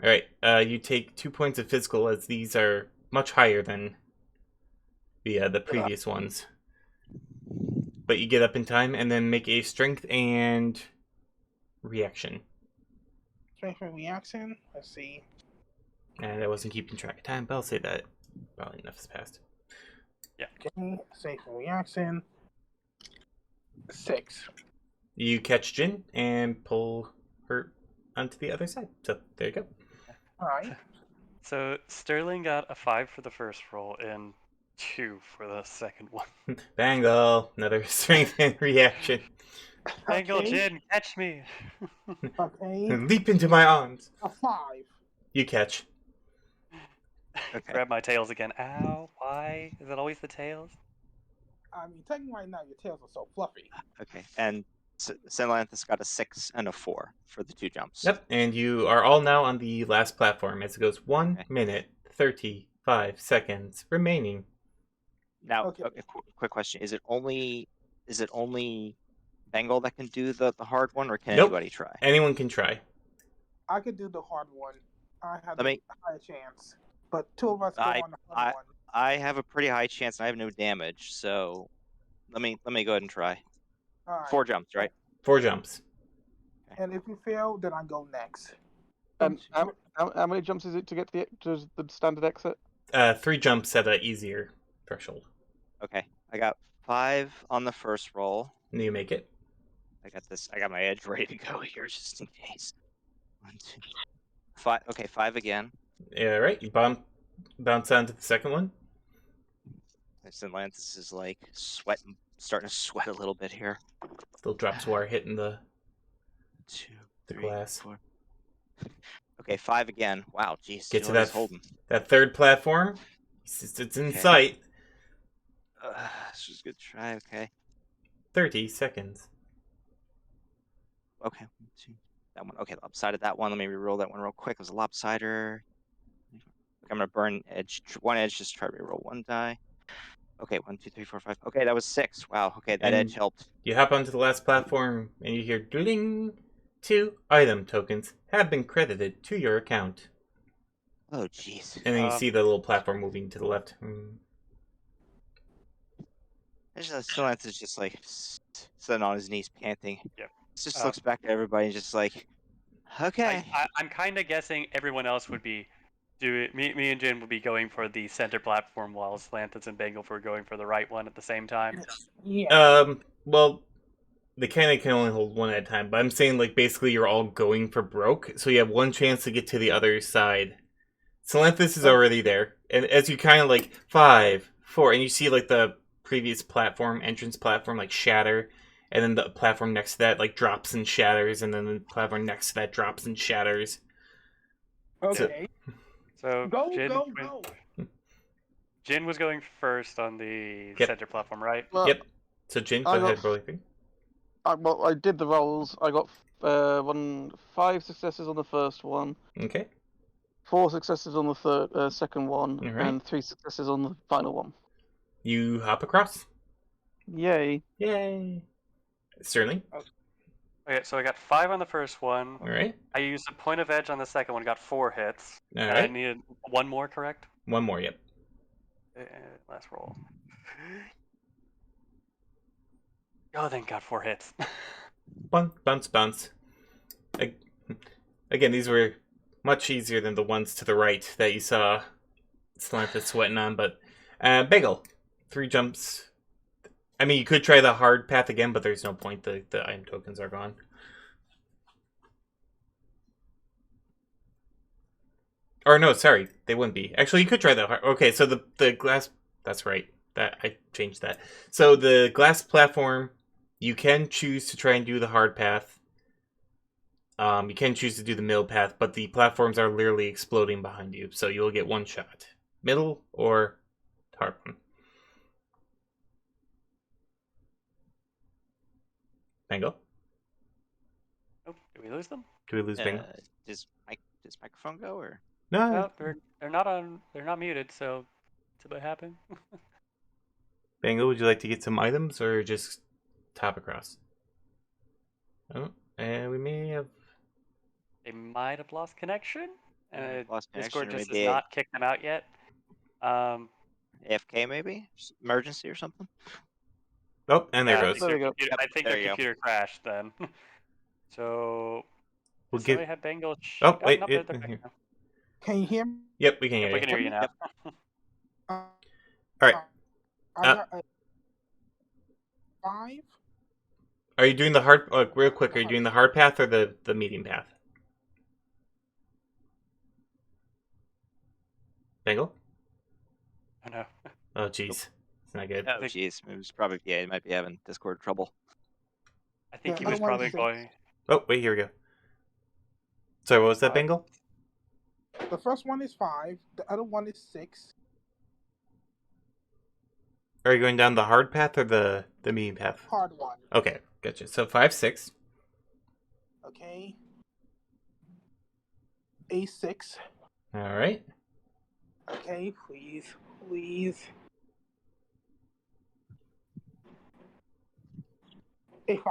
All right. You take 2 points of physical, as these are much higher than the previous ones. But you get up in time, and then make a strength and reaction. Strength and reaction. Let's see. And I wasn't keeping track of time, but I'll say that probably enough has passed. Okay. Strength and reaction. 6. You catch Jin and pull her onto the other side. So there you go. All right. So Sterling got a 5 for the first roll and 2 for the second one. Bangle, another strength and reaction. Bangle, Okay. Jin, catch me! Okay. Leap into my arms. A 5. You catch. Okay. Grab my tails again. Ow, why? Is it always the tails? I mean, technically right now your tails are so fluffy. Okay. And Senlanthus got a 6 and a 4 for the 2 jumps. Yep, and you are all now on the last platform as it goes 1 Okay. minute, 35 seconds remaining. Now, Okay. quick question: Is it only Bengal that can do the hard one, or can Nope. anybody try? Anyone can try. I could do the hard one. I have Let me- a higher chance. But 2 of us go on the hard one. I have a pretty high chance, and I have no damage, so let me go ahead and try. All right. 4 jumps, right? 4 jumps. And if you fail, then I go next. How many jumps is it to get to the standard exit? 3 jumps at an easier threshold. Okay, I got 5 on the first roll. And you make it. I got my edge ready to go here, just in case. 1, 2, 5. Okay, 5 again. All right, you bounce on to the second one. Senlanthus is like starting to sweat a little bit here. Still drops water hitting the 2, The 3, glass. 4. Okay, 5 again. Wow, jeez. Get to Jordan's that holding. that third platform. It's in Okay. sight. This was a good try. Okay. 30 seconds. Okay. 1, 2. That one. Okay, lopsided that one. Let me re-roll that one real quick. It was a lopsider. I'm gonna burn one edge. Just try to reroll one die. Okay, 1, 2, 3, 4, 5. Okay, that was 6. Wow. Okay, that And edge helped. you hop onto the last platform, and you hear ding. 2 item tokens have been credited to your account. Oh, jeez. And then you see the little platform moving to the left. Silence is just like sitting on his knees, panting. Yep. Just looks back at everybody and just like, okay. I'm kind of guessing everyone else would be me and Jin would be going for the center platform while Slantis and Bengal were going for the right one at the same time. Yeah. Well, they kind of can only hold one at a time, but I'm saying like basically you're all going for broke, so you have one chance to get to the other side. Salanthus is already there, and as you kind of like 5, 4, and you see like the previous entrance platform like shatter, and then the platform next to that like drops and shatters, and then the platform next to that drops and shatters. Okay. So Go, Jin, go, go. Jin was going first on the Yep. center platform, right? Well, Yep. So Jin, go I got ahead, roll your thing. I did the rolls. I got 5 successes on the first one, Okay. 4 successes on the second one, Alright. and 3 successes on the final one. You hop across. Yay! Yay. Sterling. Okay, so I got 5 on the first one. All right. I used a point of edge on the second one, got 4 hits. All And I right. needed one more, correct? One more. Yep. Last roll. Oh, thank God, 4 hits. Bounce, bounce. Again, these were much easier than the ones to the right that you saw Slanthus sweating on, but Bagel, 3 jumps. I mean, you could try the hard path again, but there's no point. The item tokens are gone. Or no, sorry, they wouldn't be. Actually, you could try the hard. Okay, so the glass. That's right. That I changed that. So the glass platform, you can choose to try and do the hard path. You can choose to do the middle path, but the platforms are literally exploding behind you, so you'll get one shot. Middle or hard one. Bingo. Oh, did we lose them? Do we lose Bingo? Does microphone go or? No. No, they're not on. They're not muted. So, did what happened? Bingo, would you like to get some items or just top across? Oh, and we may have. They might have lost connection. Lost Discord connection, just maybe has not kicked them out yet. AFK maybe? Emergency or something? Oh, and there Yeah, goes. There we go. I think There their you go. computer crashed then. So, We'll does give. somebody have Bengal? Oh, wait, no, yeah, they're back here. now. Can you hear me? Yep, we can hear Yep, we you. can hear you now. Uh, All right. I got a 5. Are you doing the hard? Real quick, are you doing the hard path or the medium path? Bengal? I know. Oh, jeez, it's not good. Oh, jeez. It was probably, yeah, he might be having Discord trouble. I think Yeah, he I was don't want probably to- going. Oh, wait, here we go. Sorry, what was that, Bengal? The first one is 5. The other one is 6. Are you going down the hard path or the medium path? Hard one. Okay, gotcha. So 5, 6. Okay. A6. All right. Okay, please, please. A5.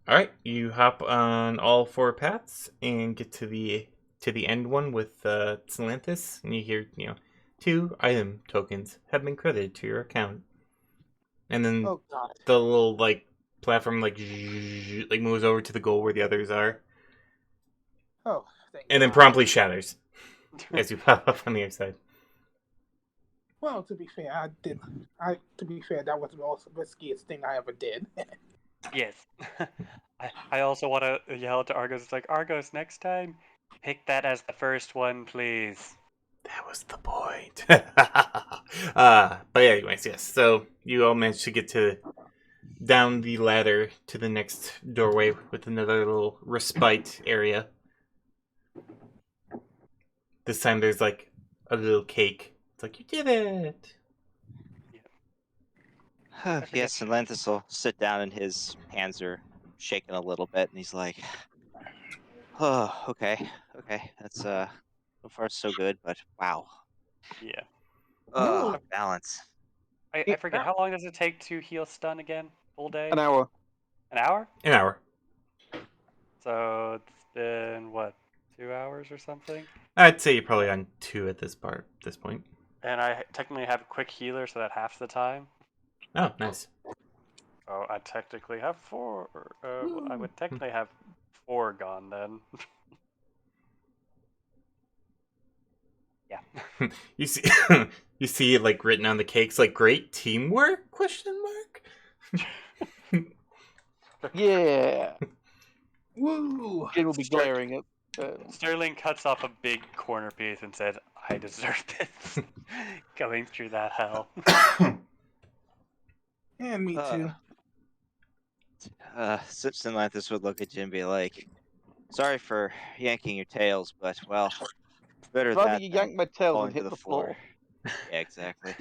All right, you hop on all 4 paths and get to the end one with Salanthus, and you hear 2 item tokens have been credited to your account, and then Oh God. the little like platform like moves over to the goal where the others are, Oh, thank and then God. promptly shatters as you pop up on the other side. Well, to be fair, to be fair, that was the most riskiest thing I ever did. Yes. I also want to yell to Argos. It's like, Argos, next time, pick that as the first one, please. That was the point. But yeah, anyways, yes. So you all managed to get down the ladder to the next doorway with another little respite area. This time there's like a little cake. It's like, you did it. Yes, and Lanthus will sit down and his hands are shaking a little bit, and he's like, "Oh, okay, that's So far, so good, but wow. Yeah. Ooh. Balance. I forget, how long does it take to heal stun again? Full day? An hour. An hour? An hour. So it's been, what, 2 hours or something? I'd say you're probably on 2 at this point. And I technically have a quick healer, so that half the time. Oh, nice. So I technically have 4. I would technically have 4 gone then. Yeah. You see, you see it like written on the cakes, like great teamwork? Question mark. Yeah. Woo! Jin will be Start- glaring at. Sterling cuts off a big corner piece and said, I deserve this. Going through that hell. And me too. Simpson Lanthus would look at Jim and be like, sorry for yanking your tails, but, well, better Rather that you than yank my tail than falling to hit the the floor. floor. Yeah, exactly.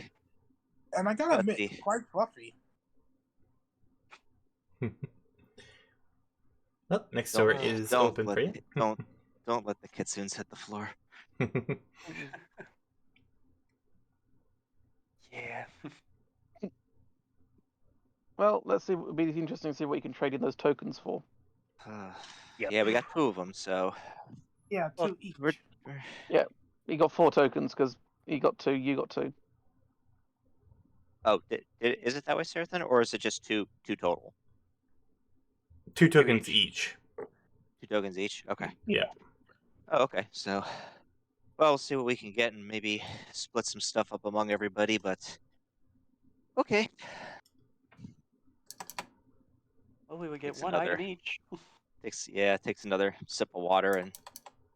And I gotta But admit, the- quite fluffy. Well, next door Don't, is don't open let for you. don't let the kitsunes hit the floor. Yeah. Well, let's see. It'll be interesting to see what you can trade in those tokens for. Yep. Yeah, we got 2 of them, so Yeah, well, 2 each. You got 4 tokens because he got 2, you got 2. Oh, is it that way, Sarathan, or is it just two total? 2 tokens each. 2 tokens each. Okay. Yeah. Oh, okay. So, well, we'll see what we can get and maybe split some stuff up among everybody. But okay. Well, we would get Takes 1 another- item each. Takes another sip of water and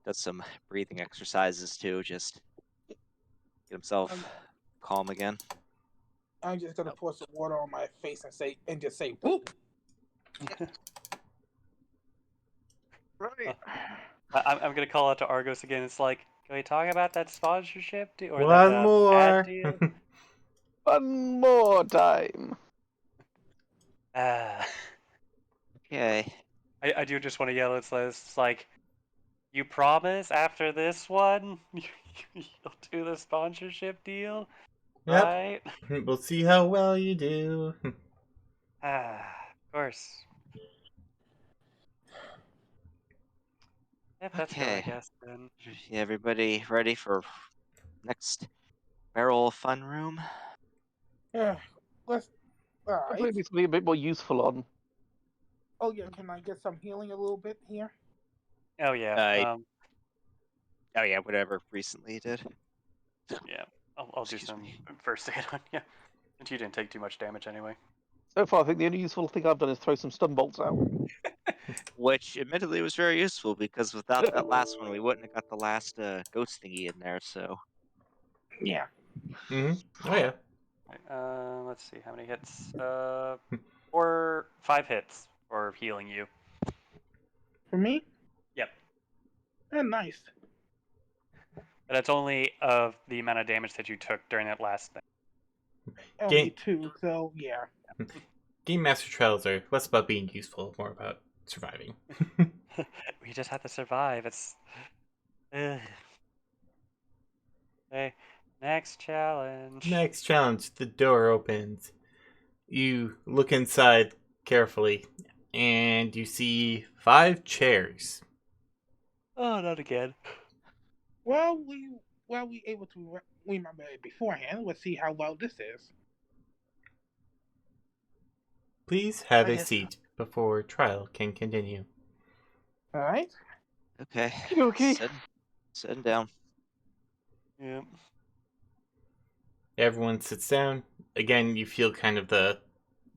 does some breathing exercises too. Just get himself calm again. I'm just gonna pour some water on my face and just say, "Whoop!" Right. I'm gonna call out to Argos again. It's like, can we talk about that sponsorship deal or One that more. ad deal? One more time. Ah. Okay. I do just want to yell. It's like, you promise after this one you'll do the sponsorship deal, Yep. right? We'll see how well you do. Ah, of course. Yep, that's good, I Okay. guess. Then. Yeah, everybody ready for next barrel fun room? Yeah, let's. All I right. believe this will be a bit more useful on. Oh yeah, can I get some healing a little bit here? Oh yeah. Oh yeah, whatever recently you did. Yeah. I'll do Excuse some me. first aid on you. Since you didn't take too much damage anyway. So far, I think the only useful thing I've done is throw some stun bolts out. Which admittedly was very useful because without that last one, we wouldn't have got the last ghost thingy in there. So Yeah. Oh yeah. Right, let's see how many hits. 5 hits for healing you. For me? Yep. Nice. But that's only of the amount of damage that you took during that last thing. Only Game- 2, so yeah. Game Master Trials are less about being useful, more about surviving. We just have to survive. It's. Ugh. Okay, next challenge. Next challenge, the door opens. You look inside carefully, and you see 5 chairs. Oh, not again. Well, we able to remember it beforehand. Let's see how well this is. Please have I a guess- seat before trial can continue. All right. okay, Okay. sitting down. Yep. Everyone sits down. Again, you feel kind of the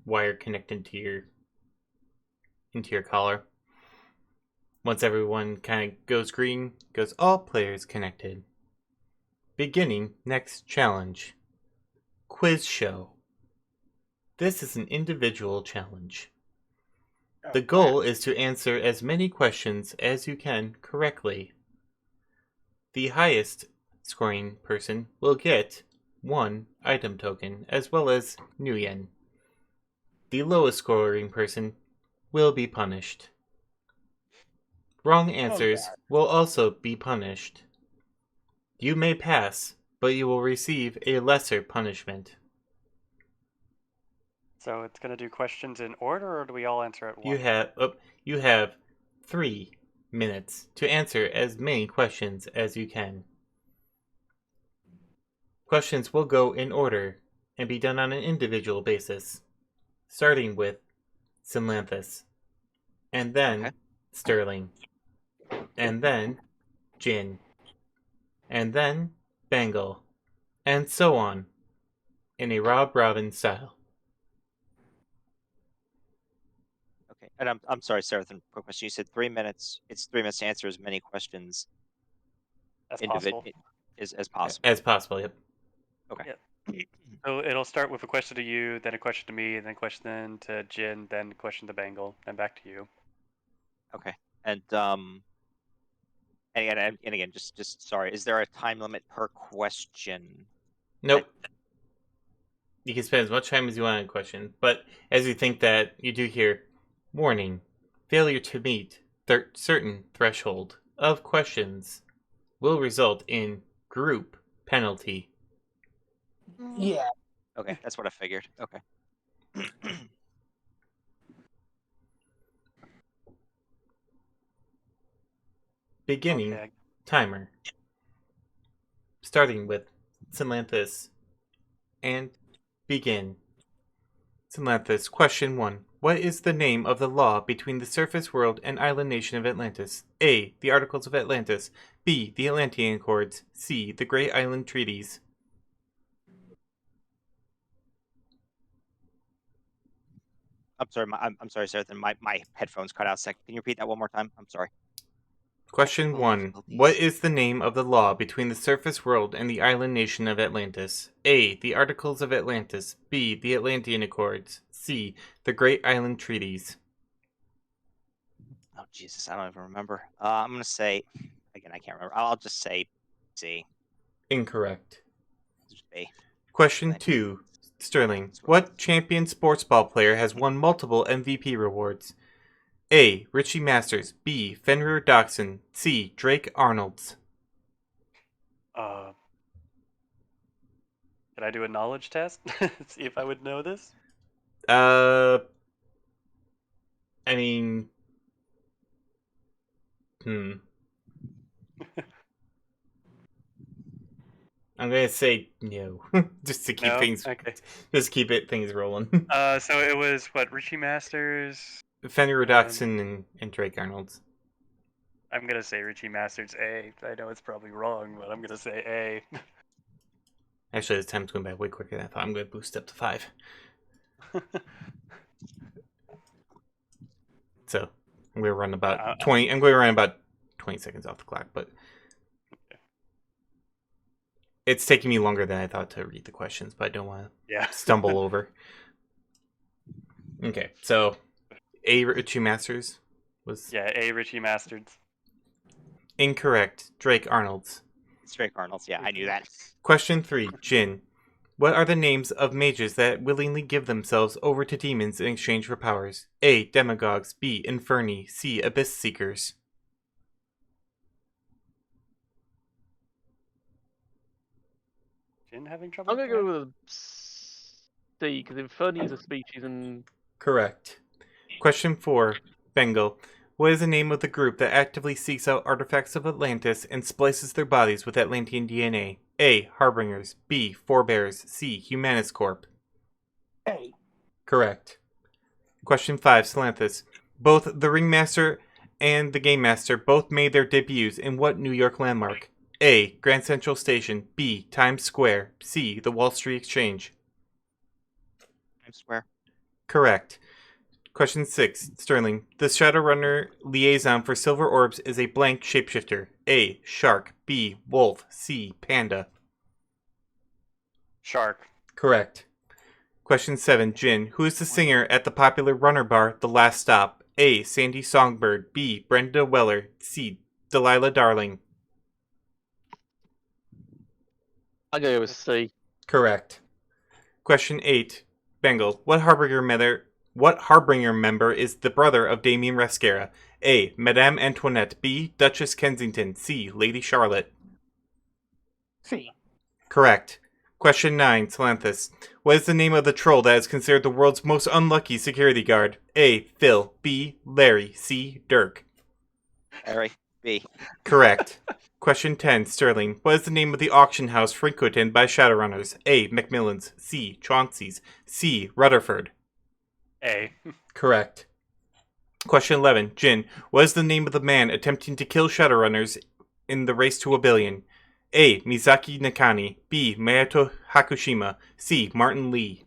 wire connected to your collar. Once everyone kind of goes green, goes all players connected. Beginning next challenge. Quiz show. This is an individual challenge. The goal is to answer as many questions as you can correctly. The highest scoring person will get 1 item token as well as Nuyen. The lowest scoring person will be punished. Wrong answers will also be punished. You may pass, but you will receive a lesser punishment. So it's going to do questions in order, or do we all answer at You once? you have 3 minutes to answer as many questions as you can. Questions will go in order and be done on an individual basis, starting with Simlanthus, and then Okay. Sterling, and then Jin, and then Bengal, and so on, in a Rob Robin style. Okay. And I'm sorry, Sarah. Quick question. You said 3 minutes. It's 3 minutes to answer as many questions As possible. as possible. As possible, yep. Okay. So it'll start with a question to you, then a question to me, then a question to Jin, then a question to Bengal, then back to you. Okay. And again, just sorry. Is there a time limit per question? Nope. You can spend as much time as you want on a question, but as you think that, you do hear, warning, failure to meet certain threshold of questions will result in group penalty. Yeah. Okay, that's what I figured. Okay. Beginning Okay. timer. Starting with Samantha's and begin. Samantha's question 1. What is the name of the law between the surface world and island nation of Atlantis? A. The Articles of Atlantis. B. The Atlantean Accords. C. The Great Island Treaties. I'm sorry. I'm sorry, Sarah. My headphones cut out a second. Can you repeat that one more time? I'm sorry. Question Technical 1. difficulties. What is the name of the law between the surface world and the island nation of Atlantis? A. The Articles of Atlantis. B. The Atlantean Accords. C. The Great Island Treaties. Oh Jesus, I don't even remember. I'm gonna say again. I can't remember. I'll just say C. Incorrect. Just B. Question 2. Sterling. What champion sports ball player has won multiple MVP rewards? A. Richie Masters. B. Fenrir Doxson. C. Drake Arnold's. Can I do a knowledge test? See if I would know this? I mean... I'm gonna say no, just to keep No? things, Okay. just keep things rolling. So it was, what, Richie Masters? Fenrir Doxson and Drake Arnold's. I'm gonna say Richie Masters A. I know it's probably wrong, but I'm gonna say A. Actually, this time's going by way quicker than I thought. I'm gonna boost up to 5. So I'm gonna run about 20. I'm going to run about 20 seconds off the clock, but it's taking me longer than I thought to read the questions. But I don't want to stumble over. Okay, so A. Richie Masters was A. Richie Masters. Incorrect. Drake Arnold's. It's Drake Arnold's. Yeah, I knew that. Question 3. Jin. What are the names of mages that willingly give themselves over to demons in exchange for powers? A. Demagogues. B. Inferni. C. Abyss Seekers. Jin having trouble? I'm gonna go with C because Inferni is a species and. Correct. Question 4. Bengal. What is the name of the group that actively seeks out artifacts of Atlantis and splices their bodies with Atlantean DNA? A. Harbingers. B. Forebears. C. Humanus Corp. A. Correct. Question 5. Salanthus. Both the Ringmaster and the Game Master both made their debuts in what New York landmark? A. Grand Central Station. B. Times Square. C. The Wall Street Exchange. Times Square. Correct. Question 6. Sterling. The Shadowrunner liaison for Silver Orbs is a blank shapeshifter. A. Shark. B. Wolf. C. Panda. Shark. Correct. Question 7. Jin. Who is the singer at the popular runner bar The Last Stop? A. Sandy Songbird. B. Brenda Weller. C. Delilah Darling. I go with C. Correct. Question 8. Bengal. What Harbinger member is the brother of Damien Rescara? A. Madame Antoinette. B. Duchess Kensington. C. Lady Charlotte. C. Correct. Question 9, Salanthus. What is the name of the troll that is considered the world's most unlucky security guard? A. Phil. B. Larry. C. Dirk. Larry. B. Correct. Question 10, Sterling. What is the name of the auction house frequented by Shadowrunners? A. Macmillan's. C. Chauncey's. C. Rutherford. A. Correct. Question 11, Jin. What is the name of the man attempting to kill Shadowrunners in the race to a billion? A. Mizaki Nakani. B. Masato Hakushima. C. Martin Lee.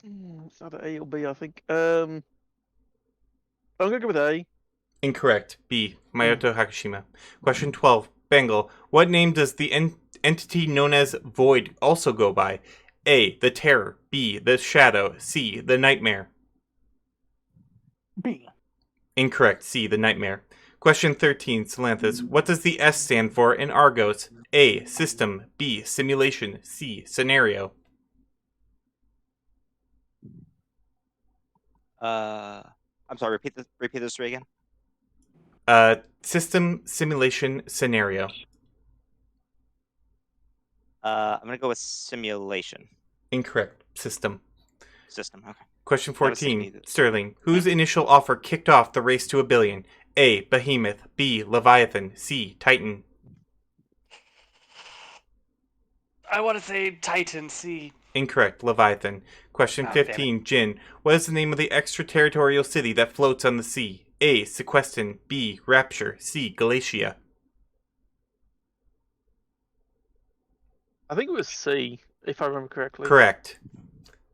It's either A or B, I think. I'm gonna go with A. Incorrect. B. Masato Hakushima. Question 12, Bengal. What name does the entity known as Void also go by? A. The Terror. B. The Shadow. C. The Nightmare. B. Incorrect. C. The Nightmare. Question 13, Salanthus. What does the S stand for in Argos? A. System. B. Simulation. C. Scenario. I'm sorry. Repeat those three again. System, simulation, scenario. I'm gonna go with simulation. Incorrect. System. System. Okay. Question That was 14, me. Sterling. Whose initial offer kicked off the race to a billion? A. Behemoth. B. Leviathan. C. Titan. I want to say Titan C. Incorrect. Leviathan. Question Oh, damn 15, Jin. What is the name of the extraterritorial city that floats on the sea? A. Sequestin. B. Rapture. C. Galatia. I think it was C, if I remember correctly. Correct.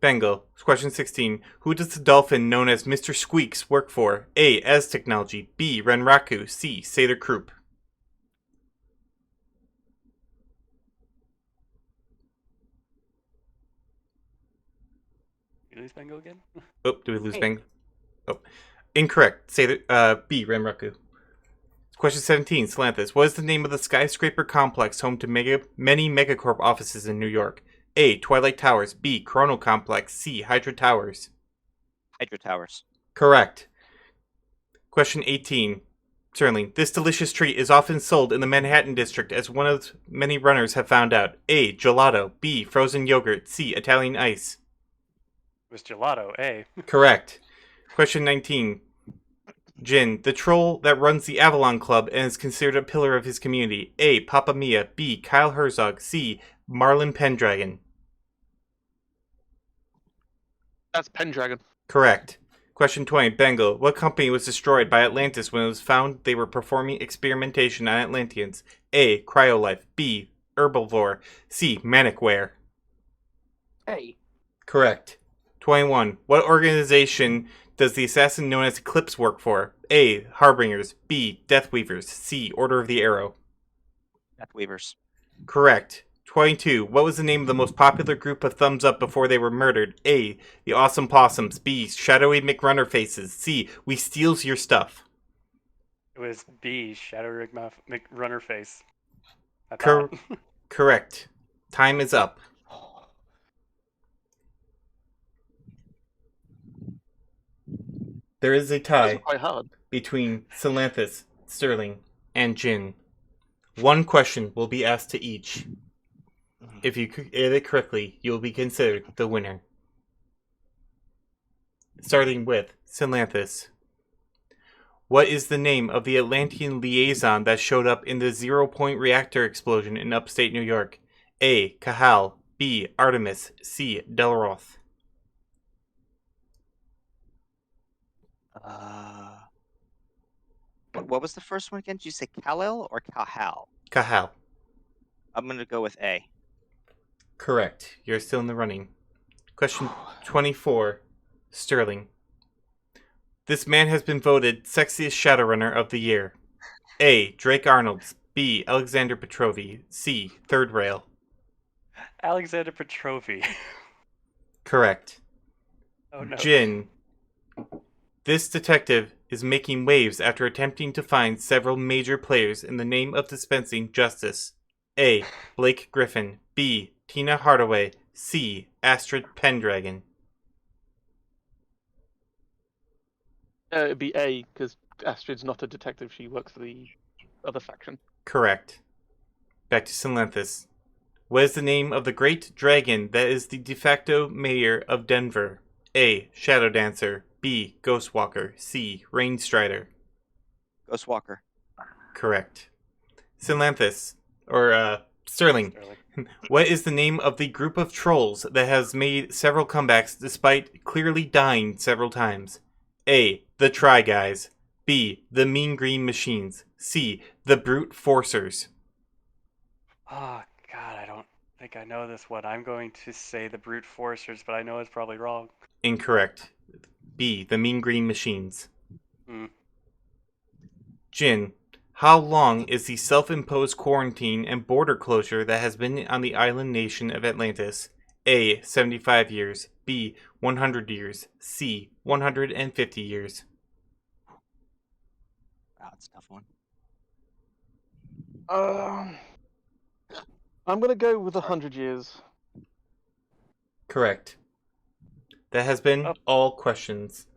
Bengal. Question 16. Who does the dolphin known as Mr. Squeaks work for? A. Az Technology. B. Renraku. C. Sailor Croup. You lose Bengal again? Oh, do we lose Hey. Bengal? Oh. Incorrect. Sailor, B. Renraku. Question 17, Salanthus. What is the name of the skyscraper complex home to many Megacorp offices in New York? A. Twilight Towers. B. Chrono Complex. C. Hydra Towers. Hydro Towers. Correct. Question 18, Sterling. This delicious treat is often sold in the Manhattan district, as one of many runners have found out. A. Gelato. B. Frozen yogurt. C. Italian ice. It was Gelato A. Correct. Question 19, Jin. The troll that runs the Avalon Club and is considered a pillar of his community. A. Papa Mia. B. Kyle Herzog. C. Marlon Pendragon. That's Pendragon. Correct. Question 20, Bengal. What company was destroyed by Atlantis when it was found they were performing experimentation on Atlanteans? A. Cryolife. B. Herbivore. C. Manicware. A. Correct. 21. What organization does the assassin known as Eclipse work for? A. Harbingers. B. Deathweavers. C. Order of the Arrow. Deathweavers. Correct. 22. What was the name of the most popular group of Thumbs Up before they were murdered? A. The Awesome Possums. B. Shadowy McRunner Faces. C. We Steals Your Stuff. It was B. Shadow Runner Face. I Cor- thought. Correct. Time is up. There is a Those tie are quite hard. between Salanthus, Sterling, and Jin. One question will be asked to each. If you get it correctly, you will be considered the winner. Starting with Salanthus. What is the name of the Atlantean liaison that showed up in the 0-point reactor explosion in upstate New York? A. Kahal. B. Artemis. C. Delroth. What was the first one again? Did you say Kal-El or Kahal? Kahal. I'm gonna go with A. Correct. You're still in the running. Question 24, Sterling. This man has been voted sexiest Shadowrunner of the year. A. Drake Arnold's. B. Alexander Petrovi. C. Third Rail. Alexander Petrovi. Correct. Oh no. Jin. This detective is making waves after attempting to find several major players in the name of dispensing justice. A. Blake Griffin. B. Tina Hardaway. C. Astrid Pendragon. It'd be A, because Astrid's not a detective; she works for the other faction. Correct. Back to Synlanthus. What is the name of the great dragon that is the de facto mayor of Denver? A. Shadow Dancer. B. Ghostwalker. C. Rainstrider. Ghostwalker. Correct. Synlanthus. Or, Sterling. What is the name of the group of trolls that has made several comebacks despite clearly dying several times? A. The Try Guys. B. The Mean Green Machines. C. The Brute Forcers. Oh, God, I don't think I know this one. I'm going to say the brute forcers, but I know it's probably wrong. Incorrect. B. The Mean Green Machines. Hmm. Jin, how long is the self-imposed quarantine and border closure that has been on the island nation of Atlantis? A. 75 years. B. 100 years. C. 150 years. Wow, that's a tough one. I'm gonna go with Sorry. 100 years. Correct. That has been Oh. all questions.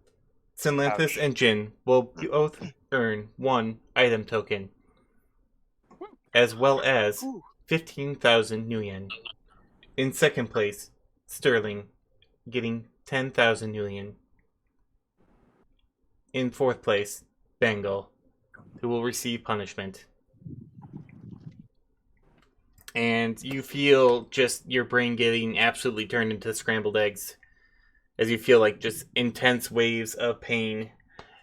Synlanthus Ouch. and Jin will both earn 1 item token, as well as 15,000 new yen. In second place, Sterling, getting 10,000 new yen. In fourth place, Bengal, who will receive punishment. And you feel just your brain getting absolutely turned into scrambled eggs as you feel like just intense waves of pain,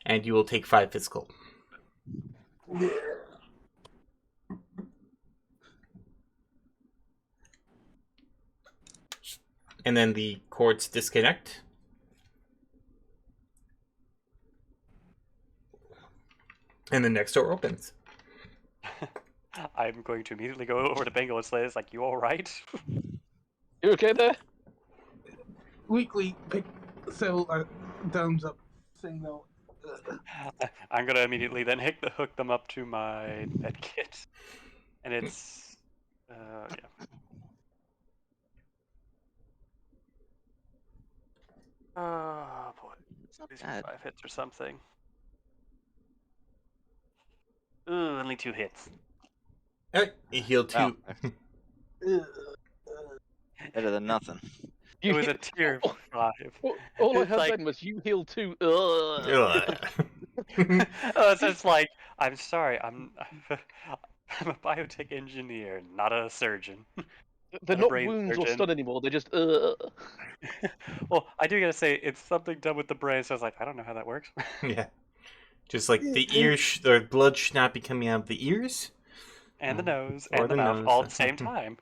and you will take 5 physical. And then the cords disconnect. And the next door opens. I'm going to immediately go over to Bengal and say, "It's like, you all right?" You okay there? Weekly pick. So thumbs up. Saying no. I'm gonna immediately then hook them up to my med kit, and it's yeah. Oh boy, It's not these are bad. 5 hits or something. Ooh, only 2 hits. You heal 2. Wow, better than nothing. It was a tier 5. All I It's heard like, then was you heal too. Ugh. oh, so it's like, I'm sorry, I'm I'm a biotech engineer, not a surgeon. They're Not a not brain wounds or surgeon. stun anymore. They're just. Well, I do gotta say, it's something done with the brain, so I was like, I don't know how that works. Yeah. Just like the ears, or blood should not be coming out of the ears. And the nose, Or and the the mouth, nose. all at the same time.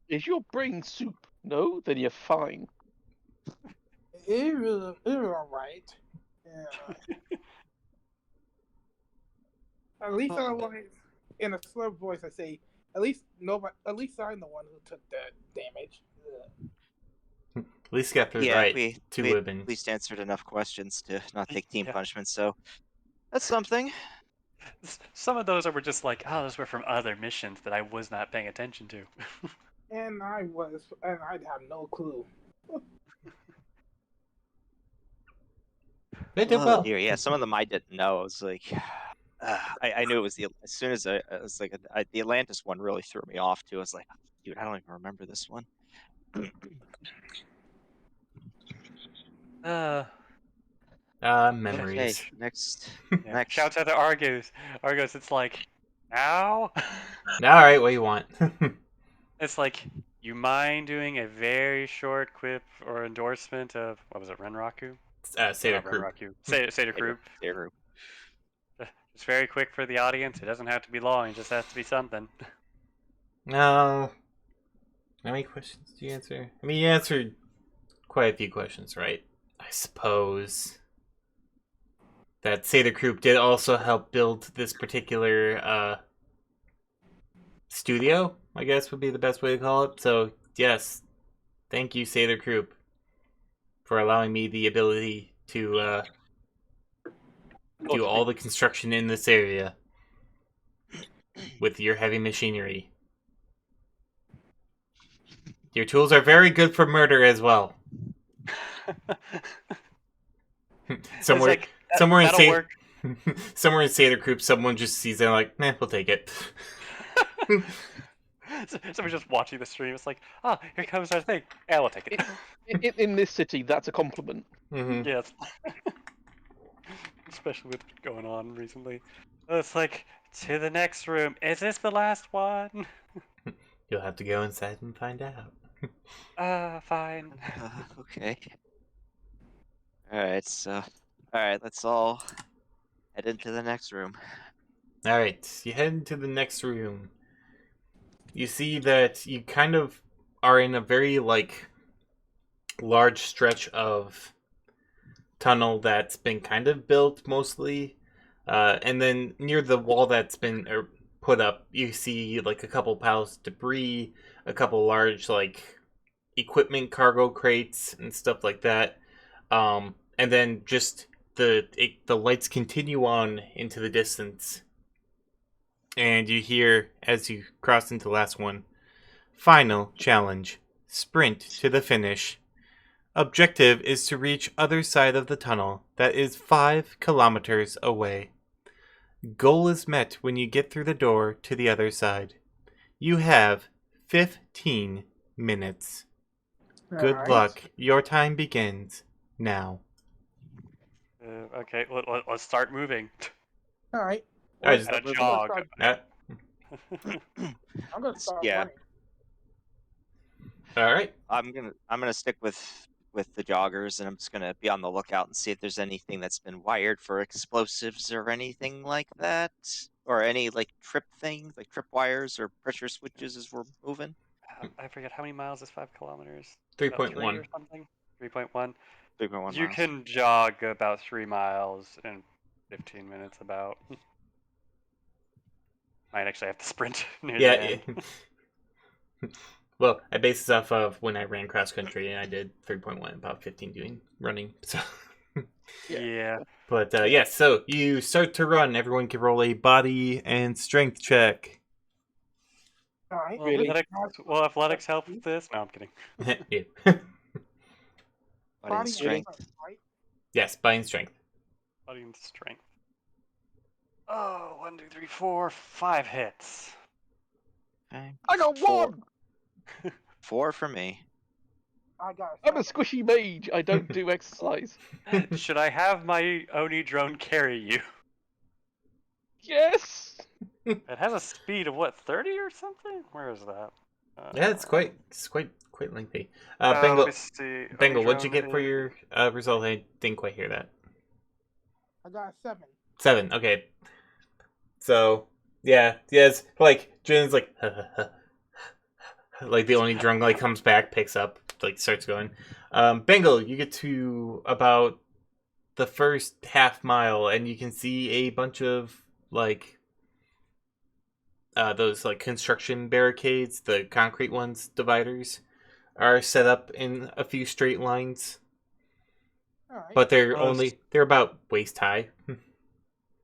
Is your brain soup? No, then you're fine. It was alright. Yeah. At least I like in a slow voice. I say, at least nobody. At least I'm the one who took the damage. At least got through Yeah, right. we 2 at women. least answered enough questions to not take team Yeah. punishment, so that's something. Some of those were just like, oh, those were from other missions that I was not paying attention to. And I'd have no clue. They did Oh well. dear, yeah. Some of them I didn't know. I was like, I knew it was as soon as I was like, the Atlantis one really threw me off too. I was like, dude, I don't even remember this one. Memories. Okay, next. Yeah. Next. Shouts out to Argos. Argos, it's like, now? Alright, what do you want? It's like, you mind doing a very short quip or endorsement of, what was it, Renraku? Say the Not group. Renraku. Seder Group. Theater. It's very quick for the audience. It doesn't have to be long. It just has to be something. No. How many questions do you answer? I mean, you answered quite a few questions, right? I suppose that Say the Group did also help build this particular studio, I guess would be the best way to call it. So, yes, thank you, Say the Group, for allowing me the ability to do all the construction in this area with your heavy machinery. Your tools are very good for murder as well. Somewhere, It's like, somewhere in that'll Say, work. somewhere in Seder Group, someone just sees it and like, we'll take it. Somebody's just watching the stream. It's like, oh, here comes our thing. Yeah, we'll take it. In this city, that's a compliment. Mm-hmm. Yes. Especially with what's going on recently. It's like, to the next room. Is this the last one? You'll have to go inside and find out. Fine. Okay. Alright, so. Alright, let's all head into the next room. Alright, you head into the next room. You see that you kind of are in a very, like, large stretch of tunnel that's been kind of built mostly. And then near the wall that's been put up, you see, like, a couple piles of debris, a couple large, like, equipment cargo crates and stuff like that. And then just the lights continue on into the distance. And you hear, as you cross into the last one, final challenge. Sprint to the finish. Objective is to reach other side of the tunnel that is 5 kilometers away. Goal is met when you get through the door to the other side. You have 15 minutes. Good Alright. luck. Your time begins now. Okay, let's start moving. Alright. I just- At a jog. I'm gonna start Yeah. running. Alright. I'm gonna stick with the joggers, and I'm just gonna be on the lookout and see if there's anything that's been wired for explosives or anything like that, or any like trip things, like trip wires or pressure switches as we're moving. I forget how many miles is 5 kilometers. About 3 3.1. or something. 3.1. 3.1 You miles. can jog about 3 miles in 15 minutes. About. Might actually have to sprint near the Yeah. end. Well, I base this off of when I ran cross country, and I did 3.1, about 15 doing running. So, Yeah. but yeah, so you start to run. Everyone can roll a body and strength check. Alright. Well, Really? athletics help with this? No, I'm kidding. Yeah. Body and Body strength. right? Yes, body and strength. Body and strength. Oh, 1, 2, 3, 4, 5 hits. Okay. I got Four. 1! 4 for me. I got I'm a 7. squishy mage. I don't do exercise. Should I have my Oni drone carry you? Yes! It has a speed of what, 30 or something? Where is that? Yeah, it's quite lengthy. Let Bengal, me see. Bengal, Oni what'd you drone get for is- your result? I didn't quite hear that. I got 7. 7. Okay. So yeah, yes, like Jin's like, like the only drunk like comes back, picks up, like starts going. Bengal, you get to about the first half mile, and you can see a bunch of like those like construction barricades, the concrete ones, dividers, are set up in a few straight lines, Alright. but they're Oh, they're about waist high.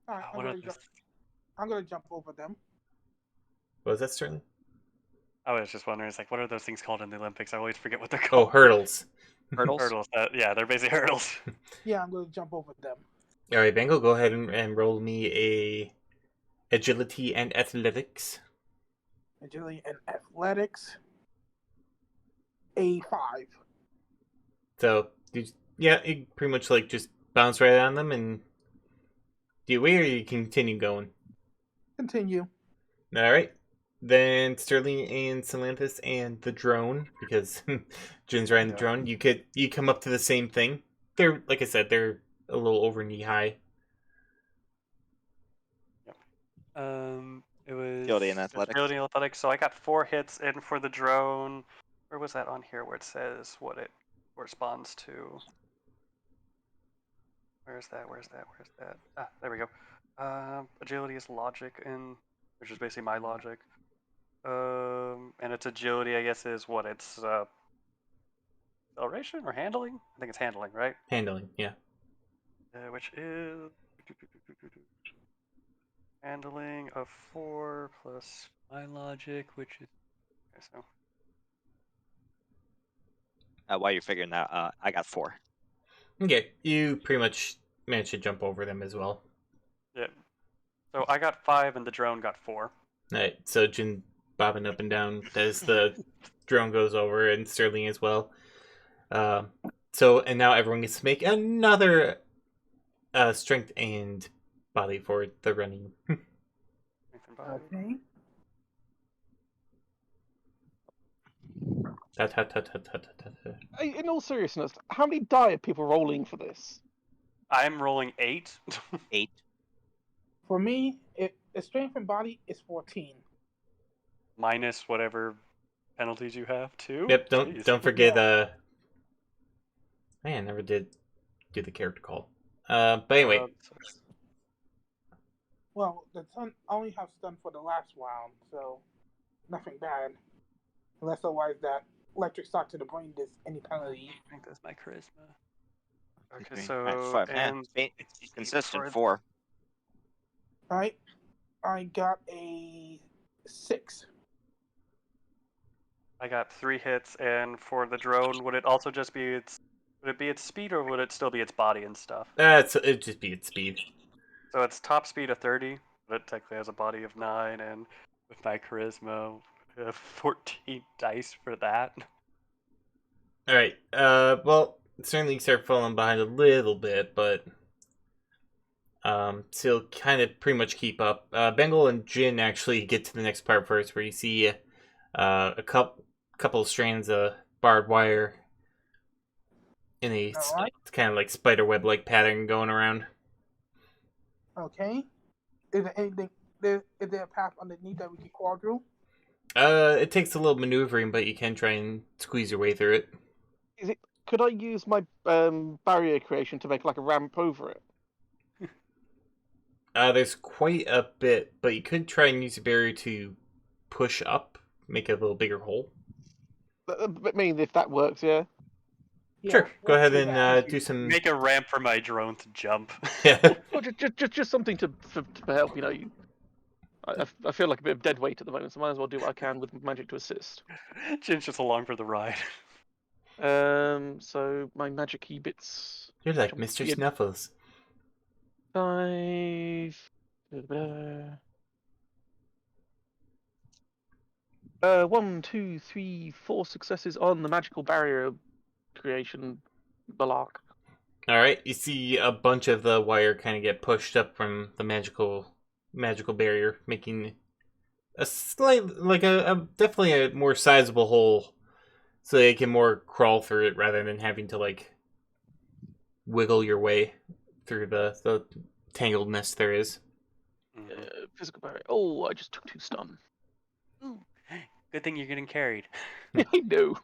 Alright, What are those? I'm gonna jump over them. What was that, Sterling? I was just wondering, it's like, what are those things called in the Olympics? I always forget what they're Oh, called. hurdles. Hurdles. Hurdles. Yeah, they're basically hurdles. Yeah, I'm gonna jump over them. All right, Bengal, go ahead and roll me a agility and athletics. Agility and athletics. A 5. So, you pretty much like just bounce right on them, and do you wait or you continue going? Continue. All right. Then Sterling and Salanthus and the drone, because Jin's riding the Yeah. drone. You come up to the same thing. They're, like I said, they're a little over knee high. It was Agility and athletics. Agility and athletics. So I got 4 hits in for the drone. Where was that on here? Where it says what it corresponds to? Where's that? Ah, there we go. Agility is logic, which is basically my logic. And its agility, I guess, is what it's acceleration or handling. I think it's handling, right? Handling, yeah. Which is handling of 4 plus my logic, which is okay, so. While you're figuring that, I got 4. Okay, you pretty much managed to jump over them as well. Yeah. So I got 5 and the drone got 4. Alright, so Jin bobbing up and down as the drone goes over, and Sterling as well. And now everyone gets to make another strength and body for the running. Okay. In all seriousness, how many die are people rolling for this? I'm rolling 8. 8. For me, the strength and body is 14. Minus whatever penalties you have too. Yep, Jeez. don't forget Yeah. I never did do the character call. But anyway. Well, the stun I only have stun for the last round, so nothing bad. Unless otherwise that electric shock to the brain does any penalty. I think that's my charisma. Okay, 3, so 5. and It's consistent. for- 4. Alright. I got a 6. I got 3 hits, and for the drone, would it also just be its? Would it be its speed, or would it still be its body and stuff? It'd just be its speed. So it's top speed of 30, but it technically has a body of 9, and with my charisma, 14 dice for that. Alright, well, certainly start falling behind a little bit, but still kind of pretty much keep up. Bengal and Jin actually get to the next part first, where you see a couple strands of barbed wire in a Alright. kind of like spider web like pattern going around. Okay. Is there anything? Is there a path underneath that we can crawl through? It takes a little maneuvering, but you can try and squeeze your way through it. Could I use my barrier creation to make like a ramp over it? There's quite a bit, but you could try and use a barrier to push up, make a little bigger hole. But I mean, if that works, yeah. Sure, go let's ahead do and that. do some. Make a ramp for my drone to jump. Yeah. Well, just something to help. You know, I feel like a bit of dead weight at the moment, so I might as well do what I can with magic to assist. Jin's just along for the ride. So my magic key bits. You're like Mr. Yeah. Snuffles. 5. 1, 2, 3, 4 successes on the magical barrier creation block. Alright, you see a bunch of the wire kind of get pushed up from the magical barrier, making a slight, like a definitely a more sizable hole, so they can more crawl through it rather than having to like wiggle your way through the tangledness there is. Physical barrier. Oh, I just took 2 stun. Ooh, good thing you're getting carried. I know.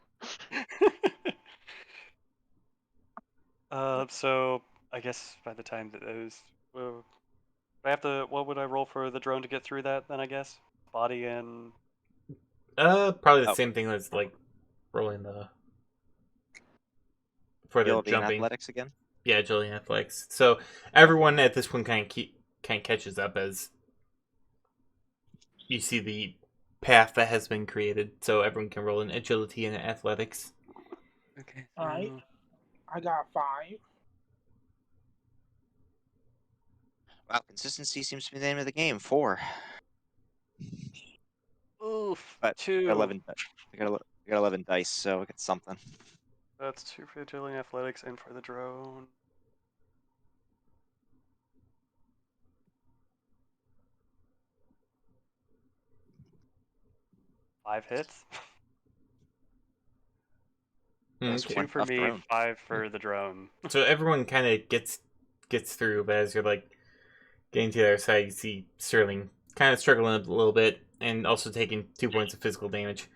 So I guess by the time that those, I have to. What would I roll for the drone to get through that? Then I guess body and. Probably the same thing as like rolling for the Agility and jumping. athletics again. Yeah, agility and athletics. So everyone at this point kind of catches up as you see the path that has been created. So everyone can roll in agility and athletics. Okay. Alright. I got 5. Wow, consistency seems to be the name of the game. 4. Oof. But 2. 11. I got 11 dice, so I get something. That's 2 for agility and athletics, and for the drone. Five hits. That's Okay. 2 for tough me, drone. 5 for the drone. So everyone kind of gets through, but as you're like getting to the other side, you see Sterling kind of struggling a little bit, and also taking 2 points of physical damage.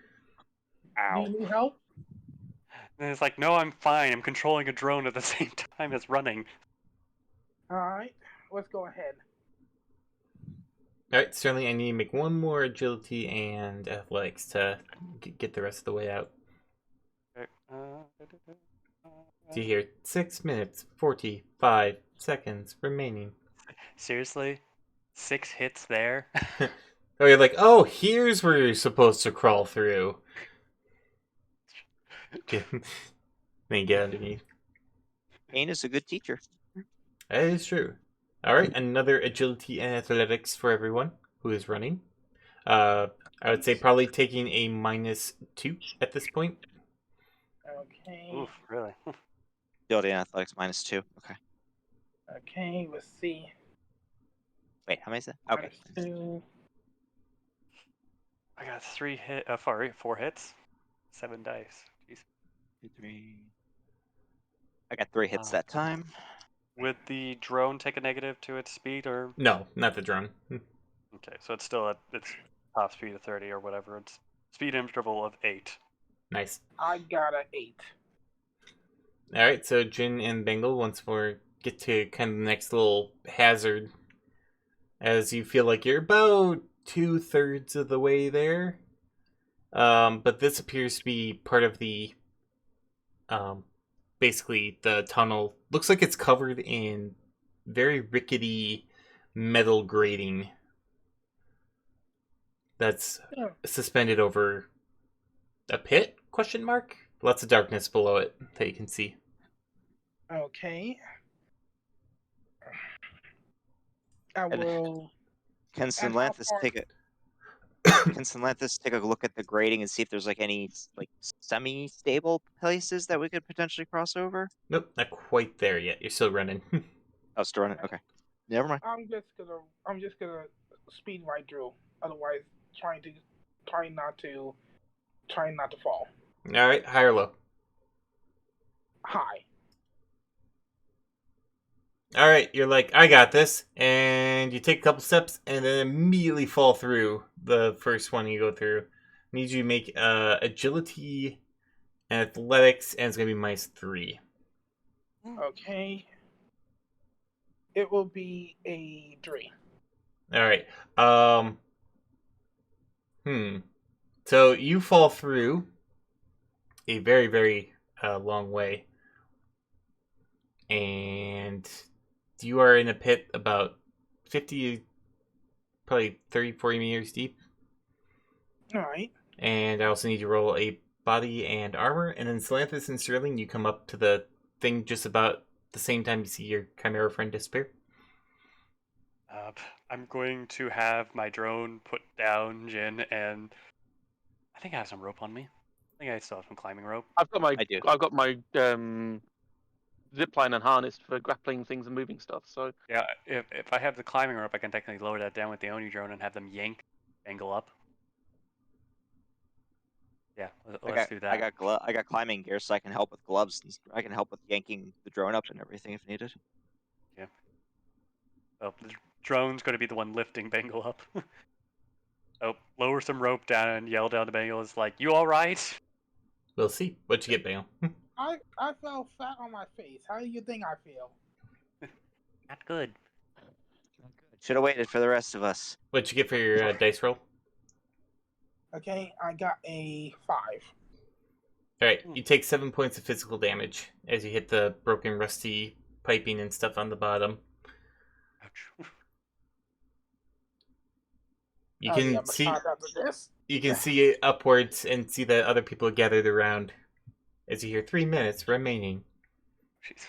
Do you need help? And it's like, no, I'm fine. I'm controlling a drone at the same time as running. Alright. Let's go ahead. All right, Sterling, I need to make one more agility and athletics to get the rest of the way out. Okay. Do you hear 6 minutes 45 seconds remaining? Seriously? 6 hits there? Oh, you're like, oh, here's where you're supposed to crawl through. Then you get underneath. Pain is a good teacher. That is true. All right, another agility and athletics for everyone who is running. I would say probably taking a -2 at this point. Okay. Oof, really? Agility and athletics -2. Okay. Okay, let's see. Wait, how many is that? Okay. -2. I got 4 hits, 7 dice. Jeez. 2, 3. I got 3 hits Uh, that time. Would the drone take a negative to its speed, or No, not the drone. okay? So it's still at its top speed of 30 or whatever. It's speed interval of 8. Nice. I got an 8. All right, so Jin and Bengal once more get to kind of the next little hazard as you feel like you're about 2/3 of the way there. But this appears to be part of the basically the tunnel. Looks like it's covered in very rickety metal grating that's Yeah. suspended over a pit? Question mark. Lots of darkness below it that you can see. Okay. I And will. can And how Synlanthus far? take a look at the grading and see if there's like any like semi-stable places that we could potentially cross over? Nope, not quite there yet. You're still running. Oh, still running. Okay, never mind. I'm just gonna speed right through. Otherwise, trying not to, trying not to fall. All right, high or low. High. All right, you're like, I got this, and you take a couple steps, and then immediately fall through the first one you go through. Need you to make agility and athletics, and it's gonna be -3. Okay. It will be a 3. All right. So you fall through a very, very long way, and you are in a pit about 50, probably 30, 40 meters deep. All right. And I also need to roll a body and armor. And then Salanthus and Sterling, you come up to the thing just about the same time you see your Chimera friend disappear. I'm going to have my drone put down, Jin, and I think I have some rope on me. I think I still have some climbing rope. I've got my I do. zip line and harness for grappling things and moving stuff. So Yeah, if I have the climbing rope, I can technically lower that down with the Oni drone and have them yank angle up. Yeah, let's do that. I got climbing gear, so I can help with gloves. I can help with yanking the drone up and everything if needed. Yeah. Oh, the drone's going to be the one lifting Bengal up. Oh, lower some rope down and yell down to Bengal. It's like, you all right? We'll see. What'd you get, Bale? I fell flat on my face. How do you think I feel? Not good. Should have waited for the rest of us. What'd you get for your dice roll? Okay, I got a 5. All right, you take 7 points of physical damage as you hit the broken, rusty piping and stuff on the bottom. Ouch. You can I'm see shocked after this. you can see it upwards and see that other people gathered around as you hear 3 minutes remaining. Jeez.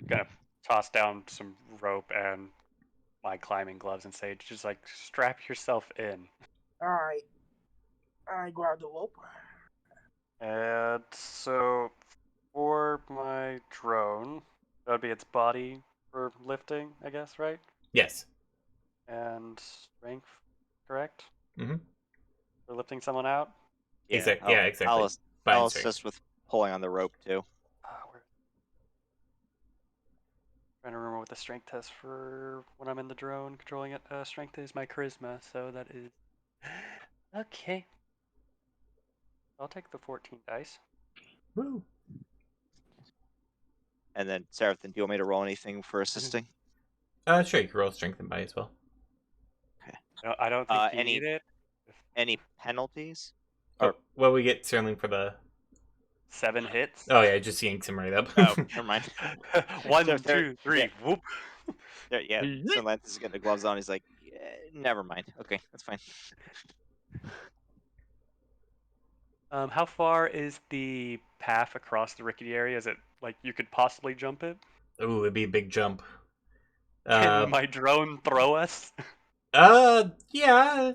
Gonna toss down some rope and my climbing gloves and say, just like, strap yourself in. All right. I grab the rope. And so for my drone, that would be its body for lifting, I guess, right? Yes. And strength, correct? Mm-hmm. For lifting someone out? Exactly. Yeah, exactly. I'll assist with pulling on the rope too. Trying to remember what the strength test for when I'm in the drone controlling it. Strength is my charisma, so that is okay. I'll take the 14 dice. Woo. And then, Seraphin, do you want me to roll anything for assisting? Sure, you can roll strength and by as well. Okay. No, I don't think you need it. Any penalties? Or what we get Sterling for the 7 hits. Oh yeah, just yanks him right up. Oh, never mind. 1, So 2, 3. yeah. Whoop. Yeah, Synlanthus is getting the gloves on. He's like, yeah, never mind. Okay, that's fine. How far is the path across the rickety area? Is it like you could possibly jump it? Ooh, it'd be a big jump. Can my drone throw us? Yeah.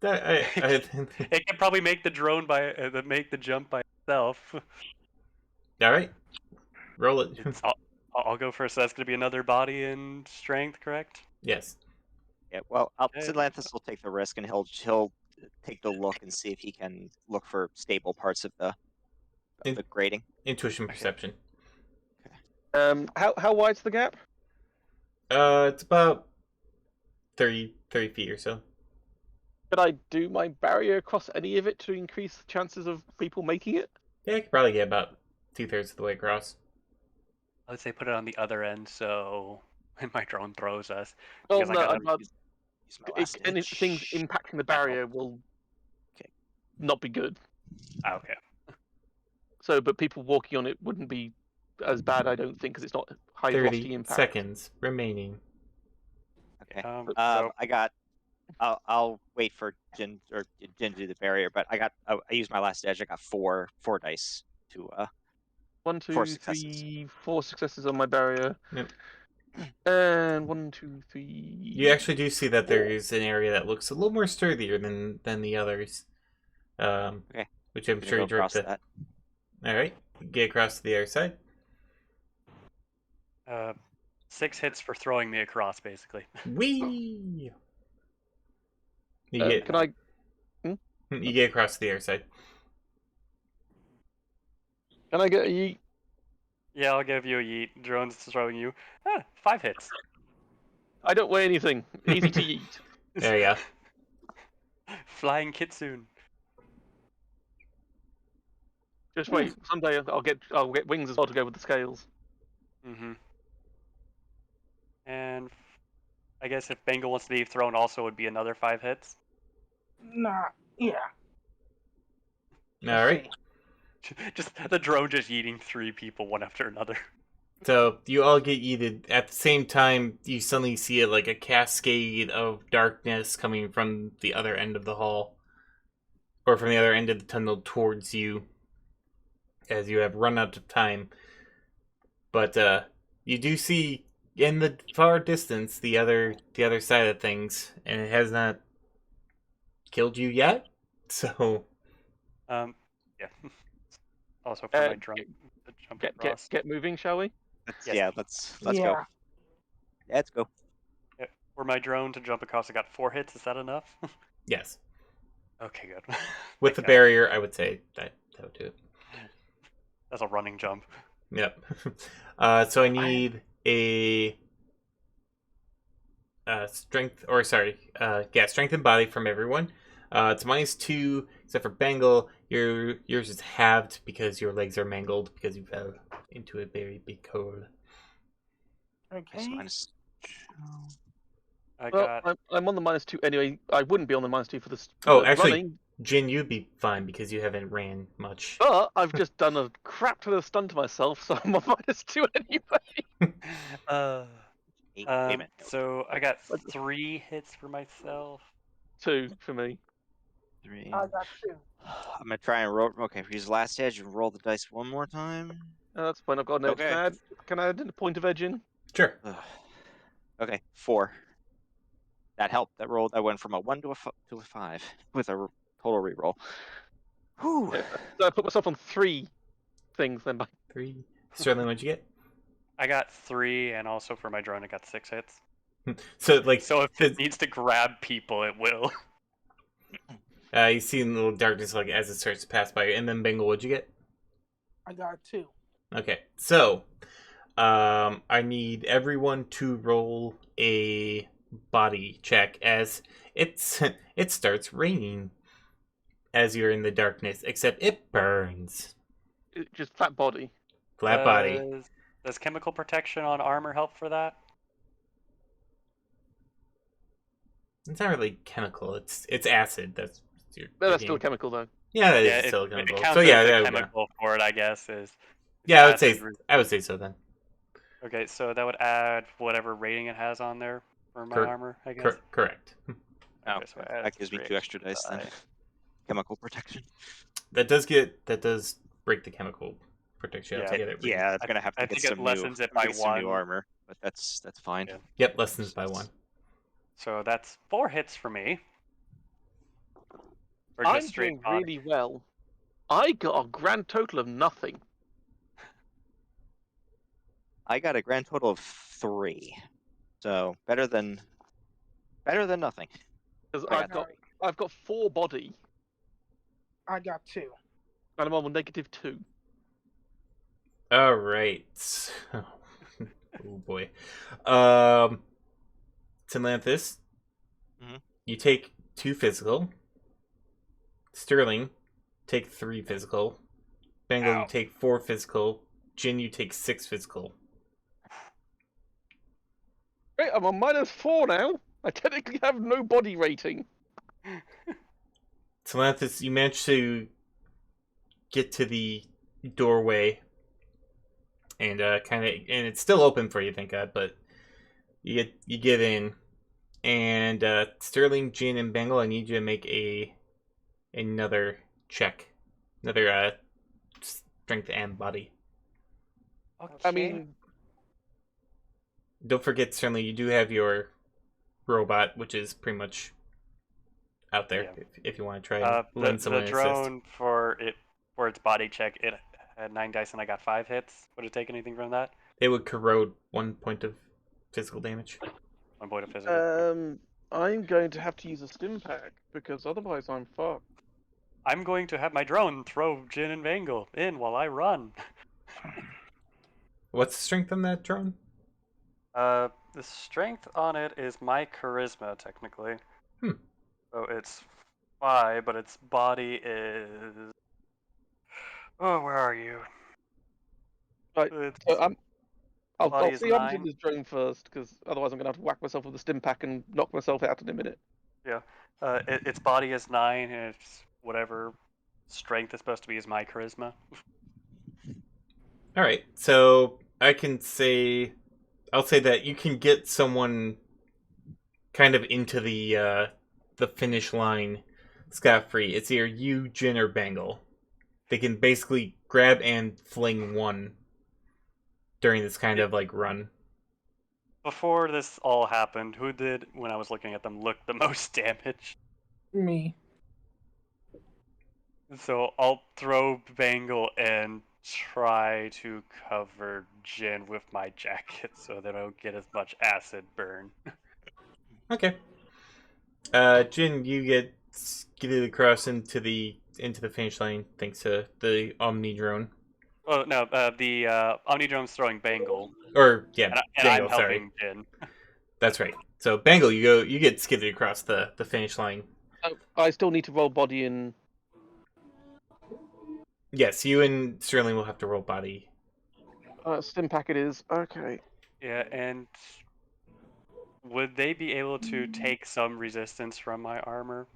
It can probably make the drone make the jump by itself. All right, roll it. I'll go first. So that's gonna be another body and strength, correct? Yes. Yeah, well, Okay. Silanthus will take the risk, and he'll take the look and see if he can look for stable parts of the grating. Intuition Okay. perception. How wide's the gap? It's about 30 feet or so. Could I do my barrier across any of it to increase the chances of people making it? Yeah, I could probably get about 2/3 of the way across. I would say put it on the other end, so when my drone throws us, Oh because I no, gotta. I'd rather Use my last anything edge. impacting the That help. barrier will Okay. not be good. Okay. So, but people walking on it wouldn't be as bad, I don't think, because it's not high 30 velocity impact. seconds remaining. Okay. So I got. I'll wait for Jin to do the barrier, but I used my last edge. I got four dice to 1, 4 2, successes. 3, 4 successes on my barrier. Yep. And 1, 2, 3. You actually do see that there is an area that looks a little more sturdier than the others. Okay. Which I'm Gonna sure go you drew across the. that. All right, get across to the other side. 6 hits for throwing me across, basically. Whee! You Can I? you get across to the other side. Can I get a yeet? Yeah, I'll give you a yeet. Drone's throwing you. 5 hits. I don't weigh anything. Easy to yeet. There you go. Flying kitsune. Just wait. Someday I'll get wings as well to go with the scales. Mm-hmm. And I guess if Bengal wants to be thrown, also would be another 5 hits. Nah, yeah. All Let's right. see. Just the drone just eating 3 people one after another. So you all get yeeted at the same time. You suddenly see like a cascade of darkness coming from the other end of the hall, or from the other end of the tunnel towards you, as you have run out of time. But you do see in the far distance the other side of things, and it has not killed you yet. So Yeah. Also for my drone to jump across. Get moving, shall we? Yes. Yeah, let's go. Yeah. Yeah, let's go. For my drone to jump across, I got 4 hits. Is that enough? yes, Okay, good. with the Thank God. barrier, I would say that would do it. That's a running jump. Yep. So I need a strength, or sorry, strength and body from everyone. It's -2, except for Bengal. Yours is halved because your legs are mangled because you fell into a very big hole. Nice, Okay. minus 2. I Well, got. I'm on the -2 anyway. I wouldn't be on the -2 for this. Oh, actually, running. Jin, you'd be fine because you haven't ran much. But I've just done a crap ton of stun to myself, so I'm on -2 anyway. Wait a minute. So I got 3 hits for myself. 2 for me. 3. I got 2. I'm gonna try and roll. Okay, use last edge and roll the dice one more time. That's fine. I've got an edge. Okay. Can I add a point of edge in? Sure. Okay, 4. That helped. That rolled. I went from a 1 to a 5 with a total reroll. Whew. Yeah, so I put myself on 3 things then. 3. Sterling, what'd you get? I got 3, and also for my drone, I got 6 hits. So like, So if it needs to grab people, it will. you see in the little darkness like as it starts to pass by you, and then Bengal, what'd you get? I got 2. Okay, so I need everyone to roll a body check as it starts raining as you're in the darkness, except it burns. Just flat body. Flat body. Does chemical protection on armor help for that? It's not really chemical. It's acid. That's That's still chemical though. Yeah, that Yeah, is still chemical. It counts So yeah, as there a we go. chemical for it, I guess. Yeah, acid I would say so then. Okay, so that would add whatever rating it has on there for my armor, I guess. Correct. Oh, Okay, so I add that gives me 3 2 extra dice then. Chemical protection. That does break the chemical protection Yeah. altogether. Yeah, it's gonna have to I get think it some lessens new, it by some new one. armor, but that's fine. Yeah. Yep, lessens by 1. So that's 4 hits for me. Or I'm just straight doing body. really well. I got a grand total of nothing. I got a grand total of 3, so better than nothing. Because I I've got 4 body, I got 2. and I'm on -2. All right. Oh boy. Tilanthus, Mhm. you take 2 physical. Sterling, take 3 physical. Bengal, you Ow. take 4 physical. Jin, you take 6 physical. Great, I'm on -4 now. I technically have no body rating. Tilanthus, you manage to get to the doorway, and and it's still open for you, thank God. But you get in, and Sterling, Jin, and Bengal, I need you to make another check, another strength and body. Okay. I mean, Don't forget, Sterling, you do have your robot, which is pretty much out there Yeah. if you want to try and lend the someone an assist. drone for its body check, it had 9 dice and I got 5 hits. Would it take anything from that? It would corrode 1 point of physical damage. 1 point of physical. I'm going to have to use a stim pack because otherwise I'm fucked. I'm going to have my drone throw Jin and Vangle in while I run. What's the strength on that drone? The strength on it is my charisma, technically. Hmm. So it's 5, but its body is... Oh, where are you? Right, Its so I'll body is see I'm doing 9. this drone first because otherwise I'm going to have to whack myself with the stim pack and knock myself out in a minute. Yeah. Its body is 9, and its whatever strength is supposed to be is my charisma. All right, so I'll say that you can get someone kind of into the finish line scot-free. It's either you, Jin, or Bangle. They can basically grab and fling one during this kind of like run. Before this all happened, who did, when I was looking at them, look the most damage? Me. So I'll throw Bangle and try to cover Jin with my jacket so that I don't get as much acid burn. Okay. Jin, you get skidded across into the finish line thanks to the Omni drone. Oh no, the Omni drone's throwing Bangle, Or yeah, and I'm Bangle. Sorry, helping Jin. that's right. So Bangle, you get skidded across the finish line. I still need to roll body in. Yes, you and Sterling will have to roll body. Stim pack it is. Okay. Yeah, and would they be able to take some resistance from my armor?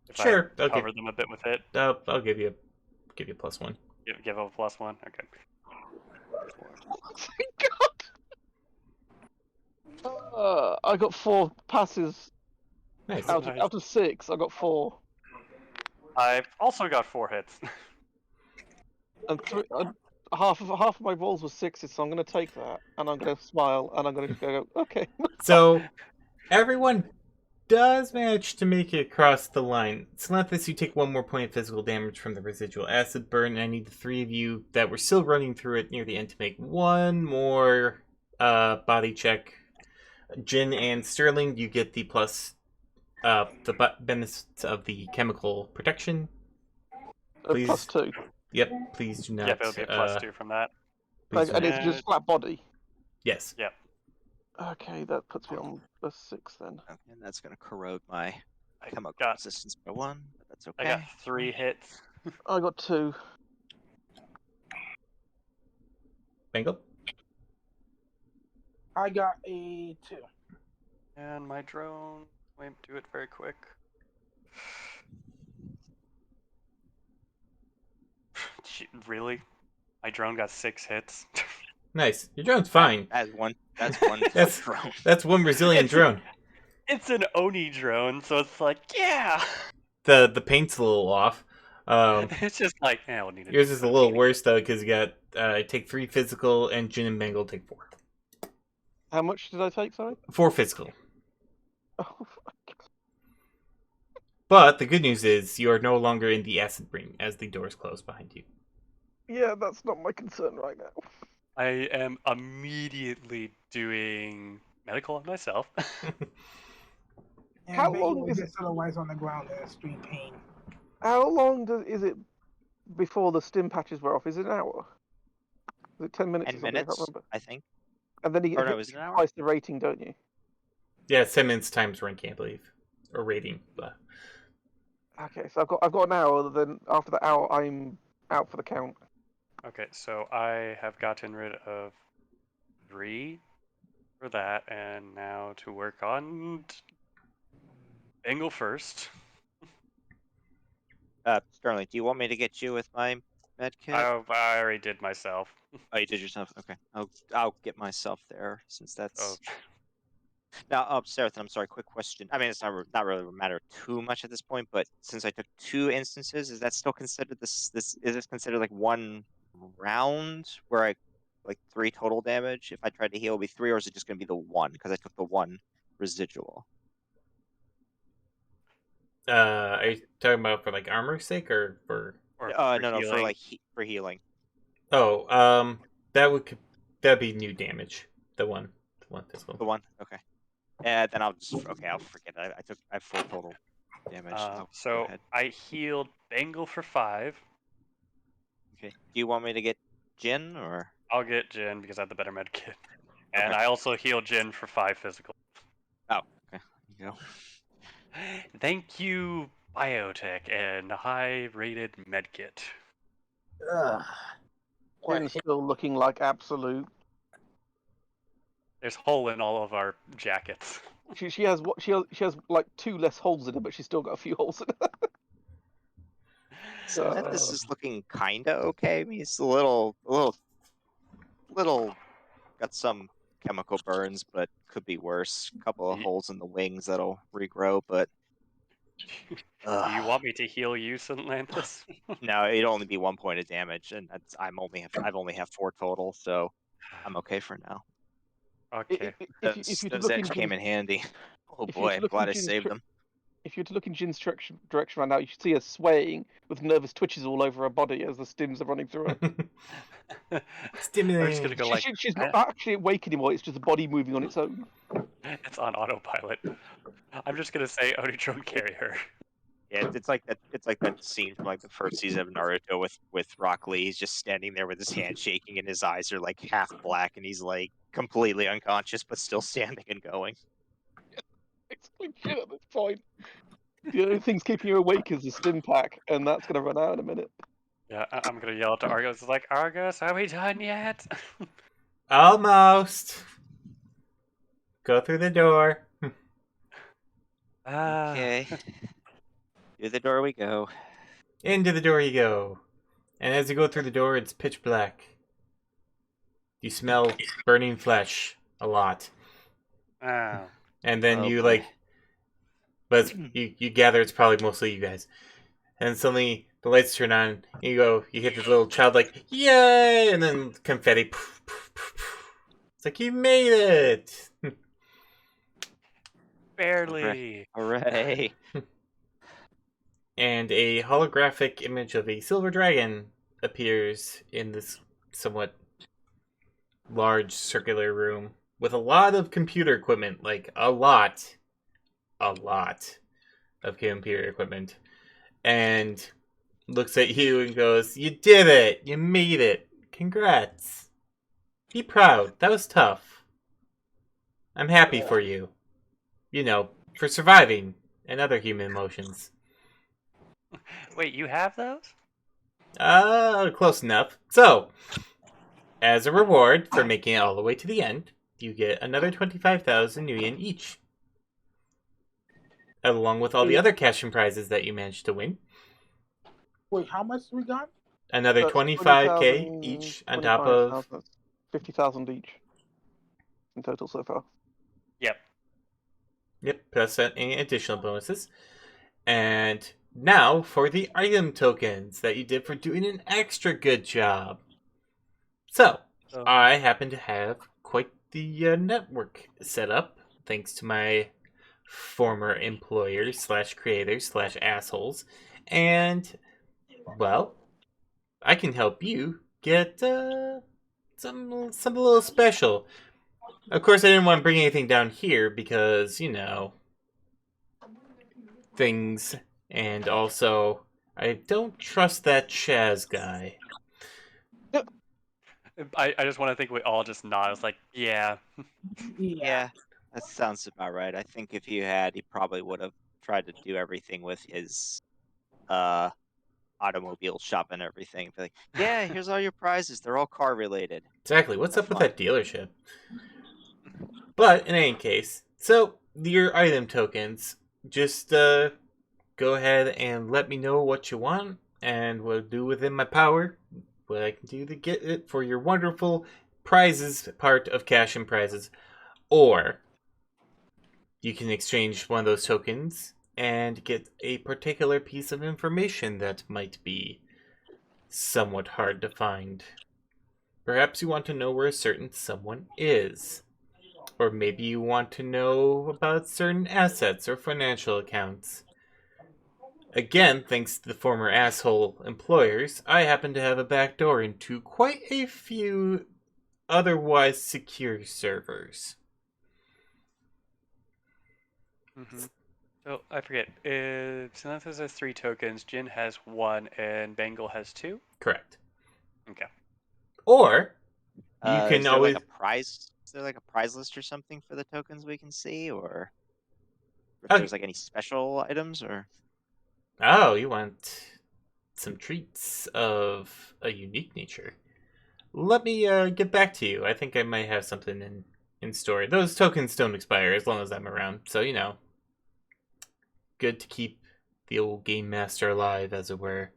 If Sure, I cover them a bit with it? I'll give you +1. Give a +1? Okay. Thank God! I got 4 passes Nice. out of 6. I got 4. I've also got 4 hits. And half of my rolls were 6s, so I'm going to take that, and I'm going to smile, and I'm going to go, okay. So everyone does manage to make it across the line. Salanthus, you take 1 more point of physical damage from the residual acid burn, and I need the 3 of you that were still running through it near the end to make 1 more body check. Jin and Sterling, you get the plus the benefits of the chemical protection. Please. +2. Yep, please do not. Yep, it'll be a +2 from that. Please And it's just flat body. Yes. Yep. Okay, that puts me on +6 then. Okay, and that's going to corrode my I chemical got resistance by 1, but that's okay. I got 3 hits. I got 2. Bangle? I got a 2. And my drone, wait, do it very quick. Really? My drone got 6 hits. Nice. Your drone's fine. That's one. That's one That's- drone. That's one resilient drone. It's an Oni drone, so it's like, yeah. The paint's a little off. It's just like, we'll need Yours is a little worse though because you got take 3 physical and Jin and Bengal take 4. How much did I take? Sorry. 4 physical. Oh, But the good news is you are no longer in the acid ring as the doors close behind you. yeah, that's not my concern right now. I am immediately doing medical on myself. And How Bengal long is just otherwise on the ground in extreme pain. How long is it before the stim patches wear off? Is it an hour? Is it 10 minutes 10 or something? I can't minutes, remember. I think. And then you Or no, hit is it an hour? twice the rating, don't you? Yeah, 10 minutes times ranking, I believe. Or rating. But... Okay, so I've got an hour. Then after the hour, I'm out for the count. Okay, so I have gotten rid of 3 for that, and now to work on Bengal first. Sterling, do you want me to get you with my med kit? I already did myself. Oh, you did yourself. Okay, I'll get myself there since that's. Oh, Now, Serath, I'm sorry. Quick question. I mean, it's not really matter too much at this point, but since I took 2 instances, is that still considered this is this considered like 1 round where I like 3 total damage? If I tried to heal, it'd be 3, or is it just gonna be the 1 because I took the 1 residual? Are you talking about for like armor's sake or for? or No, for healing. like for healing. Oh, that'd be new damage. The one physical. The 1. Okay. Then I'll forget it. I have 4 total damage. Go So ahead. I healed Bengal for 5. Okay. Do you want me to get Jin or? I'll get Jin because I have the better med kit. And Okay. I also healed Jin for 5 physical. Oh, okay. You go. Thank you, biotech and high-rated medkit. Jin's still looking like absolute. There's hole in all of our jackets. She has like 2 less holes in her, but she's still got a few holes in her. So this is looking kinda okay. I mean, it's a little got some chemical burns, but could be worse. A couple of holes in the wings that'll regrow, but. Do you want me to heal you, Atlantis? No, it'd only be 1 point of damage, and I've only have 4 total, so I'm okay for now. Okay. If you Those look in eggs came in handy. Oh if you boy, I'm look in glad I Jin's saved them. if you were to look in Jin's direction right now, you should see her swaying with nervous twitches all over her body as the stims are running through her. I'm Stimulating. just gonna go like She's not actually awake anymore. It's just the body moving on its own. it's on autopilot. I'm just gonna say Onitron carry her. Yeah, it's like that. It's like that scene from like the first season of Naruto with Rock Lee. He's just standing there with his hand shaking, and his eyes are like half black, and he's like completely unconscious, but still standing and going. It's legit at this point. The only thing's keeping you awake is the stim pack, and that's gonna run out in a minute. Yeah, I'm gonna yell to Argus. It's like, Argus, are we done yet? Almost. Go through the door. Okay. Through the door we go. Into the door you go. And as you go through the door, it's pitch black. You smell burning flesh a lot. Oh. And then Oh, you boy. but you gather it's probably mostly you guys. And suddenly the lights turn on. And you hit this little child like, yay! And then confetti. Poof, poof, poof, poof. It's like, you made it! Barely. Hooray! And a holographic image of a silver dragon appears in this somewhat large circular room with a lot of computer equipment, like a lot of computer equipment, and looks at you and goes, "You did it! You made it! Congrats! Be proud. That was tough. I'm happy for you. For surviving and other human emotions." Wait, you have those? Close enough. So, as a reward for making it all the way to the end, you get another 25,000 nuyen each. Along with all the other cash and prizes that you managed to win. Wait, how much we got? Another That's 25k each on top of... 50,000 each in total so far. Yep. Yep, plus any additional bonuses. And Now for the item tokens that you did for doing an extra good job. So, So, I happen to have quite the network set up, thanks to my former employers slash creators slash assholes, and well, I can help you get something a little special. Of course, I didn't want to bring anything down here because things, and also I don't trust that Chaz guy. I just want to think we all just nod. It's like, yeah. Yeah, that sounds about right. I think if you had, he probably would have tried to do everything with his uh automobile shop and everything. Be like, yeah, here's all your prizes. They're all car related. Exactly, what's Have up with fun. that dealership? But in any case, so your item tokens, just go ahead and let me know what you want, and we'll do within my power what I can do to get it for your wonderful prizes part of Cash and Prizes. Or you can exchange one of those tokens and get a particular piece of information that might be somewhat hard to find. Perhaps you want to know where a certain someone is. Or maybe you want to know about certain assets or financial accounts. Again, thanks to the former asshole employers, I happen to have a backdoor into quite a few otherwise secure servers. Mm-hmm. So I forget. Sinanthus has 3 tokens, Jin has 1, and Bengal has 2. Correct. Okay. Or you can Is there like always. a prize? Is there like a prize list or something for the tokens we can see, or if Oh, there's like any special items, or oh, you want some treats of a unique nature. Let me get back to you. I think I might have something in store. Those tokens don't expire as long as I'm around, so good to keep the old game master alive, as it were.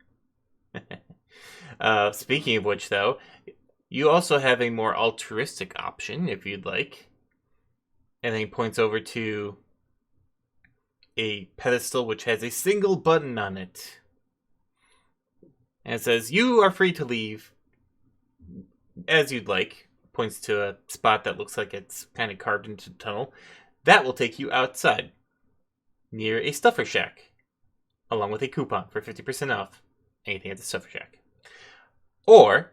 Speaking of which, though, you also have a more altruistic option if you'd like. And then he points over to a pedestal which has a single button on it. And it says, "You are free to leave as you'd like." Points to a spot that looks like it's kind of carved into the tunnel. That will take you outside, near a stuffer shack, along with a coupon for 50% off anything at the stuffer shack. Or,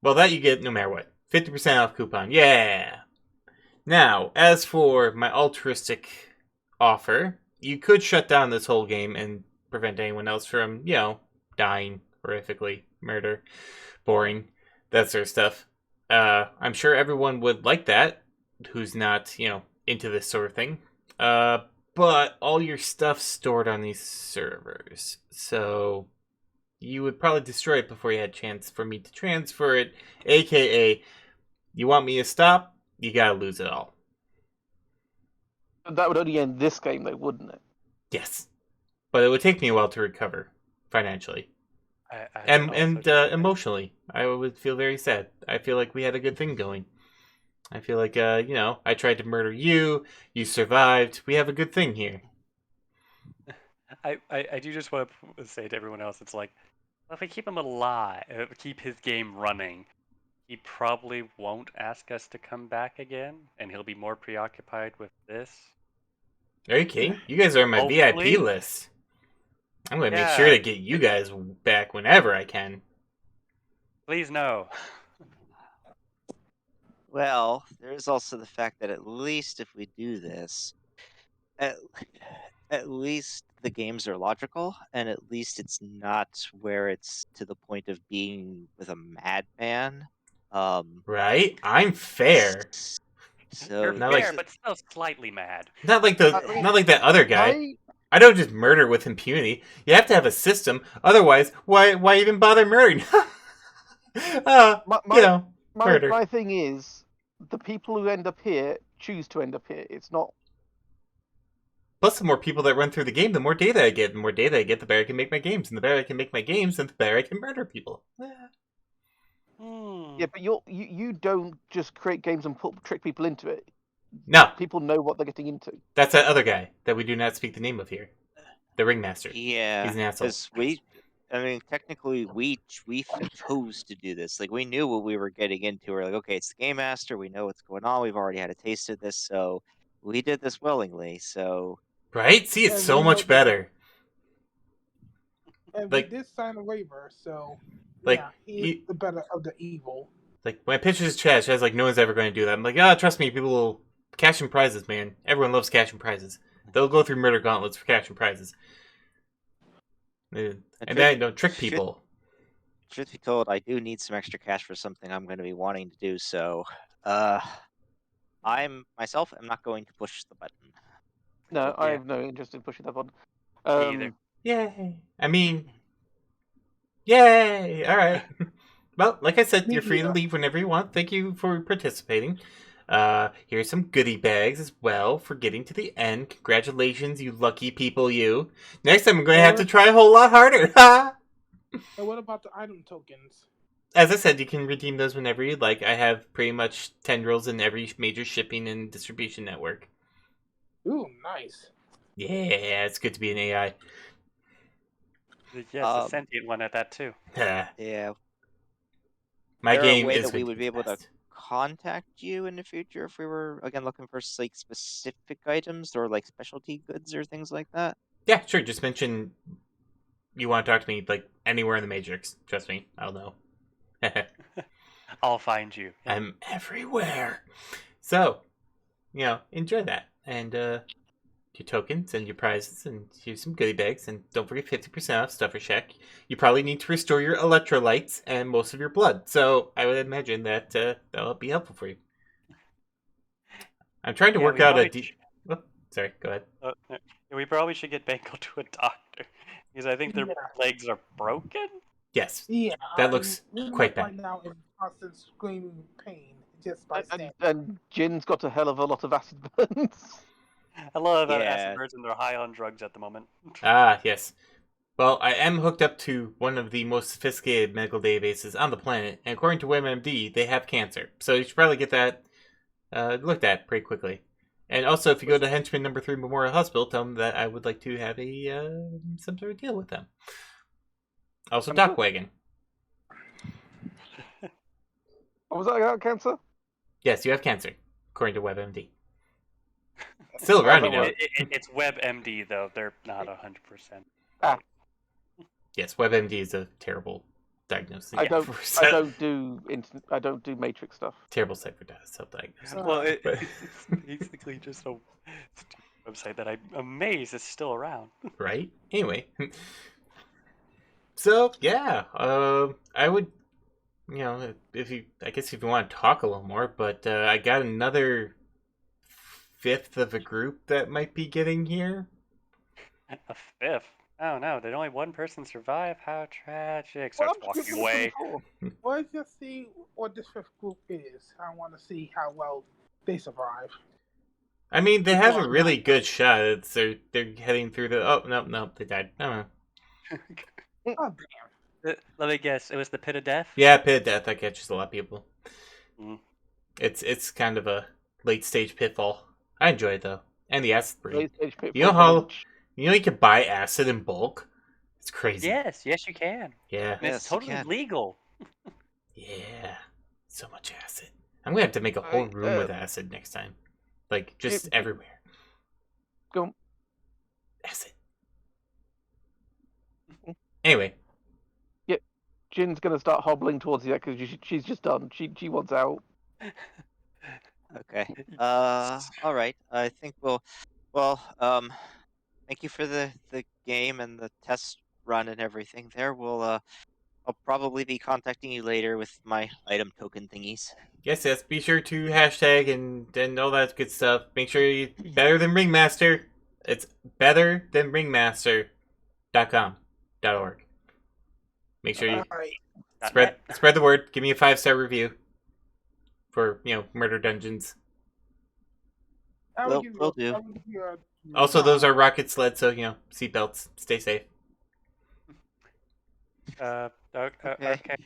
well, that you get no matter what. 50% off coupon. Yeah! Now, as for my altruistic offer, you could shut down this whole game and prevent anyone else from, dying horrifically, murder, boring, that sort of stuff. I'm sure everyone would like that who's not, into this sort of thing. But all your stuff's stored on these servers. So you would probably destroy it before you had a chance for me to transfer it. AKA, you want me to stop? You gotta lose it all. That would only end this game, though, wouldn't it? Yes. But it would take me a while to recover financially. I And also just think- emotionally, I would feel very sad. I feel like we had a good thing going. I feel like, I tried to murder you. You survived. We have a good thing here. I do just want to say to everyone else, it's like, well, if we keep him alive, keep his game running, he probably won't ask us to come back again, and he'll be more preoccupied with this. Are you kidding? You guys are on my Hopefully. VIP list. I'm going to make Yeah. sure to get you guys back whenever I can. Please no. well, there is also the fact that at least if we do this, at, at least the games are logical, and at least it's not where it's to the point of being with a madman. Right? I'm fair. So You're Not fair, like- but still slightly mad. Not like mean, not like that other guy. I I don't just murder with impunity. You have to have a system. Otherwise, why even bother murdering? my murder. my thing is, the people who end up here choose to end up here. It's not. Plus, the more people that run through the game, the more data I get. The more data I get, the better I can make my games. And the better I can make my games, and the better I can murder people. Hmm. Yeah, but you don't just create games and trick people into it. No, People know what they're getting into. that's that other guy that we do not speak the name of here. The ringmaster. Yeah, He's an asshole. because I mean, technically, we chose to do this. Like, we knew what we were getting into. We're like, okay, it's the game master. We know what's going on. We've already had a taste of this, so we did this willingly. So Right? See, it's And so we much know that- better. And Like- we did sign a waiver, so Like, yeah, he's the better of the evil. Like, when I pitched this chat, I was like, no one's ever going to do that. I'm like, ah, trust me, people will cash in prizes, man. Everyone loves cash in prizes. They'll go through murder gauntlets for cash and prizes. And then don't trick people. truth be told, I do need some extra cash for something I'm going to be wanting to do. So, I'm myself am not going to push the button. No, I Yeah. have no interest in pushing that button. Me either. Yay. I mean, yay. All right. Well, like I said, Me you're free to either. leave whenever you want. Thank you for participating. Here's some goodie bags as well for getting to the end. Congratulations, you lucky people, you. Next time I'm going to have to try a whole lot harder. And what about the item tokens? As I said, you can redeem those whenever you'd like. I have pretty much tendrils in every major shipping and distribution network. Ooh, nice. Yeah, it's good to be an AI. Yes, a sentient one at that too. Yeah. My Is there game a way is that we going would to be the able to best. contact you in the future if we were again looking for like specific items or like specialty goods or things like that? Yeah, sure. Just mention you want to talk to me like anywhere in the Matrix. Trust me, I'll know. I'll find you. Yeah. I'm everywhere. So, enjoy that. And your tokens and your prizes and here's some goodie bags. And don't forget 50% off Stuffer Shack. You probably need to restore your electrolytes and most of your blood. So I would imagine that that'll be helpful for you. I'm trying to Yeah, work we out a... probably Oh, sorry, go ahead. we probably should get Banko to a doctor because I think their Yeah. legs are broken. Yes, Yeah, that looks I'm quite right bad. now in constant screaming pain just by And, standing. and Jin's got a hell of a lot of acid burns. I love that Yeah. acid birds and they're high on drugs at the moment. Ah, yes. Well, I am hooked up to one of the most sophisticated medical databases on the planet, and according to WebMD, they have cancer. So you should probably get that looked at pretty quickly. And also, if you go to Henchman Number 3 Memorial Hospital, tell them that I would like to have a some sort of deal with them. Also, Doc Wagon. What was that about cancer? Yes, you have cancer, according to WebMD. Still around, that you know. works. It's WebMD though; they're not 100%. Yes, WebMD is a terrible diagnosis. I don't. for I don't do. I don't do matrix stuff. terrible site for self-diagnosis. Well, But- it's basically just a stupid website that I'm amazed is still around. right? Anyway, so yeah, I would, if you want to talk a little more, but I got another fifth of a group that might be getting here. A fifth. Oh no! Did only one person survive? How tragic! Well, Starts I'm walking just away. Let's just see what this fifth group is. I want to see how well they survive. I mean, they have a Well, really good shot. They're heading through the. Oh no, they died. Oh Oh damn! Let me guess. It was the pit of death. yeah, pit of death. That catches a lot of people. Mm. It's kind of a late stage pitfall. I enjoy it though, and the acid breed. Late stage pitfall You know how- punch. You can buy acid in bulk. It's crazy. Yes, you can. Yeah. And Yes, it's you totally can. legal. Yeah. So much acid. I'm gonna have to make a whole room with acid next time. Like just Yeah. everywhere. Go. Acid. Anyway, Jin's gonna start hobbling towards you because she's just done. She wants out. Okay. All right. I think thank you for the game and the test run and everything there. I'll probably be contacting you later with my item token thingies. yes. Be sure to hashtag and all that good stuff. Make sure you better than Ringmaster. It's better than ringmaster.com.org. Make sure you All right. spread the word. Give me a 5-star review for Murder Dungeons. I Will- will give you. will a- do. I will give you a- Also, those are rocket sleds, so seatbelts. Stay safe. Okay.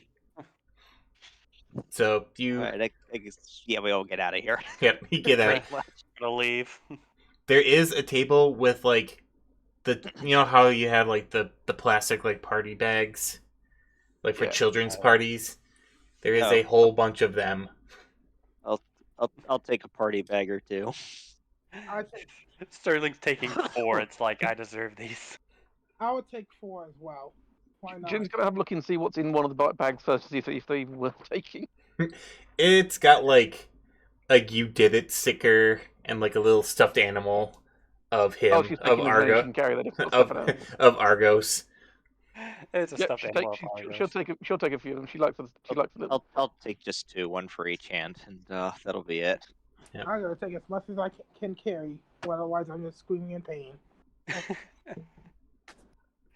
So you, All right. I guess we all get out of here. yep, you get out. Gonna leave. There is a table with like you know how you have like the plastic like party bags, like for Yeah. children's Right. parties. There is Oh. a whole bunch of them. I'll take a party bag or two. I take Sterling's taking 4. It's like I deserve these. I would take 4 as well. Why not? Jim's gonna have a look and see what's in one of the bags first to see if they even worth taking. It's got like you did it sticker and like a little stuffed animal of him Oh, she's of taking as many as she Argo can carry. Then if it's of stuff animals. of Argos. It's a Yep, stuffed animal of Argos. she'll take a few of them. She likes the little. I'll take just 2, one for each hand, and that'll be it. I'm gonna take as much as I can carry, otherwise I'm just screaming in pain.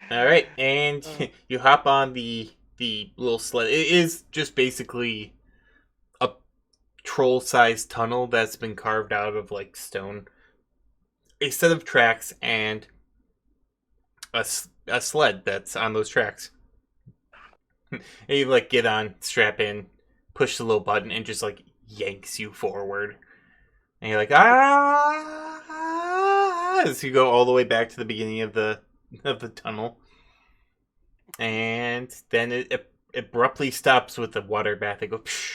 All right, and you hop on the little sled. It is just basically a troll-sized tunnel that's been carved out of like stone. A set of tracks and a sled that's on those tracks. And you like get on, strap in, push the little button, and just like yanks you forward. And you're like as you go all the way back to the beginning of the tunnel. And then it abruptly stops with the water bath. They go psh.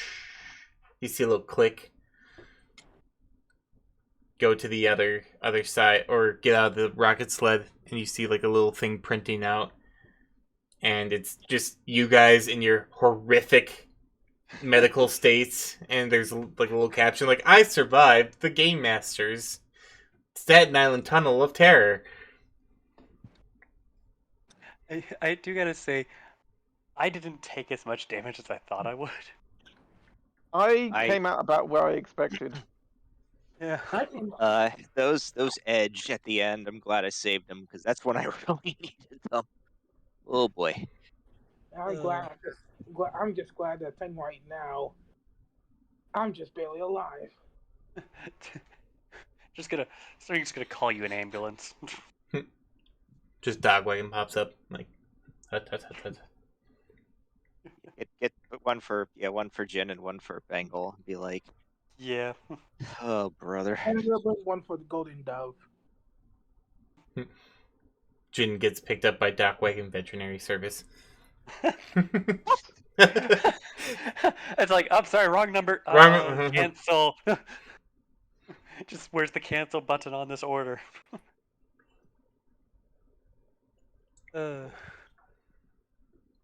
You see a little click. Go to the other side or get out of the rocket sled and you see like a little thing printing out. And it's just you guys in your horrific medical states, and there's like a little caption like, "I survived the Game Masters Staten Island Tunnel of Terror." I do gotta say, I didn't take as much damage as I thought I would. I- came out about where I expected. Yeah. Those edge at the end. I'm glad I saved them because that's when I really needed them. Oh boy. I'm glad. I'm just glad that thing right now. I'm just barely alive. Sterling's gonna call you an ambulance. Just Dogwagon pops up like, hut, hut, hut, hut. Get one for Jin and one for Bengal. And be like, Yeah. oh brother. And we'll bring one for the Golden Dove. Jin gets picked up by Dogwagon Veterinary Service. It's like, I'm sorry, wrong number. Wrong- Cancel. Just where's the cancel button on this order? But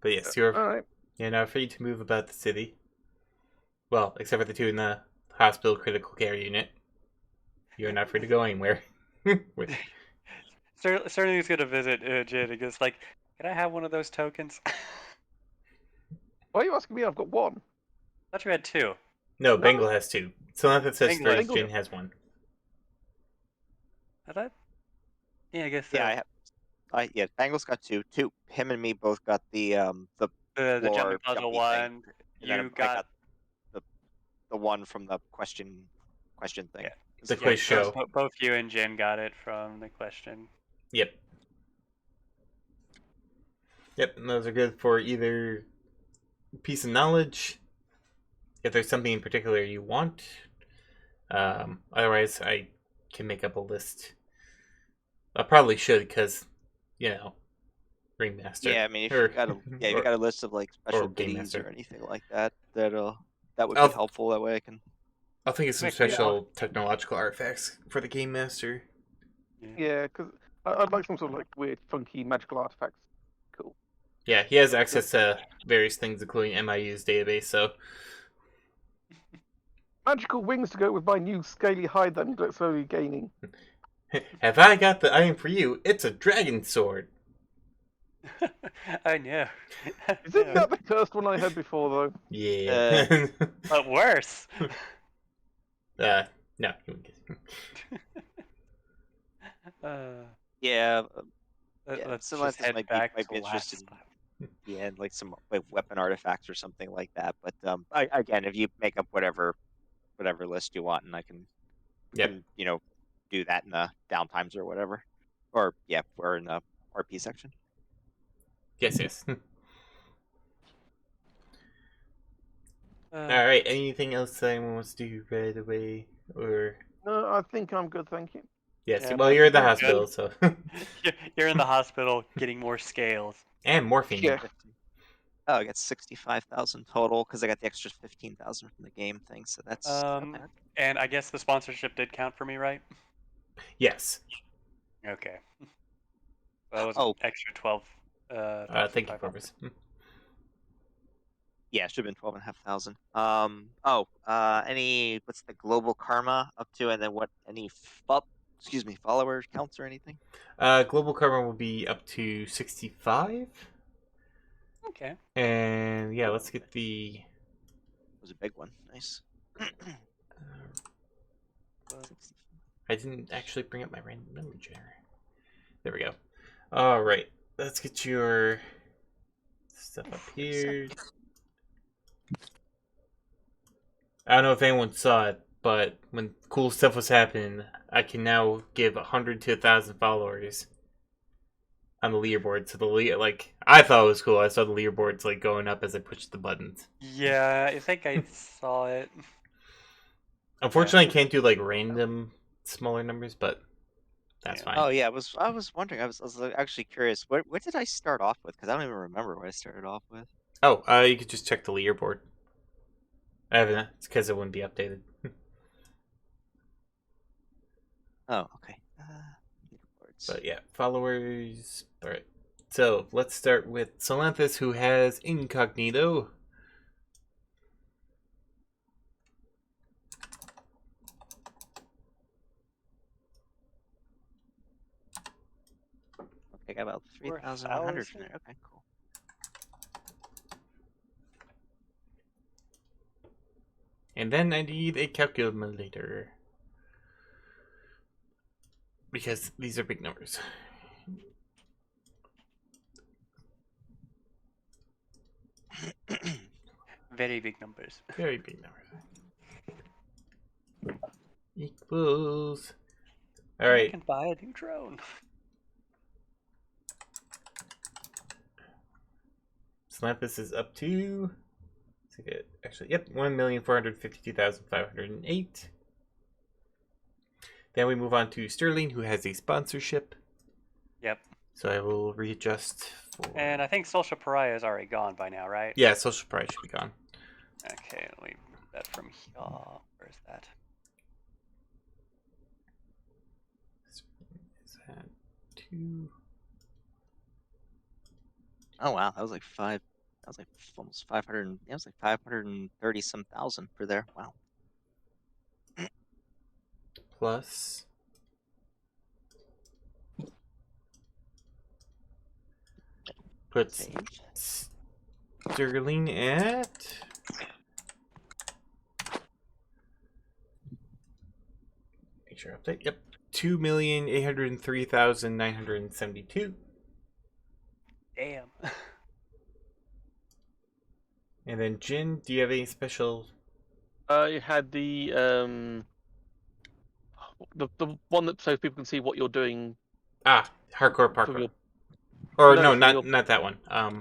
yes, you're All right. now free to move about the city. Well, except for the two in the hospital critical care unit. You're not free to go anywhere. Sterling's gonna visit Jin and goes like, "Can I have one of those tokens?" Why are you asking me? I've got one. Thought you had 2. No, Bengal has 2. So now that says Bengal 3, has Jin has 1. Had I? Yeah, I guess so. Yeah, Bengal's got 2. Him and me both got the the floor jumping puzzle jumpy one. thing. And then You I got the one from the question thing. Yeah. The quiz show. Both you and Jin got it from the question. Yep. Yep, and those are good for either piece of knowledge, if there's something in particular you want. Otherwise, I can make up a list. I probably should, because, Ringmaster. Yeah, I mean, if Or- you got a list of like special Game goodies Master. or anything like that, that would I'll- be helpful. That way I can. I'll think of some Make me special technological artifacts for the Game Master. Yeah, because I'd like some sort of like weird, funky, magical artifacts. Cool. Yeah, he has access to various things, including MIU's database, so... Magical wings to go with my new scaly hide that I'm slowly gaining. Have I got the item for you? It's a dragon sword. I know. Isn't that the cursed one I had before, though? Yeah. But worse. No. you wouldn't get- Yeah, Let's sometimes just head might back be to interested last in like some like weapon artifacts or something like that. But again, if you make up whatever list you want, and I can, Yep. do that in the downtimes or whatever, or we're in the RP section. Yes. Uh, Alright, anything else that anyone wants to do right away? Or... No, I think I'm good, thank you. Yes, Yeah, well, you're at the we're hospital, good. so. You're in the hospital getting more scales. And morphine. Yeah. 50. Oh, I got 65,000 total because I got the extra 15,000 from the game thing. So that's not bad. And I guess the sponsorship did count for me, right? Yes. Okay. That was an Oh, extra 12. Thank you, 500. Corvus. yeah, it should have been 12,500. Any what's the global karma up to, and then what any followers counts or anything? Global karma will be up to 65. Okay. And yeah, let's get the. It was a big one. Nice. I didn't actually bring up my random number generator. There we go. All right, let's get your stuff up here. I don't know if anyone saw it, but when cool stuff was happening, I can now give 100 to 1,000 followers on the leaderboard. So like I thought it was cool. I saw the leaderboards like going up as I pushed the buttons. Yeah, I think I saw it. Unfortunately, I can't do like random smaller numbers, but that's Yeah. fine. Oh yeah, I was wondering. I was actually curious. What did I start off with? Because I don't even remember what I started off with. Oh, you could just check the leaderboard. I haven't. It's because it wouldn't be updated. Oh, okay. Leaderboards. But yeah, followers. All right. So let's start with Solanthus, who has incognito. Okay, I got about 3,100 from there. Okay, cool. And then I need a calculator. Because these are big numbers. Very big numbers. Very big numbers. Equals. I Alright. can buy a new drone. Solanthus is up to. Actually, yep, 1,452,508. Then we move on to Sterling, who has a sponsorship. Yep. So I will readjust for. And I think Social Pariah is already gone by now, right? Yeah, social price should be gone. Okay, let me move that from here. Where's that? Is that 2? Oh wow, that was like five. That was like almost 500. Yeah, it was like 530 some thousand for there. Wow. Plus. Puts Save. Sterling at. Make sure update. Yep. 2,803,972. Damn. And then Jin, do you have any special? I had the one that so people can see what you're doing Hardcore from parkour. your Or No, no, from your not that one.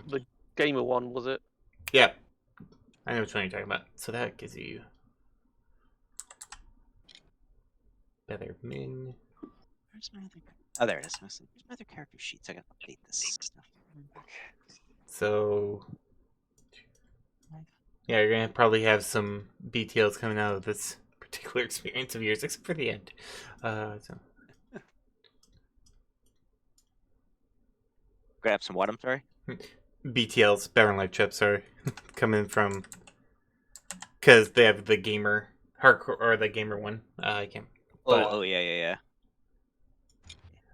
the gamer one, was it? Yeah. I know which one you're talking about. So that gives you better min. Where's my other? Oh, there it is. Where's my other character sheets? I gotta update this stuff. So yeah, you're gonna probably have some BTLs coming out of this particular experience of yours, except for the end. So Grab some what? I'm sorry. BTLs, Battle Life chips, are coming from because they have the gamer hardcore or the gamer one. I can't. But, Oh yeah.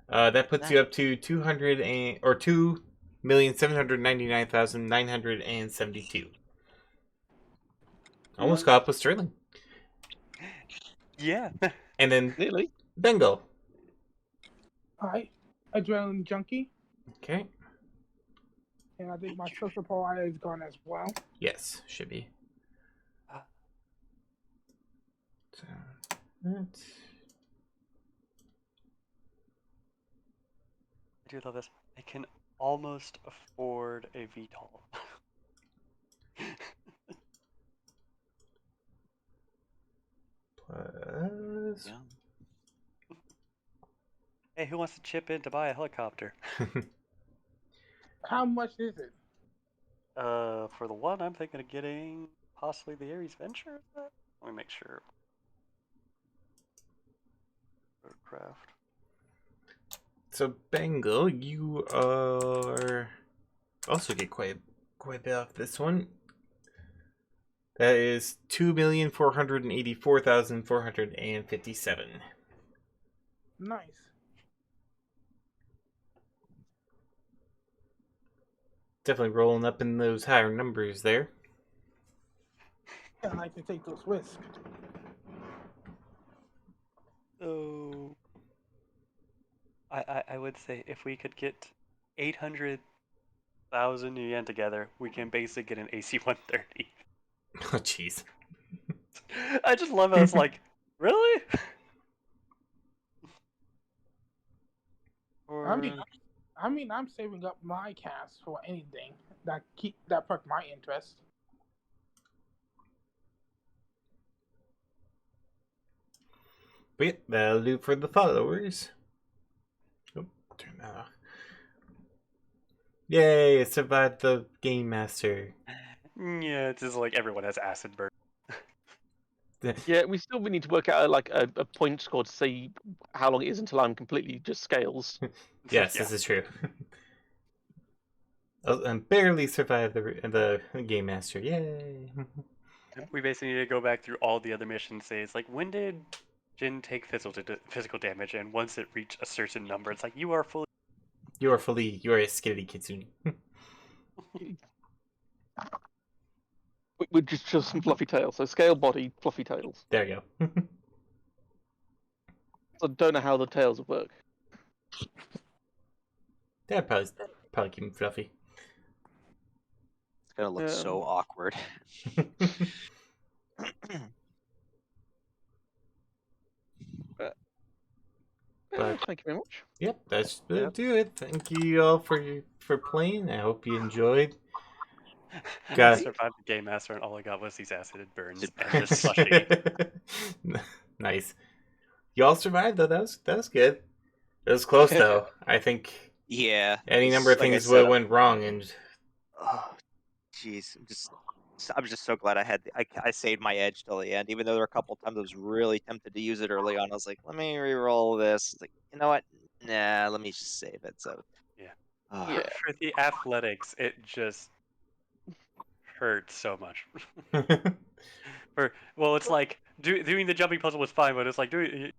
that puts you up to 2,799,972. Almost caught up with Sterling. Yeah. And then Nearly. Bengal. Hi, Adrenaline Junkie, Okay. and I think my social pariah is gone as well. Yes, should be. So, that's... I do love this. I can almost afford a VTOL. Plus... Yeah. Hey, who wants to chip in to buy a helicopter? How much is it? For the one, I'm thinking of getting possibly the Ares Venture. Is that? Let me make sure. Aircraft. So Bengal, you are also get quite a bit off this one. That is 2,484,457. Nice. Definitely rolling up in those higher numbers there. I like to take those risks. So, I would say if we could get 800,000 yen together, we can basically get an AC-130. Oh, jeez. I just love how it's like, really? I'm saving up my cash for anything that perk my interest. But yeah, that'll do for the followers. Oh, turn that off. Yay, it survived the Game Master. Yeah, it's just like everyone has acid burn. Yeah, we still need to work out like a point score to see how long it is until I'm completely just scales. Yes, Yeah. this is true. And barely survived the Game Master. Yay! We basically need to go back through all the other missions. Say it's like, when did Jin take physical damage? And once it reached a certain number, it's like you are fully. You are a skitty kitsune. We just some fluffy tails. So scale body, fluffy tails. There you go. So I don't know how the tails would work. That'd probably keep him fluffy. It's gonna look so awkward. Thank you very much. Yep, that's gonna do it. Thank you all for playing. I hope you enjoyed. I survived the Game Master, and all I got was these acid burns and this slushy. Nice. You all survived though. That was good. It was close though. I think Yeah. any number of like I things said, went wrong, and oh, jeez, I'm just so glad I saved my edge till the end, even though there were a couple times I was really tempted to use it early on. I was like, let me re-roll this. It's like, you know what? Nah, let me just save it. So Yeah. oh, For the athletics, it just hurt so much. It's like doing the jumping puzzle was fine, but it's like doing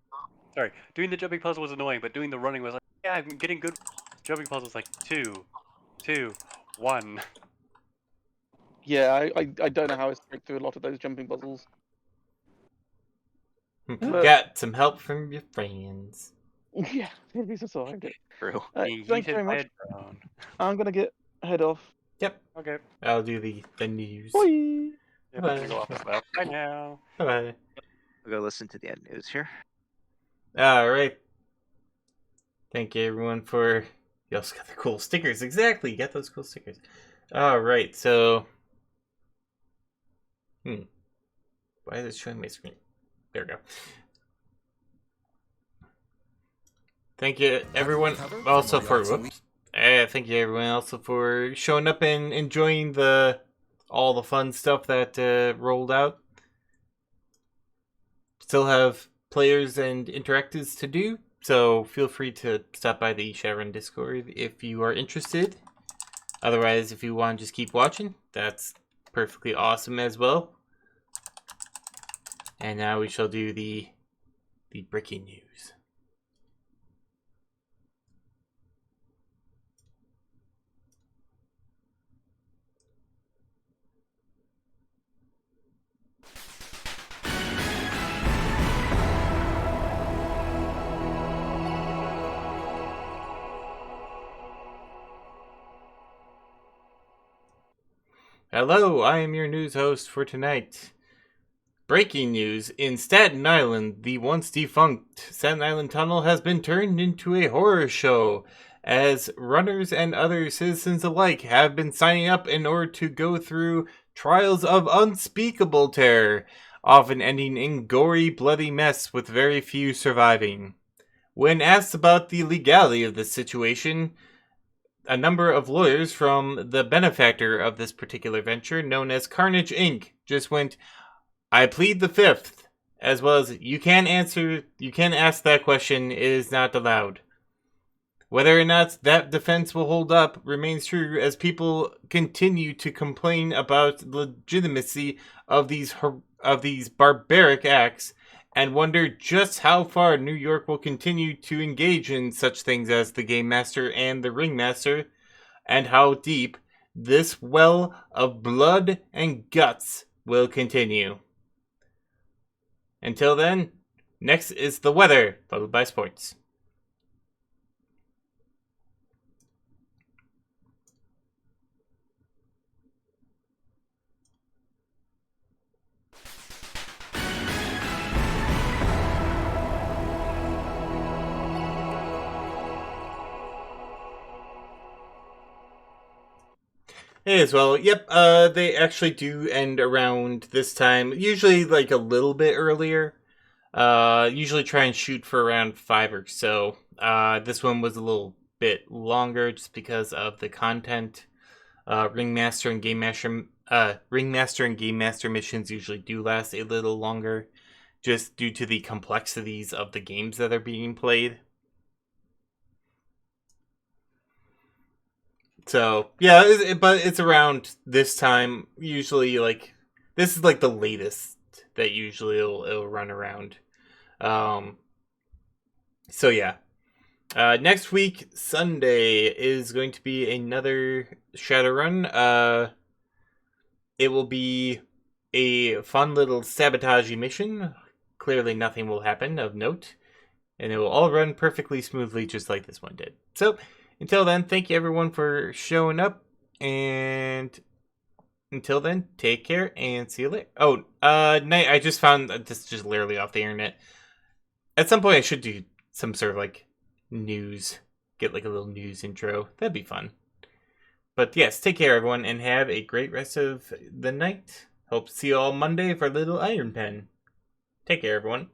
the jumping puzzle was annoying, but doing the running was like, yeah, I'm getting good. Jumping puzzle was like 2, 2, 1. Yeah, I don't know how I scraped through a lot of those jumping puzzles. got some help from your friends. Yeah, these are so good. true. Thank you very much. I'm gonna head off. Yep. Okay. I'll do the news. Bye. Yeah, I'm gonna go off as well. Bye now. Bye bye. I'll go listen to the end news here. All right. Thank you everyone for. You also got the cool stickers. Exactly, you got those cool stickers. All right, so. Why is it showing my screen? There we go. Thank you everyone also for thank you everyone also for showing up and enjoying all the fun stuff that rolled out. Still have players and interactives to do, so feel free to stop by the Shadowrun Discord if you are interested. Otherwise, if you want to just keep watching, that's perfectly awesome as well. And now we shall do the breaking news. Hello, I am your news host for tonight. Breaking news, in Staten Island, the once defunct Staten Island Tunnel has been turned into a horror show, as runners and other citizens alike have been signing up in order to go through trials of unspeakable terror, often ending in gory, bloody mess with very few surviving. When asked about the legality of this situation, a number of lawyers from the benefactor of this particular venture, known as Carnage Inc., just went, "I plead the fifth," as well as, you can't ask that question, it is not allowed. Whether or not that defense will hold up remains true as people continue to complain about the legitimacy of these barbaric acts and wonder just how far New York will continue to engage in such things as the Game Master and the Ringmaster, and how deep this well of blood and guts will continue. Until then, next is the weather, followed by sports. Hey, as well. Yep, they actually do end around this time. Usually, like, a little bit earlier. Usually try and shoot for around 5 or so. This one was a little bit longer just because of the content. Ringmaster and Game Master missions usually do last a little longer, just due to the complexities of the games that are being played. So, yeah, but it's around this time. Usually, like, this is like the latest that usually it'll run around. So, yeah. Next week, Sunday, is going to be another Shadowrun. It will be a fun little sabotage mission. Clearly, nothing will happen of note. And it will all run perfectly smoothly, just like this one did. So, until then, thank you everyone for showing up, and until then, take care and see you later. Oh, Night, I just found this just literally off the internet. At some point, I should do some sort of like news, get like a little news intro. That'd be fun. But yes, take care everyone, and have a great rest of the night. Hope to see you all Monday for a little Iron Pen. Take care everyone.